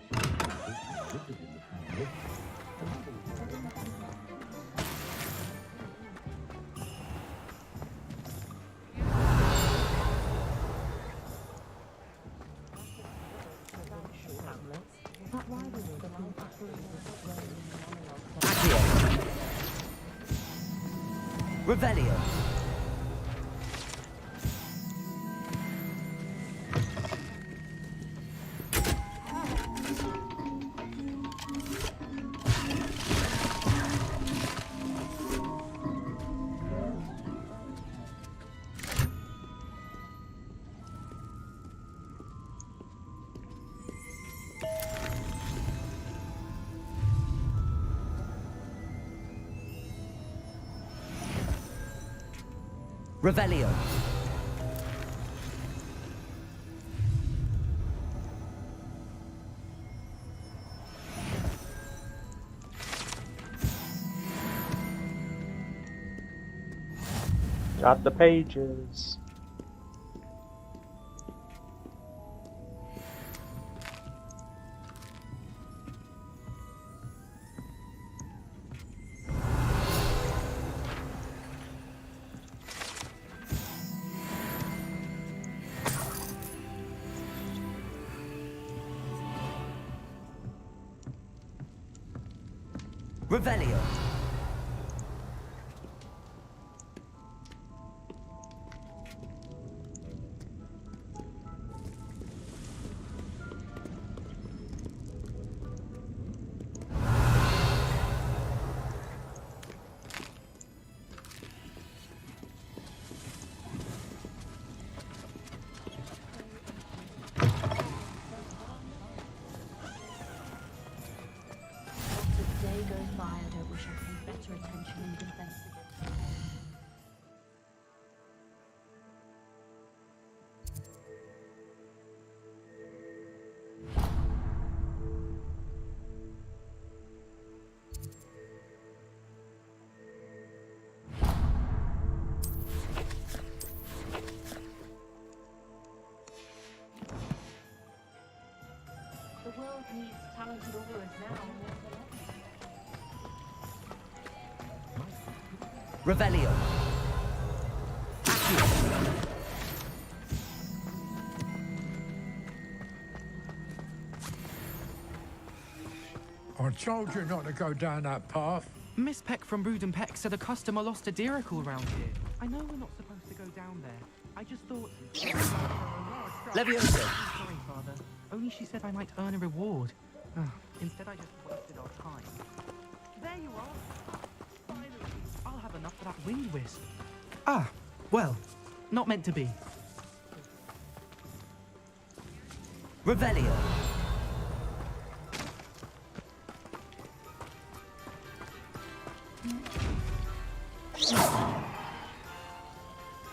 Accio. Revelio. Revelio. Got the pages. Revelio. day goes by, I don't wish I paid better attention and invested. The world needs talented aurors now more than ever. Revelio. I told you not to go down that path. Miss Peck from Brood and Peck said a customer lost a Diracle around here. I know we're not supposed to go down there. I just thought... Leviosa. Sorry, Father. Only she said I might earn a reward. Instead, I just wasted our time. There you are. Finally, I'll have enough for that wind wisp. Ah, well, not meant to be. Revelio.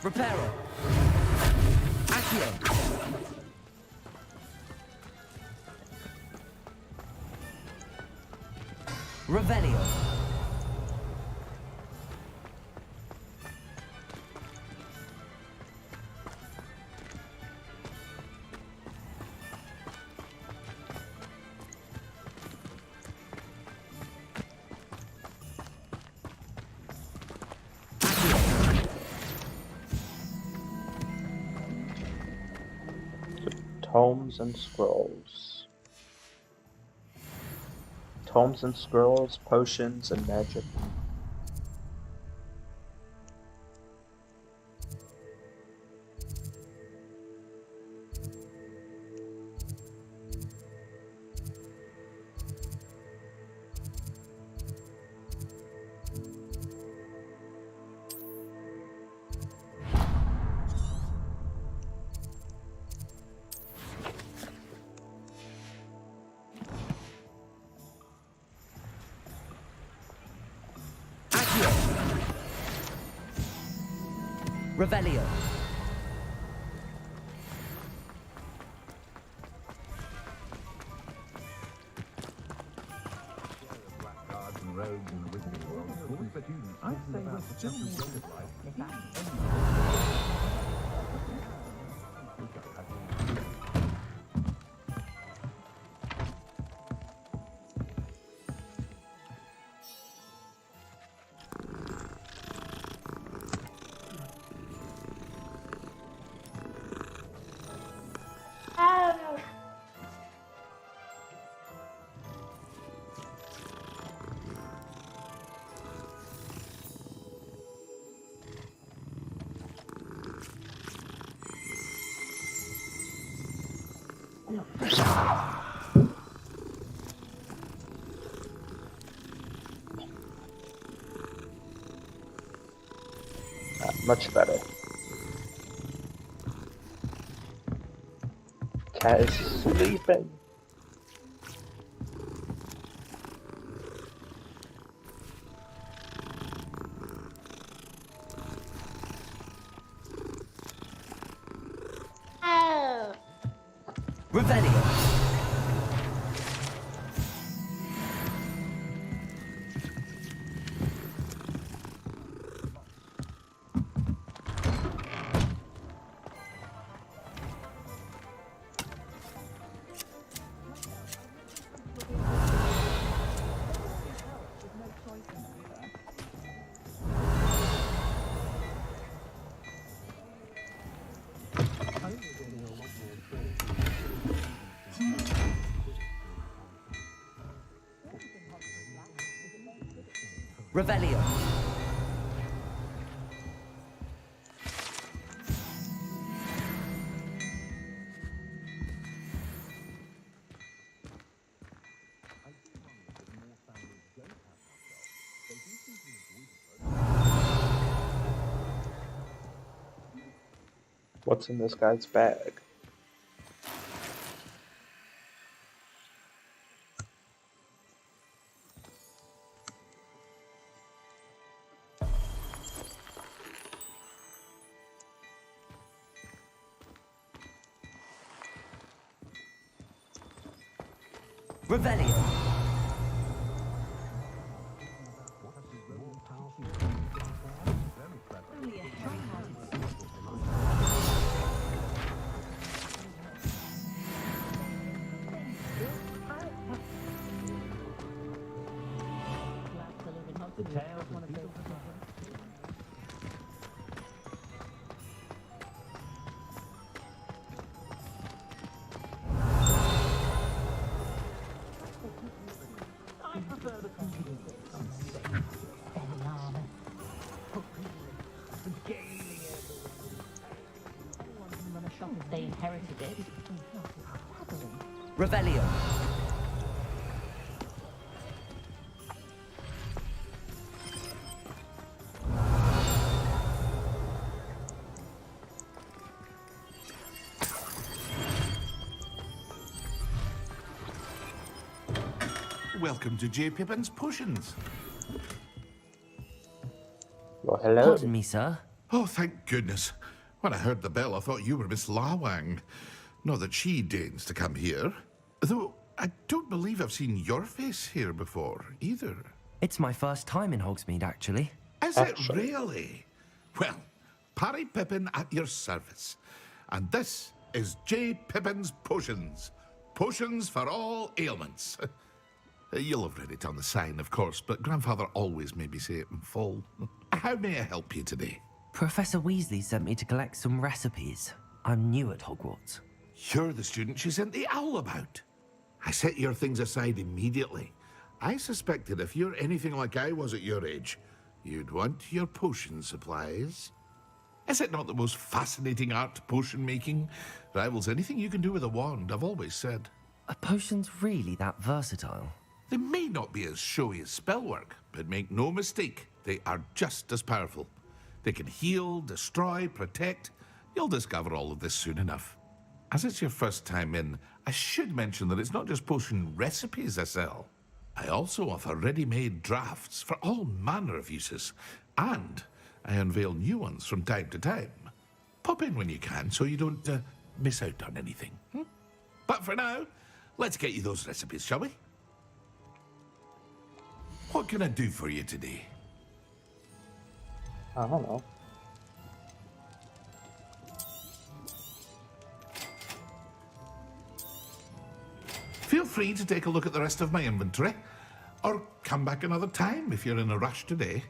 Reparo. Accio. Revelio. Tomes and scrolls. Tomes and scrolls, potions, and magic. Revelio. Blackguards and rogues in the wizarding world, of course, but I'd say we're still way of life. Much better. Cat is sleeping. Revelio. Revelio. What's in this guy's bag? Revelio. They inherited it. Revelio. Welcome to J. Pippin's Potions. Well, hello. Pardon me, sir. Oh, thank goodness. When I heard the bell, I thought you were Miss Lawang. Not that she deigns to come here. Though, I don't believe I've seen your face here before, either. It's my first time in Hogsmeade, actually. Is it really? Well, Parry Pippin at your service. And this is J. Pippin's Potions. Potions for all ailments. You'll have read it on the sign, of course, but Grandfather always made me say it in full. How may I help you today? Professor Weasley sent me to collect some recipes. I'm new at Hogwarts. You're the student she sent the owl about. I set your things aside immediately. I suspected if you're anything like I was at your age, you'd want your potion supplies. Is it not the most fascinating art, potion making? Rivals anything you can do with a wand, I've always said. Are potions really that versatile? They may not be as showy as spellwork, but make no mistake, they are just as powerful. They can heal, destroy, protect. You'll discover all of this soon enough. As it's your first time in, I should mention that it's not just potion recipes I sell. I also offer ready-made drafts for all manner of uses. And I unveil new ones from time to time. Pop in when you can so you don't miss out on anything. But for now, let's get you those recipes, shall we? What can I do for you today? I don't know. Feel free to take a look at the rest of my inventory, or come back another time if you're in a rush today.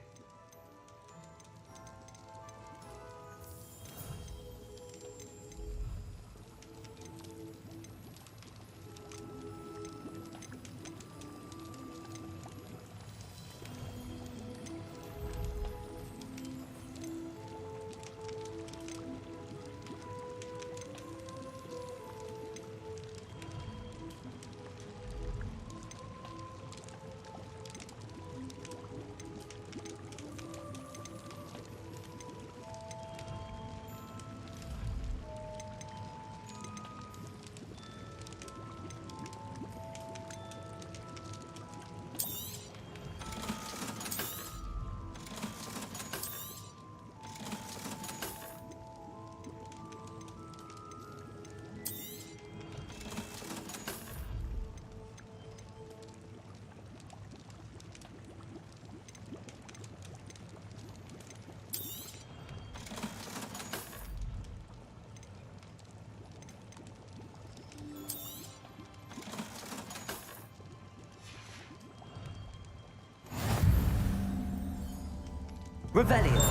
Revelio.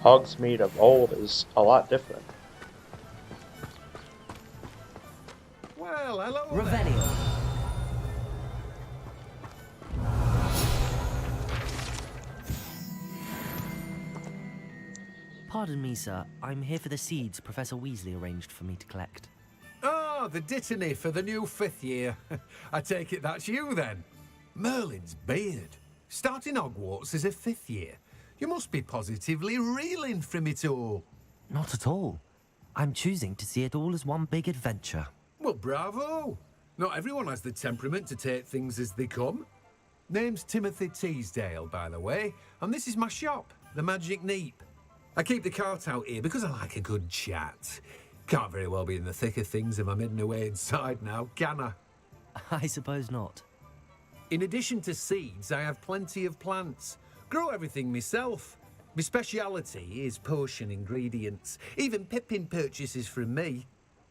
Hogsmeade of old is a lot different. Well, hello. Revelio. Pardon me, sir. I'm here for the seeds Professor Weasley arranged for me to collect. Oh, the dittany for the new 5th year. I take it that's you then. Merlin's beard. Starting Hogwarts as a 5th year. You must be positively reeling from it all. Not at all. I'm choosing to see it all as one big adventure. Well, bravo. Not everyone has the temperament to take things as they come. Name's Timothy Teasdale, by the way, and this is my shop, the Magic Neep. I keep the cart out here because I like a good chat. Can't very well be in the thick of things if I'm hidden away inside now, can I? I suppose not. In addition to seeds, I have plenty of plants. Grow everything myself. My speciality is potion ingredients. Even Pippin purchases from me.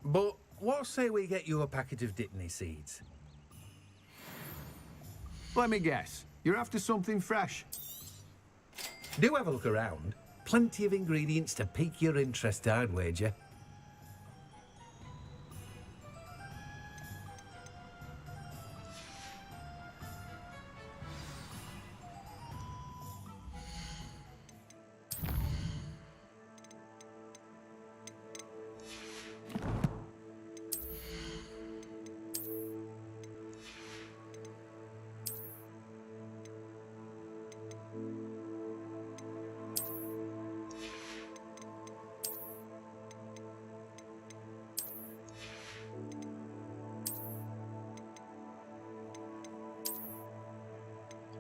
But what say we get you a packet of Dittany seeds? Let me guess. You're after something fresh. Do have a look around. Plenty of ingredients to pique your interest, I'd wager.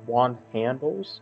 Wand handles?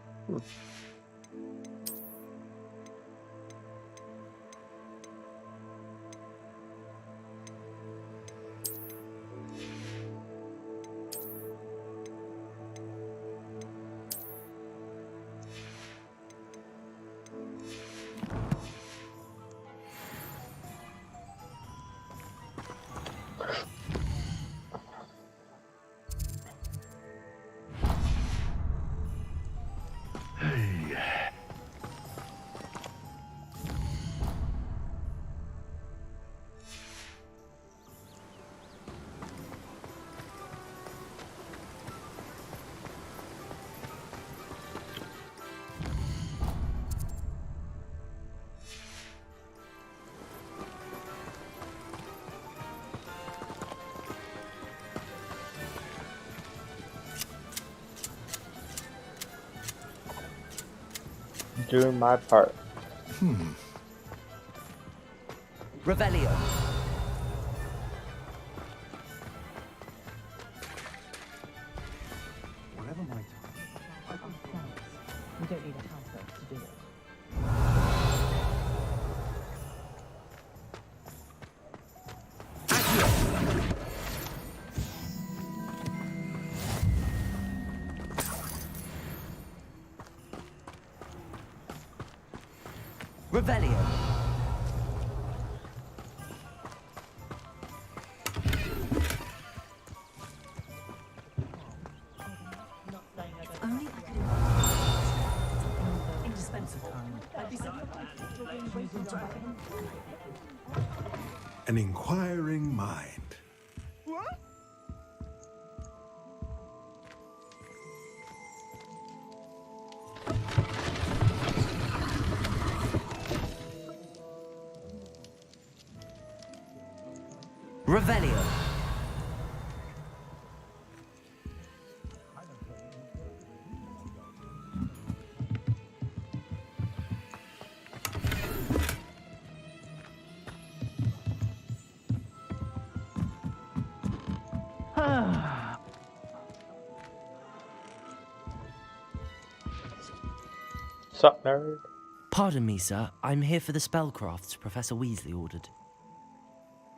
doing my part. Revelio. Whatever my We don't need a house elf to do it. Revelio. Only I could indispensable. I'd be so An inquiring mind. Revelio. Sup, nerd? Pardon me, sir. I'm here for the spellcrafts Professor Weasley ordered.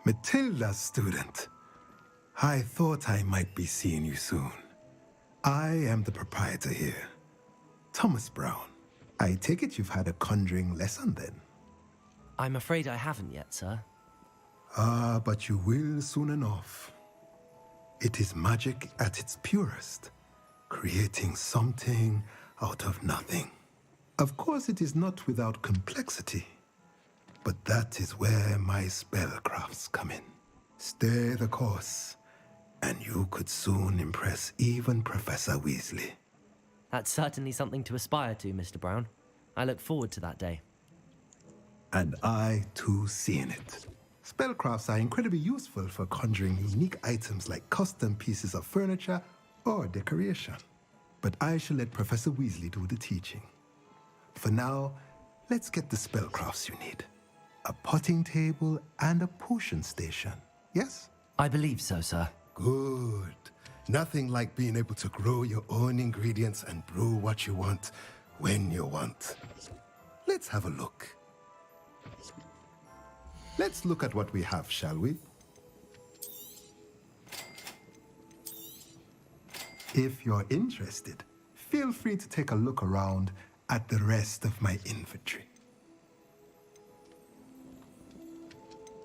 Matilda, student. I thought I might be seeing you soon. I am the proprietor here, Thomas Brown. I take it you've had a conjuring lesson then? I'm afraid I haven't yet, sir. Ah, but you will soon enough. It is magic at its purest, creating something out of nothing. Of course, it is not without complexity, but that is where my spellcrafts come in. Stay the course, and you could soon impress even Professor Weasley. That's certainly something to aspire to, Mr. Brown. I look forward to that day. And I, too, seeing it. Spellcrafts are incredibly useful for conjuring unique items like custom pieces of furniture or decoration. But I shall let Professor Weasley do the teaching. For now, let's get the spellcrafts you need. A potting table and a potion station, yes? I believe so, sir. Good. Nothing like being able to grow your own ingredients and brew what you want when you want. Let's have a look. Let's look at what we have, shall we? If you're interested, feel free to take a look around at the rest of my inventory.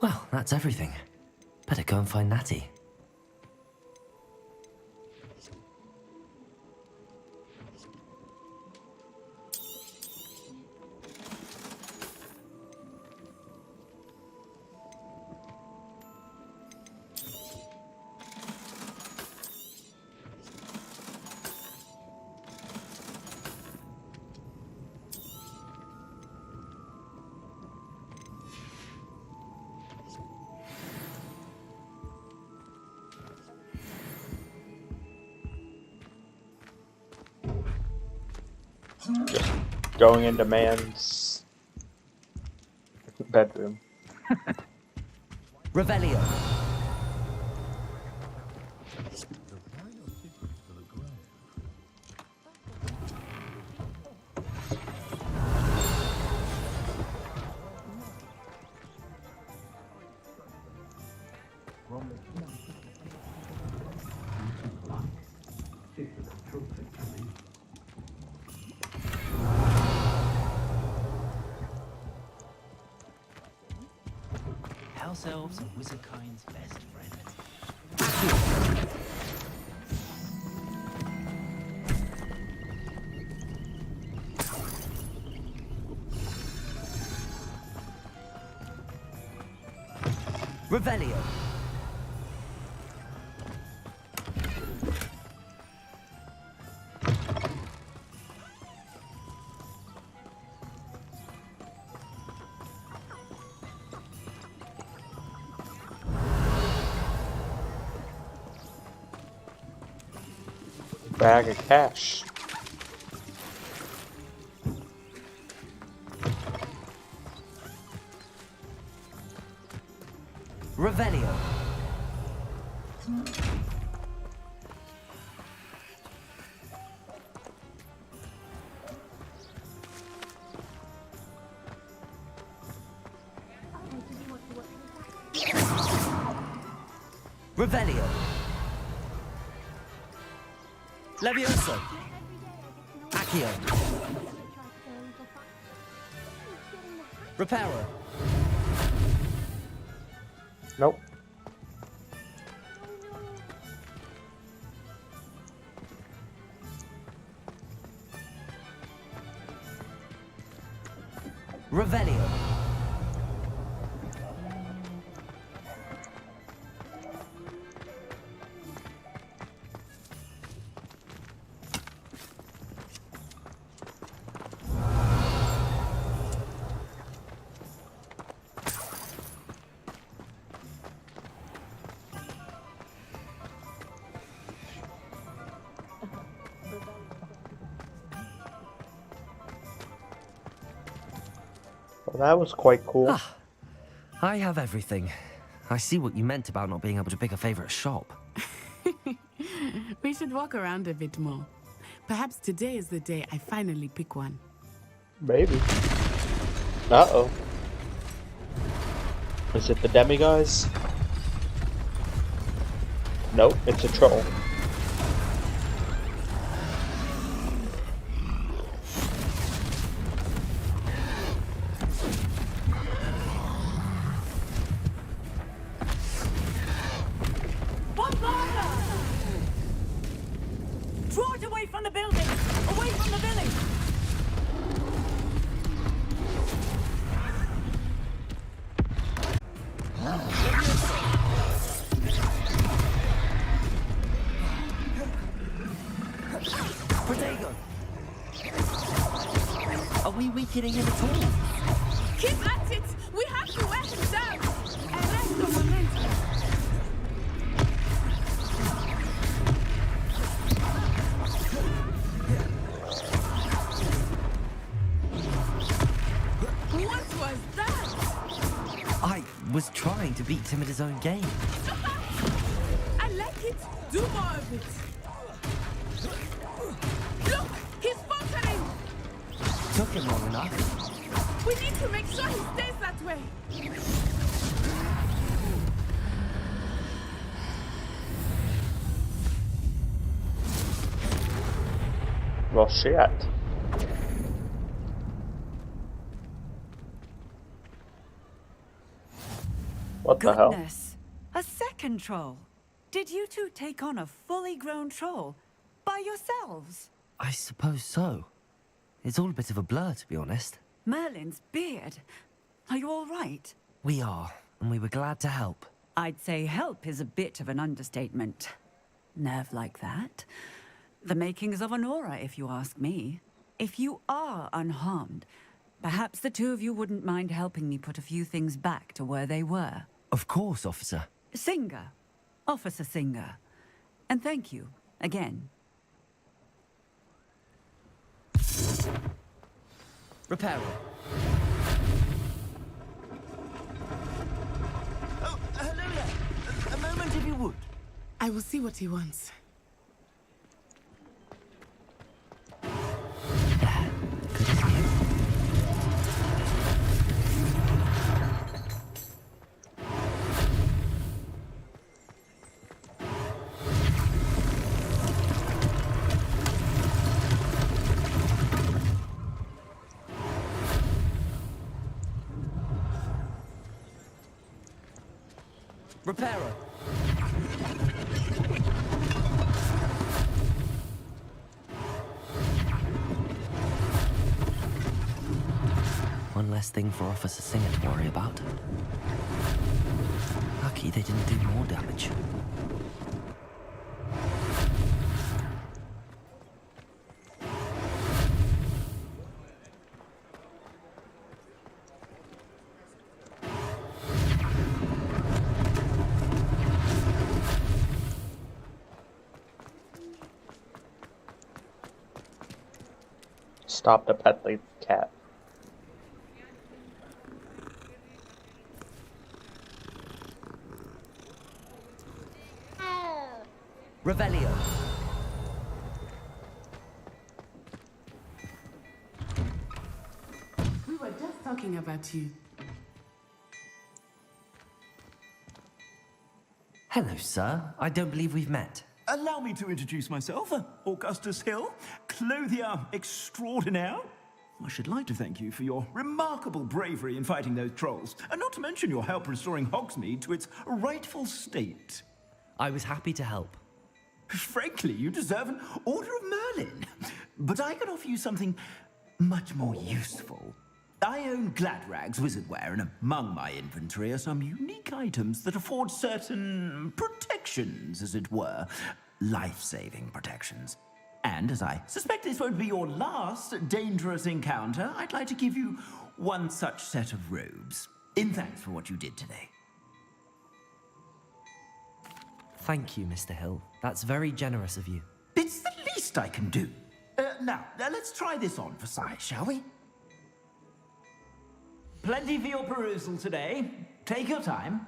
Well, that's everything. Better go and find Natty. Just going into man's bedroom. Revelio. House elves are wizardkind's best friend. Revelio. Bag of cash. Revelio. Revelio. Levioso. Accio. Reparo. Nope. Revelio. Well, that was quite cool. Ah, I have everything. I see what you meant about not being able to pick a favorite shop. We should walk around a bit more. Perhaps today is the day I finally pick one. Maybe. Uh-oh. Is it the demi-guys? Nope, it's a troll. Draw it away from the building! Away from the village! Protego! Are we weakening him at all? Keep at it! We have to wear him down! Arrest the momentum! What was that? I was trying to beat him at his own game. I like it! Do more of it! Look! He's faltering! Took him long enough. We need to make sure he stays that way! Well, shit. What the hell? Goodness! A second troll! Did you two take on a fully grown troll? By yourselves? I suppose so. It's all a bit of a blur, to be honest. Merlin's beard. Are you all right? We are, and we were glad to help. I'd say help is a bit of an understatement. Nerve like that. The makings of an aura, if you ask me. If you are unharmed, perhaps the two of you wouldn't mind helping me put a few things back to where they were. Of course, officer. Singer. Officer Singer. And thank you, again. Reparo. Oh, hello there. A moment if you would. I will see what he wants. Reparo. One less thing for Officer Singer to worry about. Lucky they didn't do more damage. Stop to pet the cat. Revelio. We were just talking about you. Hello, sir. I don't believe we've met. Allow me to introduce myself, Augustus Hill, clothier extraordinaire. I should like to thank you for your remarkable bravery in fighting those trolls, and not to mention your help restoring Hogsmeade to its rightful state. I was happy to help. Frankly, you deserve an Order of Merlin. But I can offer you something much more useful. I own Gladrag's wizardware, and among my inventory are some unique items that afford certain protections, as it were. Life-saving protections. And as I suspect this won't be your last dangerous encounter, I'd like to give you one such set of robes, in thanks for what you did today. Thank you, Mr. Hill. That's very generous of you. It's the least I can do. Now, let's try this on for size, shall we? Plenty for your perusal today. Take your time.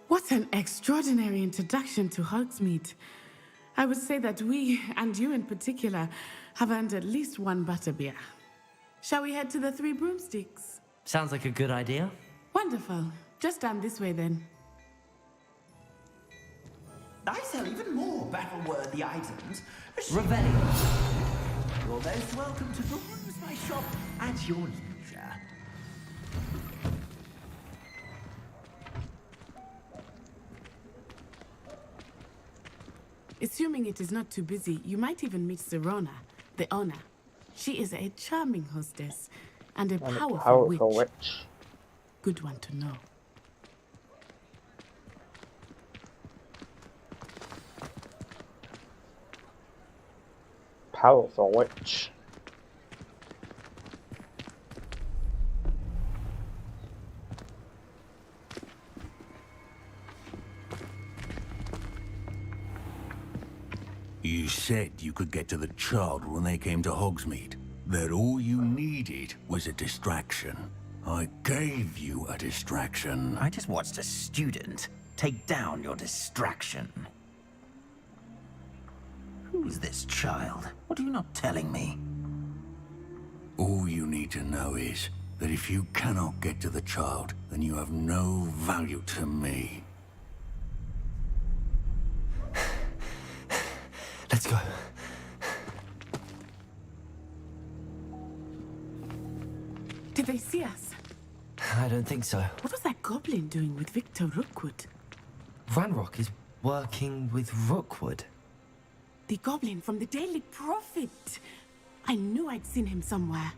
What an extraordinary introduction to Hogsmeade. I would say that we, and you in particular, have earned at least one butterbeer. Shall we head to the Three Broomsticks? Sounds like a good idea. Wonderful. Just down this way then. I sell even more battle-worthy items. Revelio. You're most welcome to peruse my shop at your leisure. Assuming it is not too busy, you might even meet Serona, the owner. She is a charming hostess and a powerful witch. Good one to know. Powerful witch. You said you could get to the child when they came to Hogsmeade. That all you needed was a distraction. I gave you a distraction. I just watched a student take down your distraction. Who is this child? What are you not telling me? All you need to know is that if you cannot get to the child, then you have no value to me. Let's go. Did they see us? I don't think so. What was that goblin doing with Victor Rookwood? Ranrock is working with Rookwood. The goblin from the Daily Prophet. I knew I'd seen him somewhere.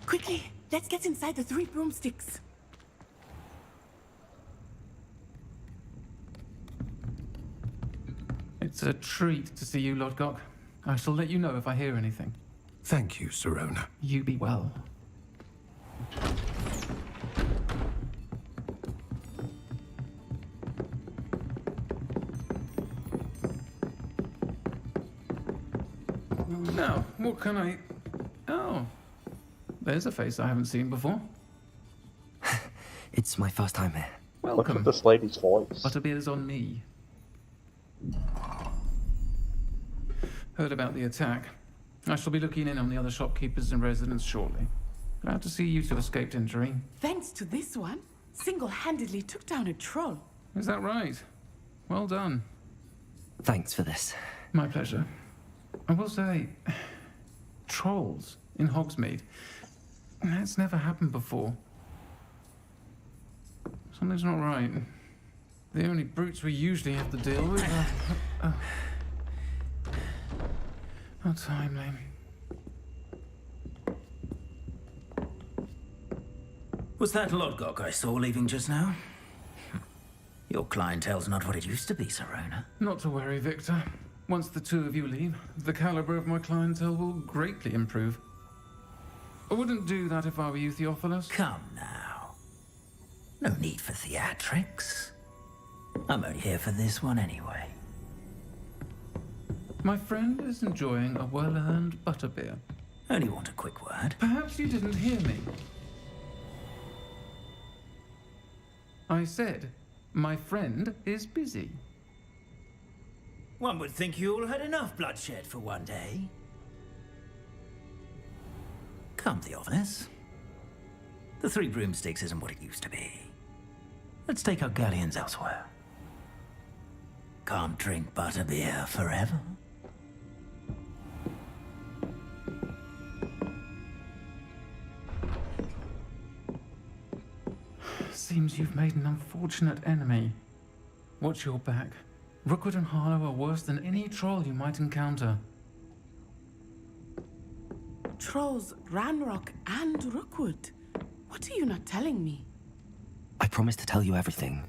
Quickly, let's get inside the Three Broomsticks. It's a treat to see you, Lodgok. I shall let you know if I hear anything. Thank you, Serona. You be well. Now, what can I... Oh, there's a face I haven't seen before. It's my first time here. Look at this lady's voice. Butterbeer's on me. Heard about the attack. I shall be looking in on the other shopkeepers and residents shortly. Glad to see you two escaped injury. Thanks to this one, single-handedly took down a troll. Is that right? Well done. Thanks for this. My pleasure. I will say, trolls in Hogsmeade. That's never happened before. Something's not right. The only brutes we usually have to deal with are timely. Was that Lodgok I saw leaving just now? Your clientele's not what it used to be, Serona. Not to worry, Victor. Once the two of you leave, the caliber of my clientele will greatly improve. I wouldn't do that if I were you, Theophilus. Come now. No need for theatrics. I'm only here for this one anyway. My friend is enjoying a well-earned butterbeer. Only want a quick word. Perhaps you didn't hear me. I said, my friend is busy. One would think you all had enough bloodshed for one day. Come, Theophilus. The Three Broomsticks isn't what it used to be. Let's take our galleons elsewhere. Can't drink butterbeer forever. Seems you've made an unfortunate enemy. Watch your back. Rookwood and Harlow are worse than any troll you might encounter. Trolls, Ranrock, and Rookwood. What are you not telling me? I promised to tell you everything,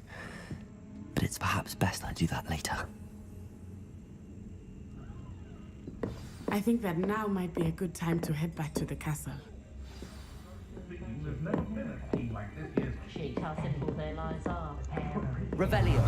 but it's perhaps best I do that later. I think that now might be a good time to head back to the castle. Cheat how simple their lives are. Revelio.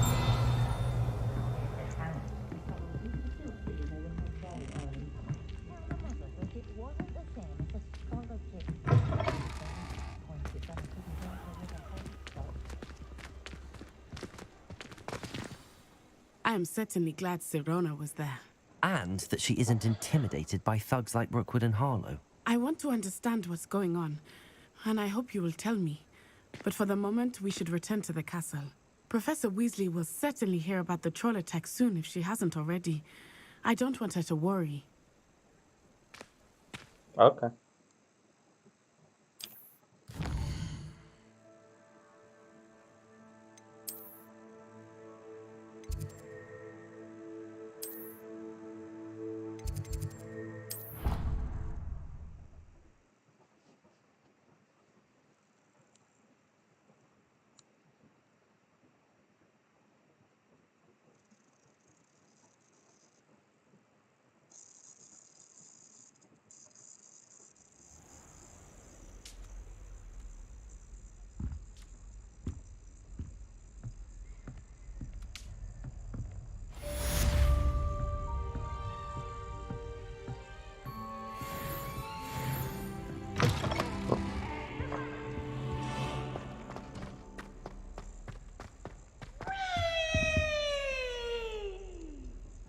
I am certainly glad Serona was there. And that she isn't intimidated by thugs like Rookwood and Harlow. I want to understand what's going on, and I hope you will tell me. But for the moment, we should return to the castle. Professor Weasley will certainly hear about the troll attack soon if she hasn't already. I don't want her to worry. Okay.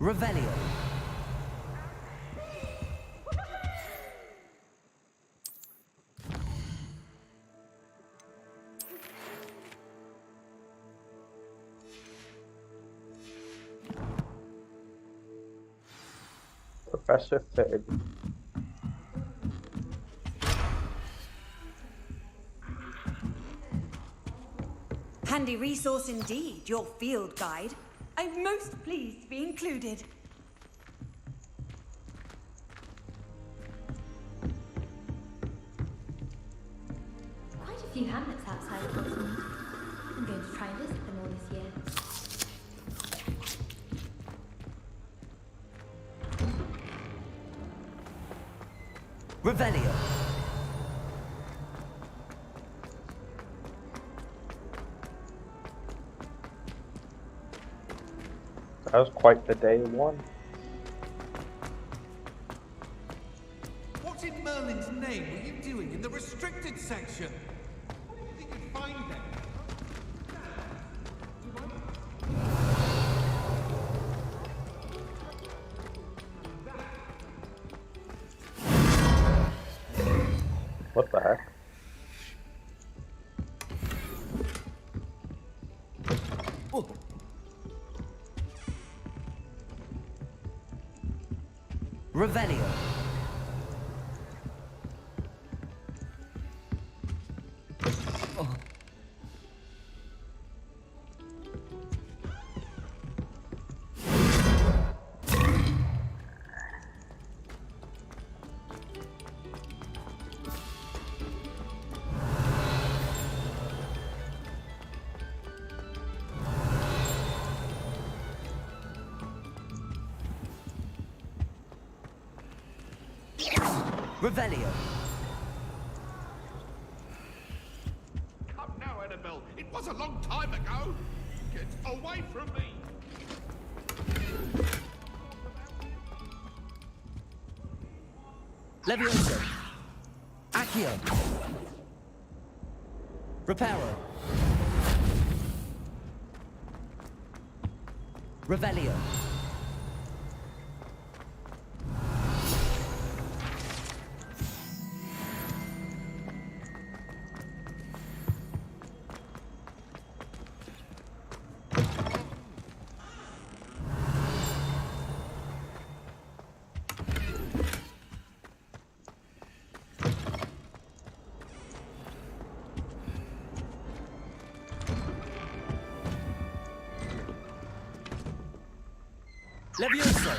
Revelio. Professor Fig. Handy resource indeed, your field guide. I'm most pleased to be included. Quite a few hamlets outside Hogsmeade. I'm going to try and visit them all this year. Revelio. That was quite the day one. What in Merlin's name were you doing in the restricted section? What do you think you'd find there? What the heck? Revelio. Revelio. Come now, Annabelle. It was a long time ago. Get away from me. Levioso. Accio. Reparo. Revelio. Levioso.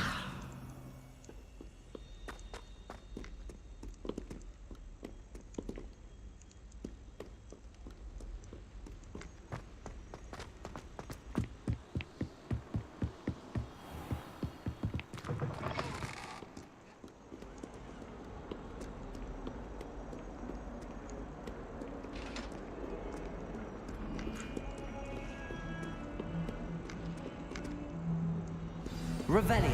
Revelio.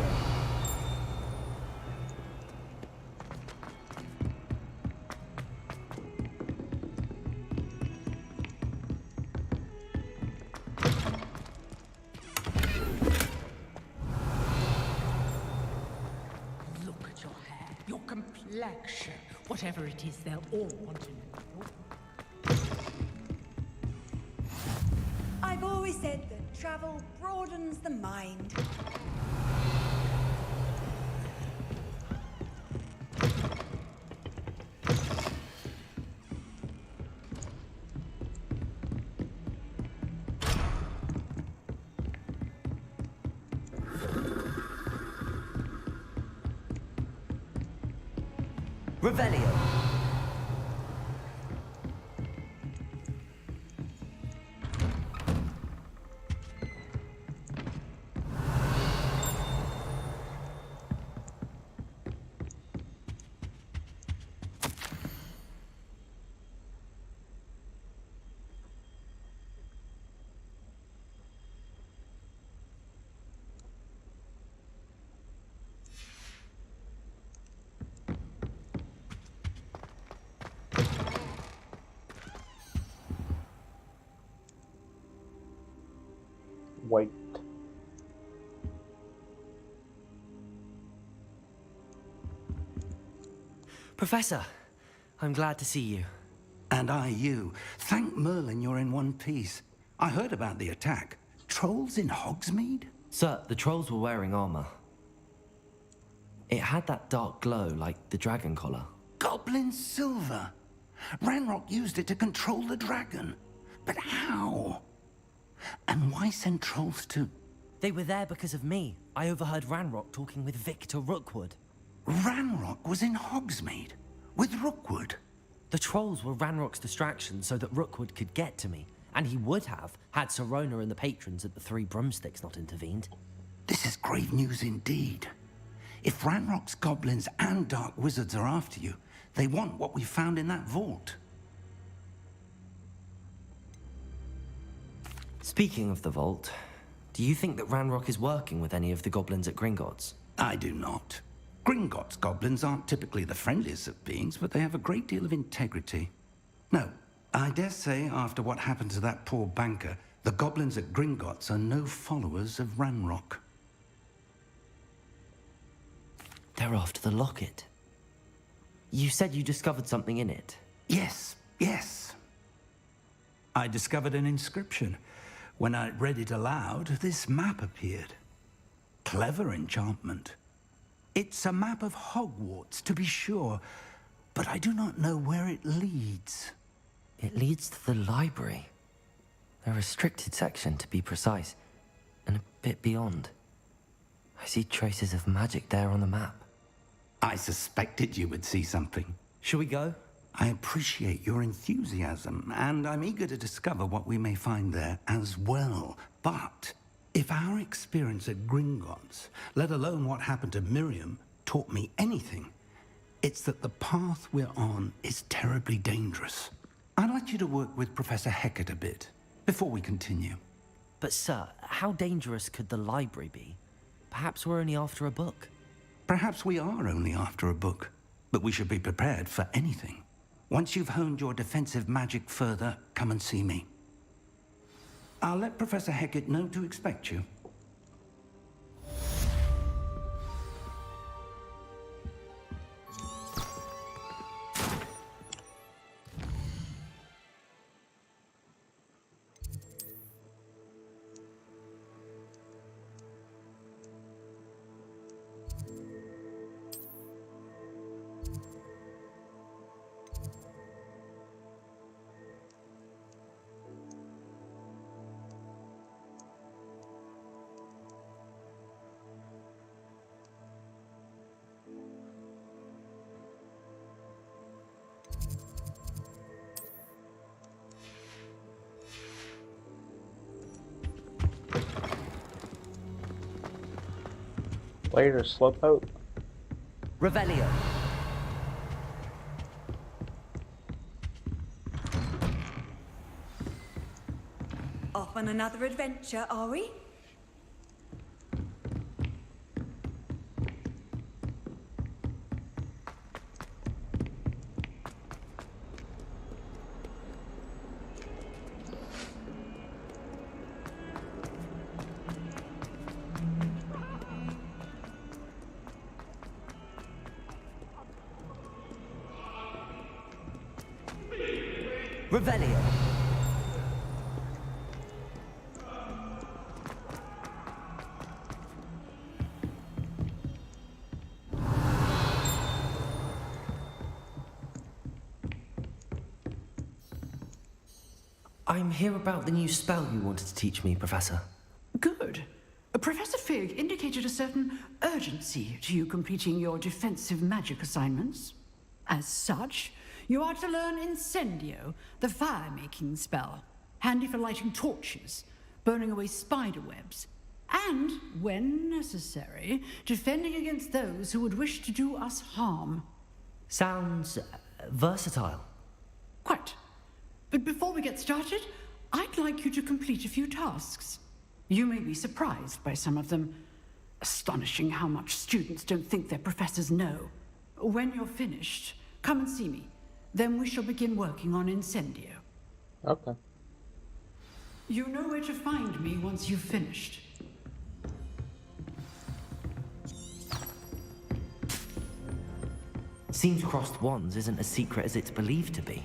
Look at your hair, your complexion, whatever it is they'll all want to know. I've always said that travel broadens the mind. Revelio. Wait. Professor, I'm glad to see you. And I you. Thank Merlin you're in one piece. I heard about the attack. Trolls in Hogsmeade? Sir, the trolls were wearing armor. It had that dark glow like the dragon collar. Goblin silver. Ranrock used it to control the dragon. But how? And why send trolls to... They were there because of me. I overheard Ranrock talking with Victor Rookwood. Ranrock was in Hogsmeade? With Rookwood? The trolls were Ranrock's distraction so that Rookwood could get to me. And he would have, had Sirona and the patrons at the Three Broomsticks not intervened. This is grave news indeed. If Ranrock's goblins and dark wizards are after you, they want what we found in that vault. Speaking of the vault, do you think that Ranrock is working with any of the goblins at Gringotts? I do not. Gringotts goblins aren't typically the friendliest of beings, but they have a great deal of integrity. No, I dare say after what happened to that poor banker, the goblins at Gringotts are no followers of Ranrock. They're after the locket. You said you discovered something in it. Yes, yes. I discovered an inscription. When I read it aloud, this map appeared. Clever enchantment. It's a map of Hogwarts, to be sure, but I do not know where it leads. It leads to the library. A restricted section, to be precise, and a bit beyond. I see traces of magic there on the map. I suspected you would see something. Shall we go? I appreciate your enthusiasm, and I'm eager to discover what we may find there as well. But if our experience at Gringotts, let alone what happened to Miriam, taught me anything, It's that the path we're on is terribly dangerous. I'd like you to work with Professor Hecat a bit before we continue. But sir, how dangerous could the library be? Perhaps we're only after a book. Perhaps we are only after a book, but we should be prepared for anything. Once you've honed your defensive magic further, come and see me. I'll let Professor Hecat know to expect you. Later, Slowpoke. Revelio. Off on another adventure, are we? Revelio. I'm here about the new spell you wanted to teach me, Professor. Good. Professor Fig indicated a certain urgency to you completing your defensive magic assignments. As such, you are to learn Incendio, the fire-making spell, handy for lighting torches, burning away spider webs, and, when necessary, defending against those who would wish to do us harm. Sounds versatile. Quite. But before we get started, I'd like you to complete a few tasks. You may be surprised by some of them. Astonishing how much students don't think their professors know. When you're finished, come and see me. Then we shall begin working on Incendio. Okay. You know where to find me once you've finished. Seems crossed wands isn't as secret as it's believed to be.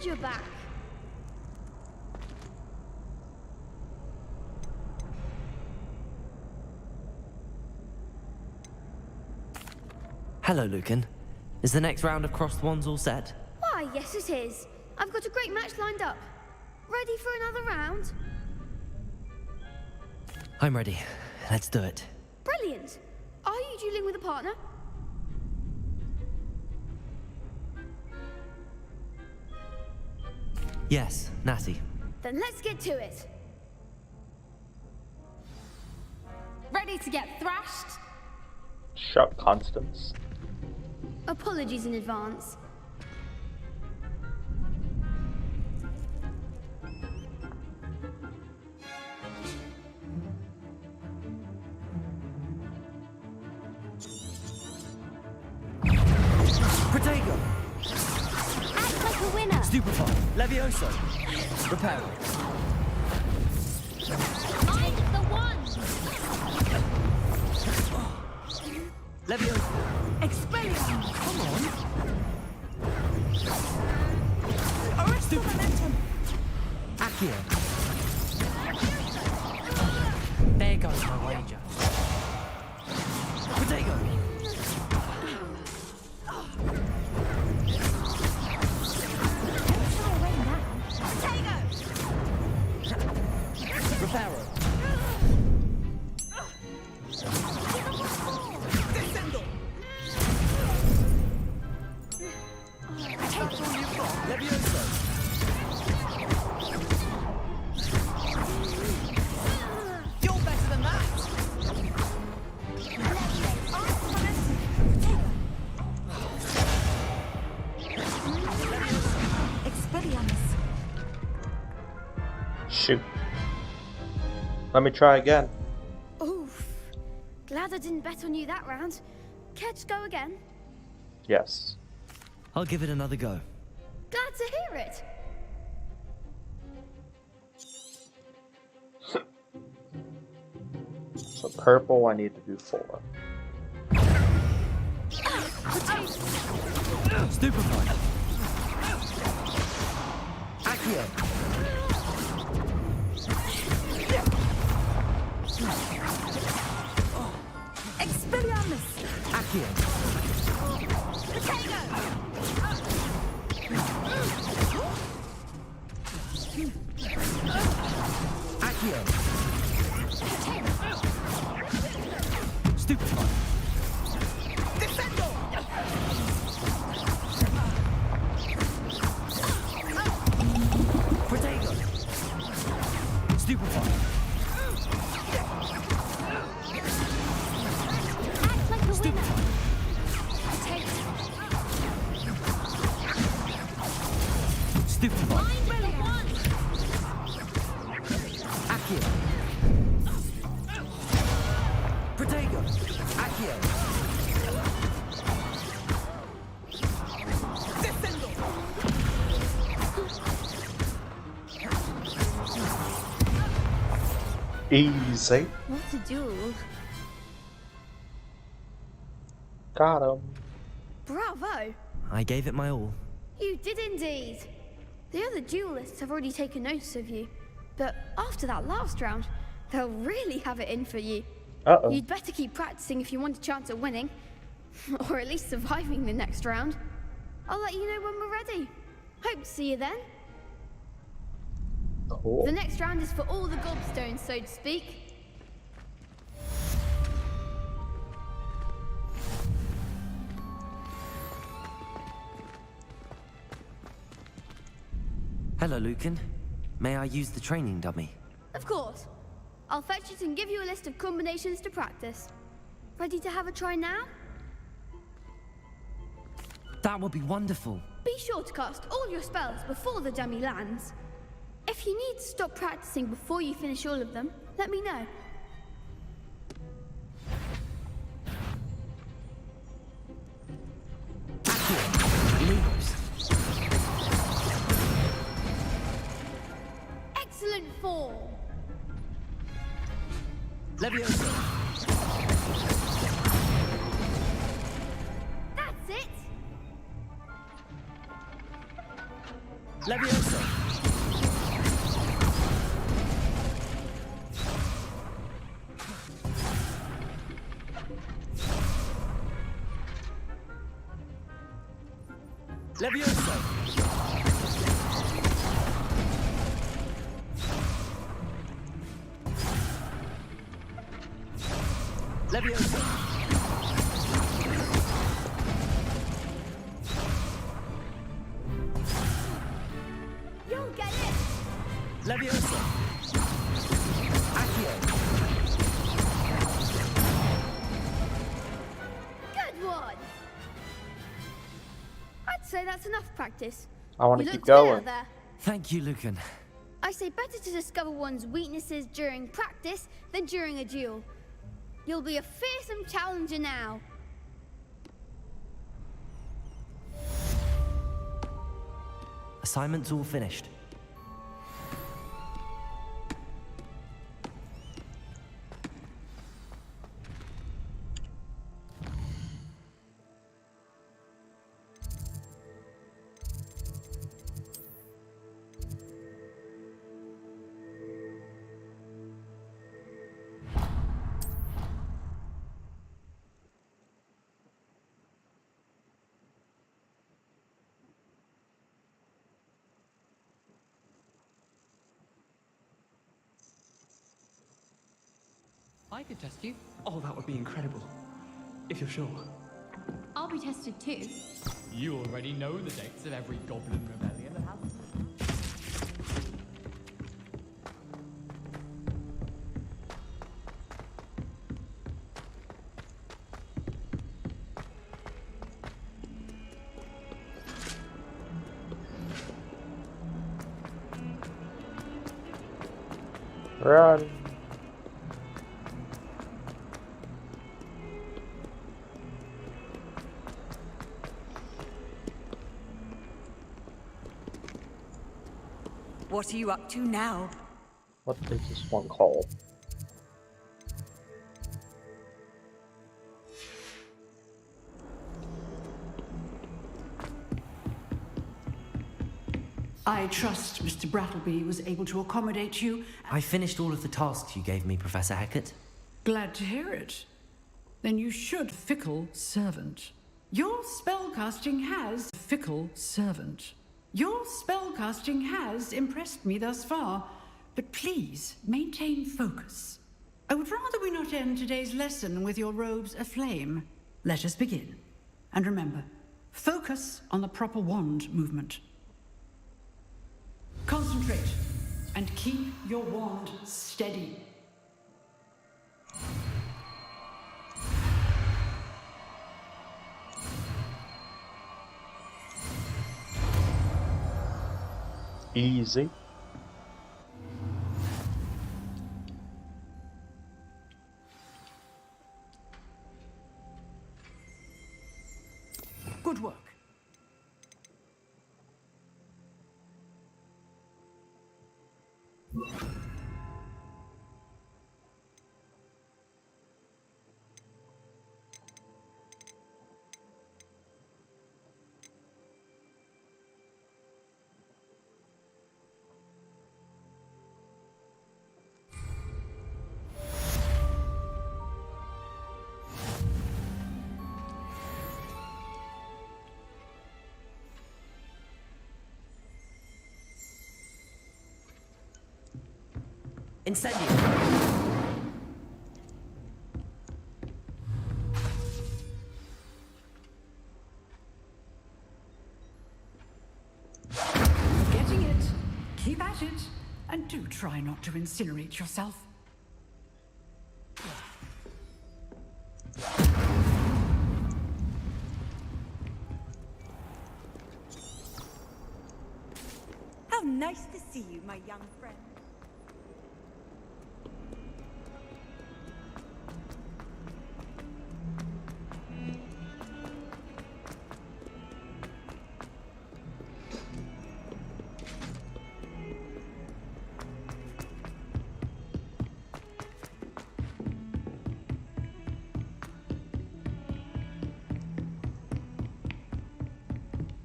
Glad you're back. Hello, Lucan. Is the next round of crossed wands all set? Why, yes it is. I've got a great match lined up. Ready for another round? I'm ready. Let's do it. Brilliant. Are you dueling with a partner? Yes, Natty. Then let's get to it. Ready to get thrashed? Shut, Constance. Apologies in advance. Stupefy. Levioso. Repel. Mind the one! Levioso. Expelliarmus! Come on. Arrest momentum! Accio. There goes my wager. Potato. Reparo. Descendo! That's all you've got. Levioso. You're better than that. Expelliarmus! Shoot. Let me try again. Oof. Glad I didn't bet on you that round. Care to go again? Yes. I'll give it another go. Glad to hear it. So purple, I need to do 4. Stupefy. Accio. Expelliarmus! Accio. Accio. Stupefy. Descendo! Protego. Stupefy. Act like a winner. Stupefy. Mind the one! Accio. Protego. Accio. Descendo! Easy. What a duel. Got him. Bravo! I gave it my all. You did indeed. The other duelists have already taken notice of you, but after that last round, they'll really have it in for you. Uh-oh. You'd better keep practicing if you want a chance at winning, or at least surviving the next round. I'll let you know when we're ready. Hope to see you then. Cool. The next round is for all the gobstones, so to speak. Hello, Lucan. May I use the training dummy? Of course. I'll fetch it and give you a list of combinations to practice. Ready to have a try now? That would be wonderful. Be sure to cast all your spells before the dummy lands. If you need to stop practicing before you finish all of them, let me know. Excellent form. Levioso. That's it. Levioso. Levioso. Levioso. You'll get it. Levioso. Accio. Good one. I'd say that's enough practice. I want You to keep looked good out going. there. Thank you, Lucan. I say better to discover one's weaknesses during practice than during a duel. You'll be a fearsome challenger now. Assignment's all finished. I could test you. Oh, that would be incredible. If you're sure. I'll be tested too. You already know the dates of every goblin rebellion that happens. Run. What are you up to now? What is this one called? I trust Mr. Brattleby was able to accommodate you. I finished all of the tasks you gave me, Professor Hecat. Glad to hear it. Then you should fickle servant. Your spellcasting has fickle servant. Your spellcasting has impressed me thus far, but please maintain focus. I would rather we not end today's lesson with your robes aflame. Let us begin. And remember, focus on the proper wand movement. Concentrate and keep your wand steady. Easy. Good work. Incendio! Getting it. Keep at it. And do try not to incinerate yourself. How nice to see you, my young friend.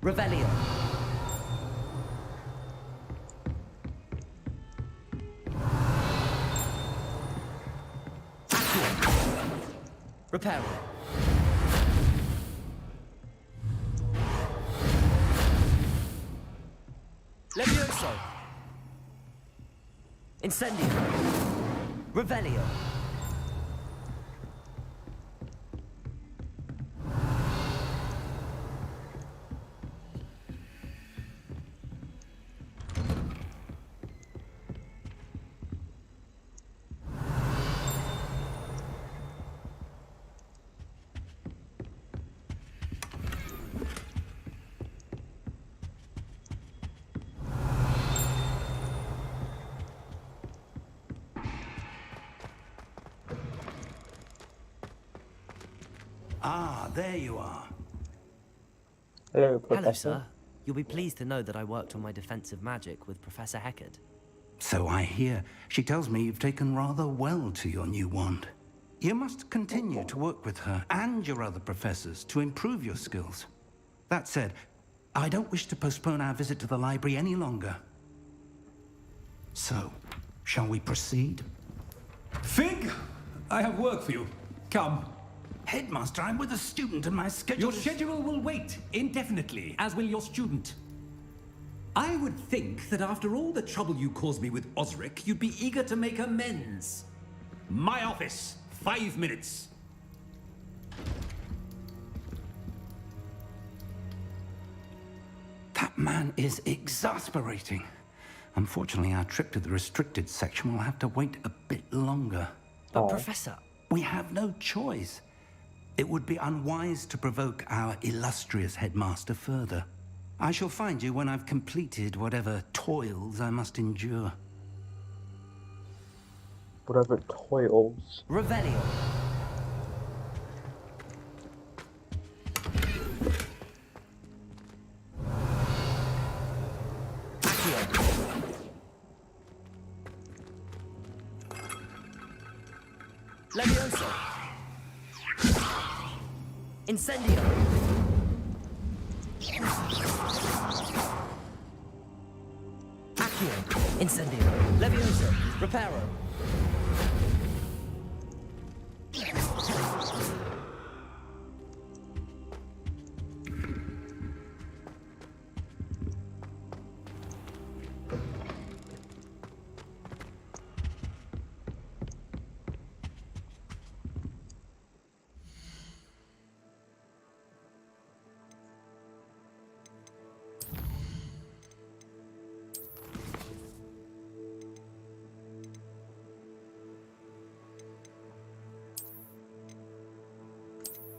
Revelio. Reparo. Levioso. Incendio. Revelio. Ah, there you are. Hello, Hello, Professor. sir. You'll be pleased to know that I worked on my defensive magic with Professor Heckard. So I hear. She tells me you've taken rather well to your new wand. You must continue to work with her and your other professors to improve your skills. That said, I don't wish to postpone our visit to the library any longer. So, shall we proceed? Fig, I have work for you. Come. Headmaster, I'm with a student and my schedule Your schedule will wait indefinitely, as will your student. I would think that after all the trouble you caused me with Osric, you'd be eager to make amends. My office, 5 minutes. That man is exasperating. Unfortunately, our trip to the restricted section will have to wait a bit longer. But Professor... We have no choice. It would be unwise to provoke our illustrious headmaster further. I shall find you when I've completed whatever toils I must endure. Whatever toils. Revelio. Levioso. Incendio. Accio. Incendio. Levioso. Reparo.